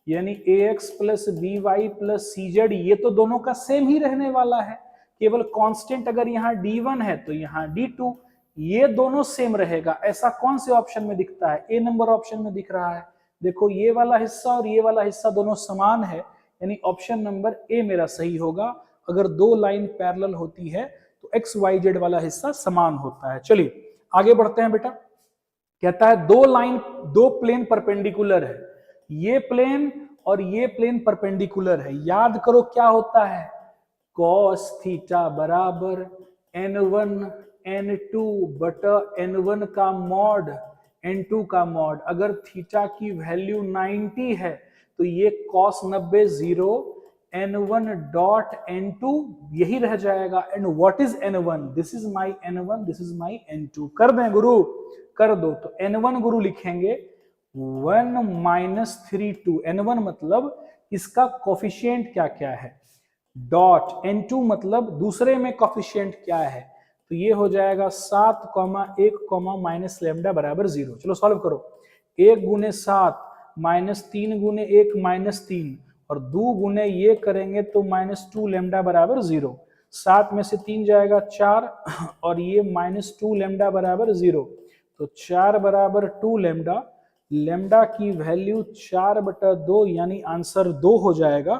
यानी ax plus B Y plus C Z, ये तो दोनों का सेम ही रहने वाला है, केवल कांस्टेंट अगर यहाँ d1 है तो यहाँ d2, ये दोनों सेम रहेगा। ऐसा कौन से ऑप्शन में दिखता है? ए नंबर ऑप्शन में दिख रहा है। देखो ये वाला हिस्सा और ये वाला हिस्सा दोनों समान है, यानी ऑप्शन नंबर ए मेरा सही होगा। अगर दो लाइन पैरेलल होती है तो एक्स वाई जेड वाला हिस्सा समान होता है। चलिए आगे बढ़ते हैं बेटा। कहता है दो प्लेन परपेंडिकुलर है, ये प्लेन और ये प्लेन परपेंडिकुलर है। याद करो क्या होता है, कॉस थीटा बराबर n1 n2 बटा n1 का मॉड n2 का मॉड। अगर थीटा की वैल्यू 90 है तो ये cos 90 0 n1 डॉट n2 यही रह जाएगा। And what is n1? This is my n1, this is my n2। कर दें गुरु? कर दो। तो n1 गुरु लिखेंगे 1 माइनस 3 2, n1 मतलब इसका कोफिशिएंट क्या क्या है, डॉट n2 मतलब दूसरे में कोफिशिएंट क्या है, तो ये हो जाएगा 7, 1, माइनस लैम्डा बराबर 0। चलो सॉल्व करो। 1 गुने 7 माइनस 3 गुने 1 माइनस 3 और 2 गुने ये करेंगे तो माइनस 2 लैम्डा बराबर 0। 7 में से 3 जाएगा 4 और ये माइनस 2 लैम्डा बराबर 0, तो 4 बराबर 2 लैम्डा। लैम्डा की वैल्यू 4/2, यानी आंसर 2 हो जाएगा।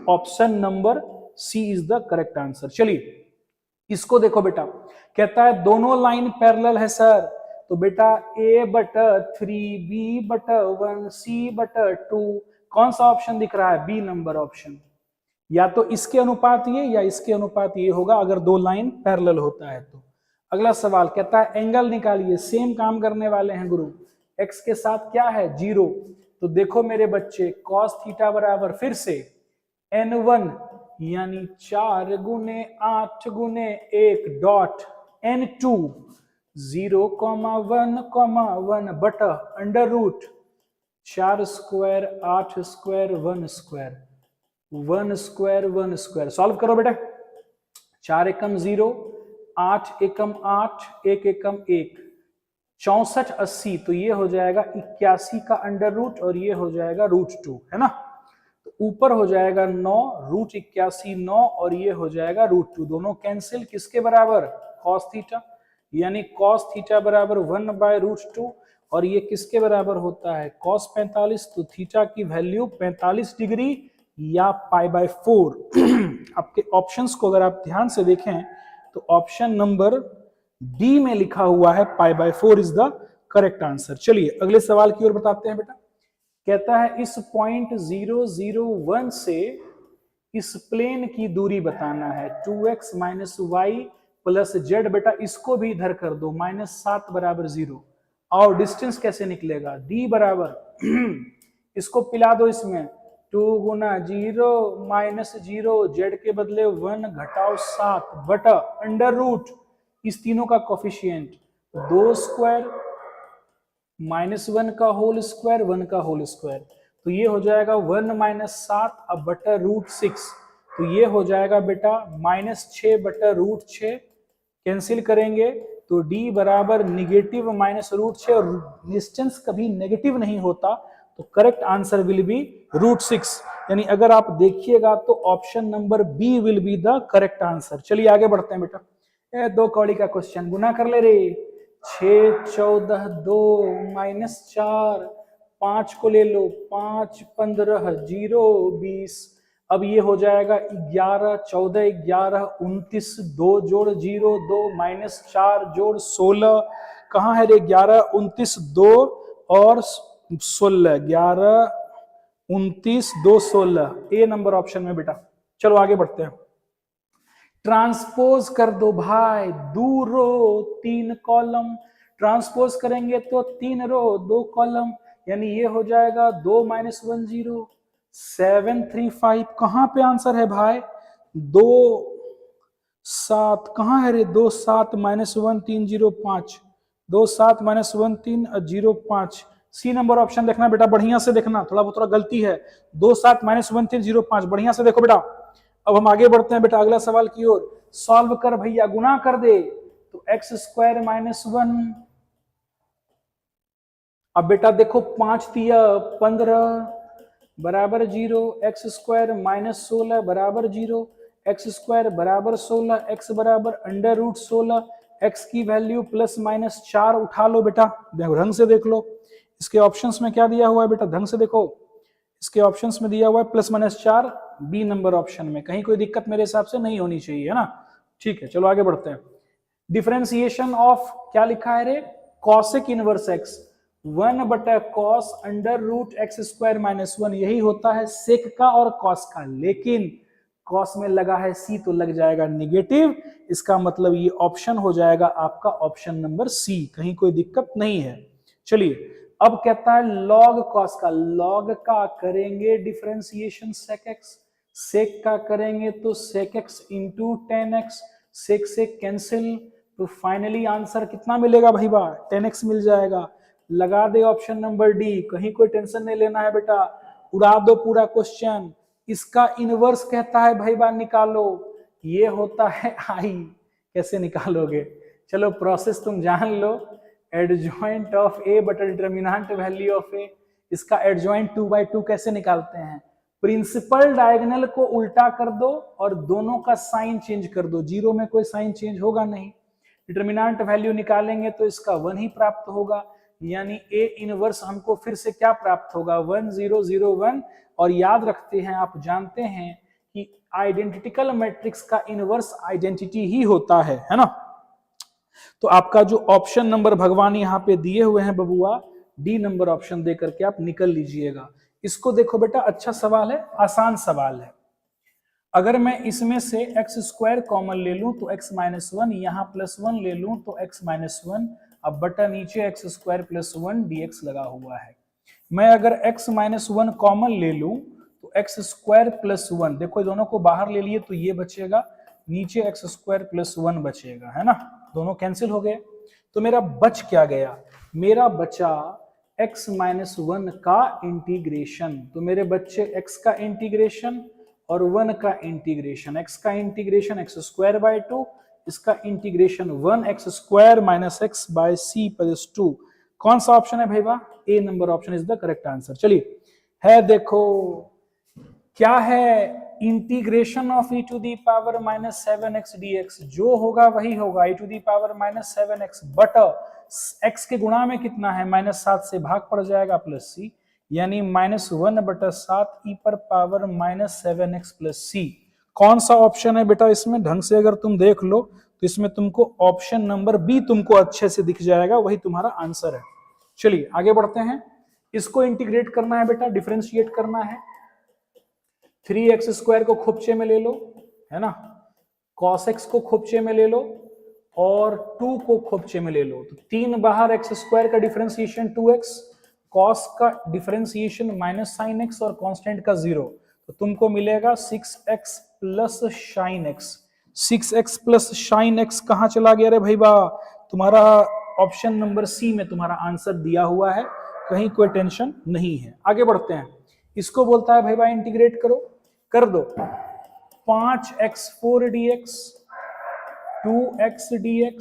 Option number C is the correct answer. चलिए इसको देखो बेटा, कहता है दोनों लाइन पैरेलल है सर, तो बेटा a/3 b/1 c/2, कौन सा ऑप्शन दिख रहा है? B number option. या तो इसके अनुपात ये या इसके अनुपात ये होगा अगर दो लाइन पैरेलल होता है तो। अगला सवाल कहता है एंगल निकालिए। सेम काम करने वाले हैं गुरु। x के साथ क्या है? 0। तो देखो मेरे बच्चे, cos थीटा बराबर फिर से n1 यानी 4 गुने 8 गुने 1 डॉट n2 0,1,1 बटा under root 4 square 8 square 1 square 1 square 1 square. Solve करो बेटा। 4 एकम 0, 8 एकम 8, 1 एकम 1, 64 80, तो ये हो जाएगा 81 का अंडर रूट और ये हो जाएगा √2, है ना। तो ऊपर हो जाएगा 9, √81 9 और ये हो जाएगा √2। दोनों कैंसिल, किसके बराबर? cos थीटा, यानी cos थीटा बराबर 1/√2 और ये किसके बराबर होता है? cos 45। तो थीटा की वैल्यू 45 डिग्री या π/4। आपके ऑप्शंस को अगर आप ध्यान से देखें तो ऑप्शन नंबर डी में लिखा हुआ है π/4 इज द करेक्ट आंसर। चलिए अगले सवाल की ओर बताते हैं बेटा। कहता है इस पॉइंट 0 0 1 से इस प्लेन की दूरी बताना है 2x minus Y plus Z. बेटा इसको भी इधर कर दो, -7 बराबर 0। और डिस्टेंस कैसे निकलेगा? d बराबर इसको पिला दो इसमें 2 गुना 0 माइनस 0, जेड के बदले 1 घटाओ 7 बटा अंडर रूट इस तीनों का कोफिशिएंट 2 स्क्वायर माइनस 1 का होल स्क्वायर 1 का होल स्क्वायर, तो ये हो जाएगा 1 माइनस 7 अब बटा √6, तो ये हो जाएगा बेटा -6 बटा √6। कैंसिल करेंगे तो d बराबर निगेटिव -√6 और डिस्टेंस कभी नेगेटिव नहीं होता, तो करेक्ट आंसर विल बी √6। यानी अगर आप देखिएगा तो option number B will be the correct answer. चलिए आगे बढ़ते हैं बेटा। ये 2 कौड़ी का क्वेश्चन, गुना कर ले रे। 6 14 2 -4, 5 को ले लो, 5 15 0 20। अब ये हो जाएगा 11 14 11 29, 2 जोड़ 0 2 -4 जोड़ 16। कहाँ है रे 11 29 2 और 16, 11 29 2 16, ए नंबर ऑप्शन में बेटा। चलो आगे बढ़ते हैं। ट्रांसपोज कर दो भाई, 2 रो 3 कॉलम, ट्रांसपोज करेंगे तो 3 रो 2 कॉलम, यानी ये हो जाएगा 2 -1 0 7 3 5। कहां पे आंसर है भाई? 2 7 कहां है रे? 2 7 -1 3 0 5, 2 7 -1 3 0 5। सी नंबर ऑप्शन देखना बेटा, बढ़िया से देखना, थोड़ा गलती है। 2 7 -1 3 0 5, बढ़िया से देखो बेटा। अब हम आगे बढ़ते हैं बेटा अगला सवाल की ओर। सॉल्व कर भैया, गुना कर दे तो x स्क्वायर -1। अब बेटा देखो 5 तिया 15 बराबर 0, x स्क्वायर -16 बराबर 0, x स्क्वायर बराबर 16, x बराबर √16, x की वैल्यू +-4 उठा लो बेटा, ढंग से देख लो। इसके ऑप्शंस में क्या दिया हुआ है बेटा, ढंग से देखो। इसके ऑप्शंस में दिया हुआ है +-4, बी नंबर ऑप्शन में। कहीं कोई दिक्कत मेरे हिसाब से नहीं होनी चाहिए, है ना? ठीक है, चलो आगे बढ़ते हैं। डिफरेंशिएशन ऑफ क्या लिखा है रे? Cosec inverse x, 1/cos √x²-1, यही होता है सेक का और कॉस का। लेकिन कॉस में लगा है सी तो लग जाएगा निगेटिव, इसका मतलब ये ऑप्शन हो जाएगा आपका ऑप्शन नंबर सी, कहीं कोई दिक्कत नहीं है। चलिए अब कहता है लॉग कॉस का, लॉग का करेंगे डिफरेंशिएशन सेक एक्स, सेक का करेंगे तो सेक एक्स इंटू 10x, सेक से कैंसिल, तो फाइनली आंसर कितना मिलेगा भाई बा? 10x मिल जाएगा। लगा दे ऑप्शन नंबर डी, कहीं कोई टेंशन नहीं लेना है बेटा, उड़ा दो पूरा क्वेश्चन। इसका इनवर्स कहता है भाई बा निकालो, ये होता है आई, कैसे निकालोगे? चलो प्रोसेस तुम जान लो। एडजॉइंट ऑफ ए बटा डिटरमिनेंट वैल्यू ऑफ ए, इसका एडजॉइंट 2/2 कैसे निकालते हैं? प्रिंसिपल डायगोनल को उल्टा कर दो और दोनों का साइन चेंज कर दो, जीरो में कोई साइन चेंज होगा नहीं। डिटरमिनेंट वैल्यू निकालेंगे तो इसका 1 ही प्राप्त होगा, यानी ए इनवर्स हमको फिर से क्या प्राप्त होगा? 1 0 0 1। और याद रखते हैं, आप जानते हैं कि आइडेंटिकल मैट्रिक्स का इनवर्स आइडेंटिटी ही होता है ना? तो आपका जो ऑप्शन नंबर भगवान यहाँ पे दिए हुए हैं बबुआ, डी नंबर ऑप्शन दे करके आप निकल लीजिएगा। इसको देखो बेटा, अच्छा सवाल है, आसान सवाल है। अगर मैं इसमें से x² कॉमन ले लूं तो x -1, यहाँ +1 ले लूं तो x -1, अब बटा नीचे x² +1 dx लगा हुआ है। मैं अगर x -1 कॉमन ले लूं तो x² +1, देखो दोनों को बाहर ले लिए तो ये बचेगा, नीचे x² +1 बचेगा, है ना? दोनों कैंसिल हो गए, तो मेरा बच क्या गया? मेरा बचा x -1 का इंटीग्रेशन। तो मेरे बच्चे x का इंटीग्रेशन और 1 का इंटीग्रेशन। x का इंटीग्रेशन x²/2, इसका इंटीग्रेशन 1x² - x/c+2। कौन सा ऑप्शन है भाई? A number option is the correct answer. चलिए है, देखो क्या है, इंटीग्रेशन ऑफ e⁻⁻7x dx, जो होगा वही होगा, e⁻⁻7x, बट x के गुणा में कितना है? -7 से भाग पड़ जाएगा +c, यानी -1/7 e⁻⁻7x +c। कौन सा ऑप्शन है बेटा इसमें? ढंग से अगर तुम देख लो तो इसमें तुमको ऑप्शन नंबर बी तुमको अच्छे से दिख जाएगा, वही तुम्हारा आंसर है। चलिए आगे बढ़ते हैं। इसको इंटीग्रेट करना है बेटा, डिफरेंशिएट करना है। 3x² को खोपचे में ले लो, है ना? cos x को खोपचे में ले लो और 2 को खोपचे में ले लो, तो 3 बाहर, x² का डिफरेंशिएशन 2x, cos का डिफरेंशिएशन -sin x और कांस्टेंट का 0, तो तुमको मिलेगा 6x plus sin x। 6x plus sin x कहां चला गया रे भाई बा? तुम्हारा ऑप्शन नंबर सी में तुम्हारा आंसर दिया हुआ है, कहीं कोई टेंशन नहीं है। आगे बढ़ते हैं। इसको बोलता है भाई इंटीग्रेट करो, कर दो। 5x4 dx, 2x dx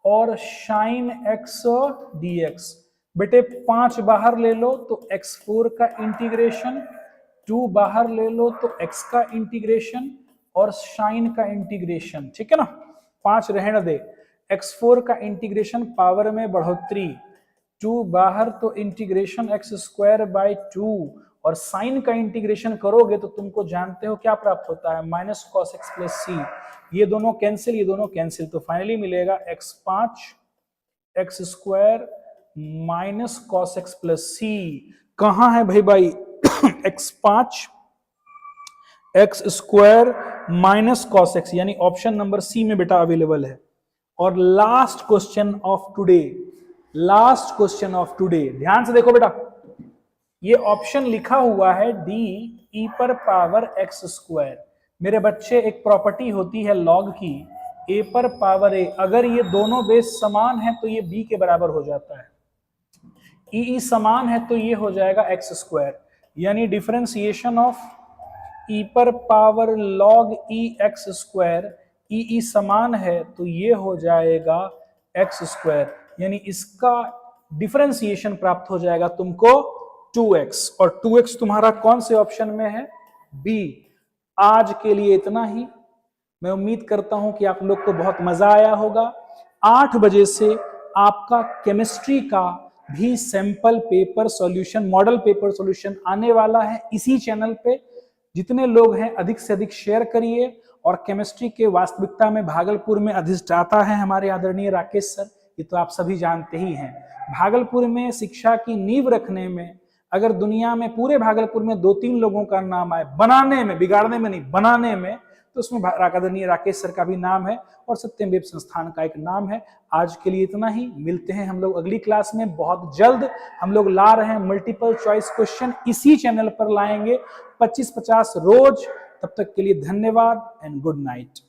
और sin x dx। बेटे 5 बाहर ले लो तो x4 का इंटीग्रेशन, 2 बाहर ले लो तो x का इंटीग्रेशन और sin का इंटीग्रेशन, ठीक है ना? 5 रहने दे। x4 का इंटीग्रेशन पावर में बढ़ोतरी, 2 बाहर तो इंटीग्रेशन x²/2 और साइन का इंटीग्रेशन करोगे तो तुमको जानते हो क्या प्राप्त होता है, -cos x + c। ये दोनों कैंसिल, ये दोनों कैंसिल, तो फाइनली मिलेगा x5 x² -cos x + c। कहां है भाई x5 x² -cos x, यानी ऑप्शन नंबर सी में बेटा अवेलेबल है। और लास्ट क्वेश्चन ऑफ टुडे, ध्यान से देखो बेटा, ये ऑप्शन लिखा हुआ है डी e⁻x²। मेरे बच्चे, एक प्रॉपर्टी होती है लॉग की, a⁻a। अगर ये दोनों बेस समान है तो ये b के बराबर हो जाता है, ई समान है तो ये हो जाएगा x², यानी डिफरेंशिएशन ऑफ e⁻log x², ई समान है तो ये हो जाएगा x², यानी इसका डिफरेंशिएशन प्राप्त हो जाएगा तुमको 2x, और 2x तुम्हारा कौन से ऑप्शन में है, बी। आज के लिए इतना ही। मैं उम्मीद करता हूं कि आप लोग को बहुत मजा आया होगा। 8 बजे से आपका केमिस्ट्री का भी sample paper solution, model paper solution आने वाला है इसी चैनल पे। जितने लोग हैं अधिक से अधिक शेयर करिए। और केमिस्ट्री के वास्तविकता में भागलपुर में अधिष्ठाता है हमारे आदरणीय राकेश सर, ये तो आप सभी जानते ही हैं। भागलपुर में शिक्षा की नींव रखने में, अगर दुनिया में पूरे भागलपुर में 2-3 लोगों का नाम आए, बनाने में, बिगाड़ने में नहीं, बनाने में, तो उसमें आदरणीय राकेश सर का भी नाम है और सत्यम वेब संस्थान का एक नाम है। आज के लिए इतना ही, मिलते हैं हम लोग अगली क्लास में। बहुत जल्द हम लोग ला रहे हैं मल्टीपल चॉइस क्वेश्चन, इसी चैनल पर लाएंगे 25-50 रोज। तब तक के लिए धन्यवाद एंड गुड नाइट।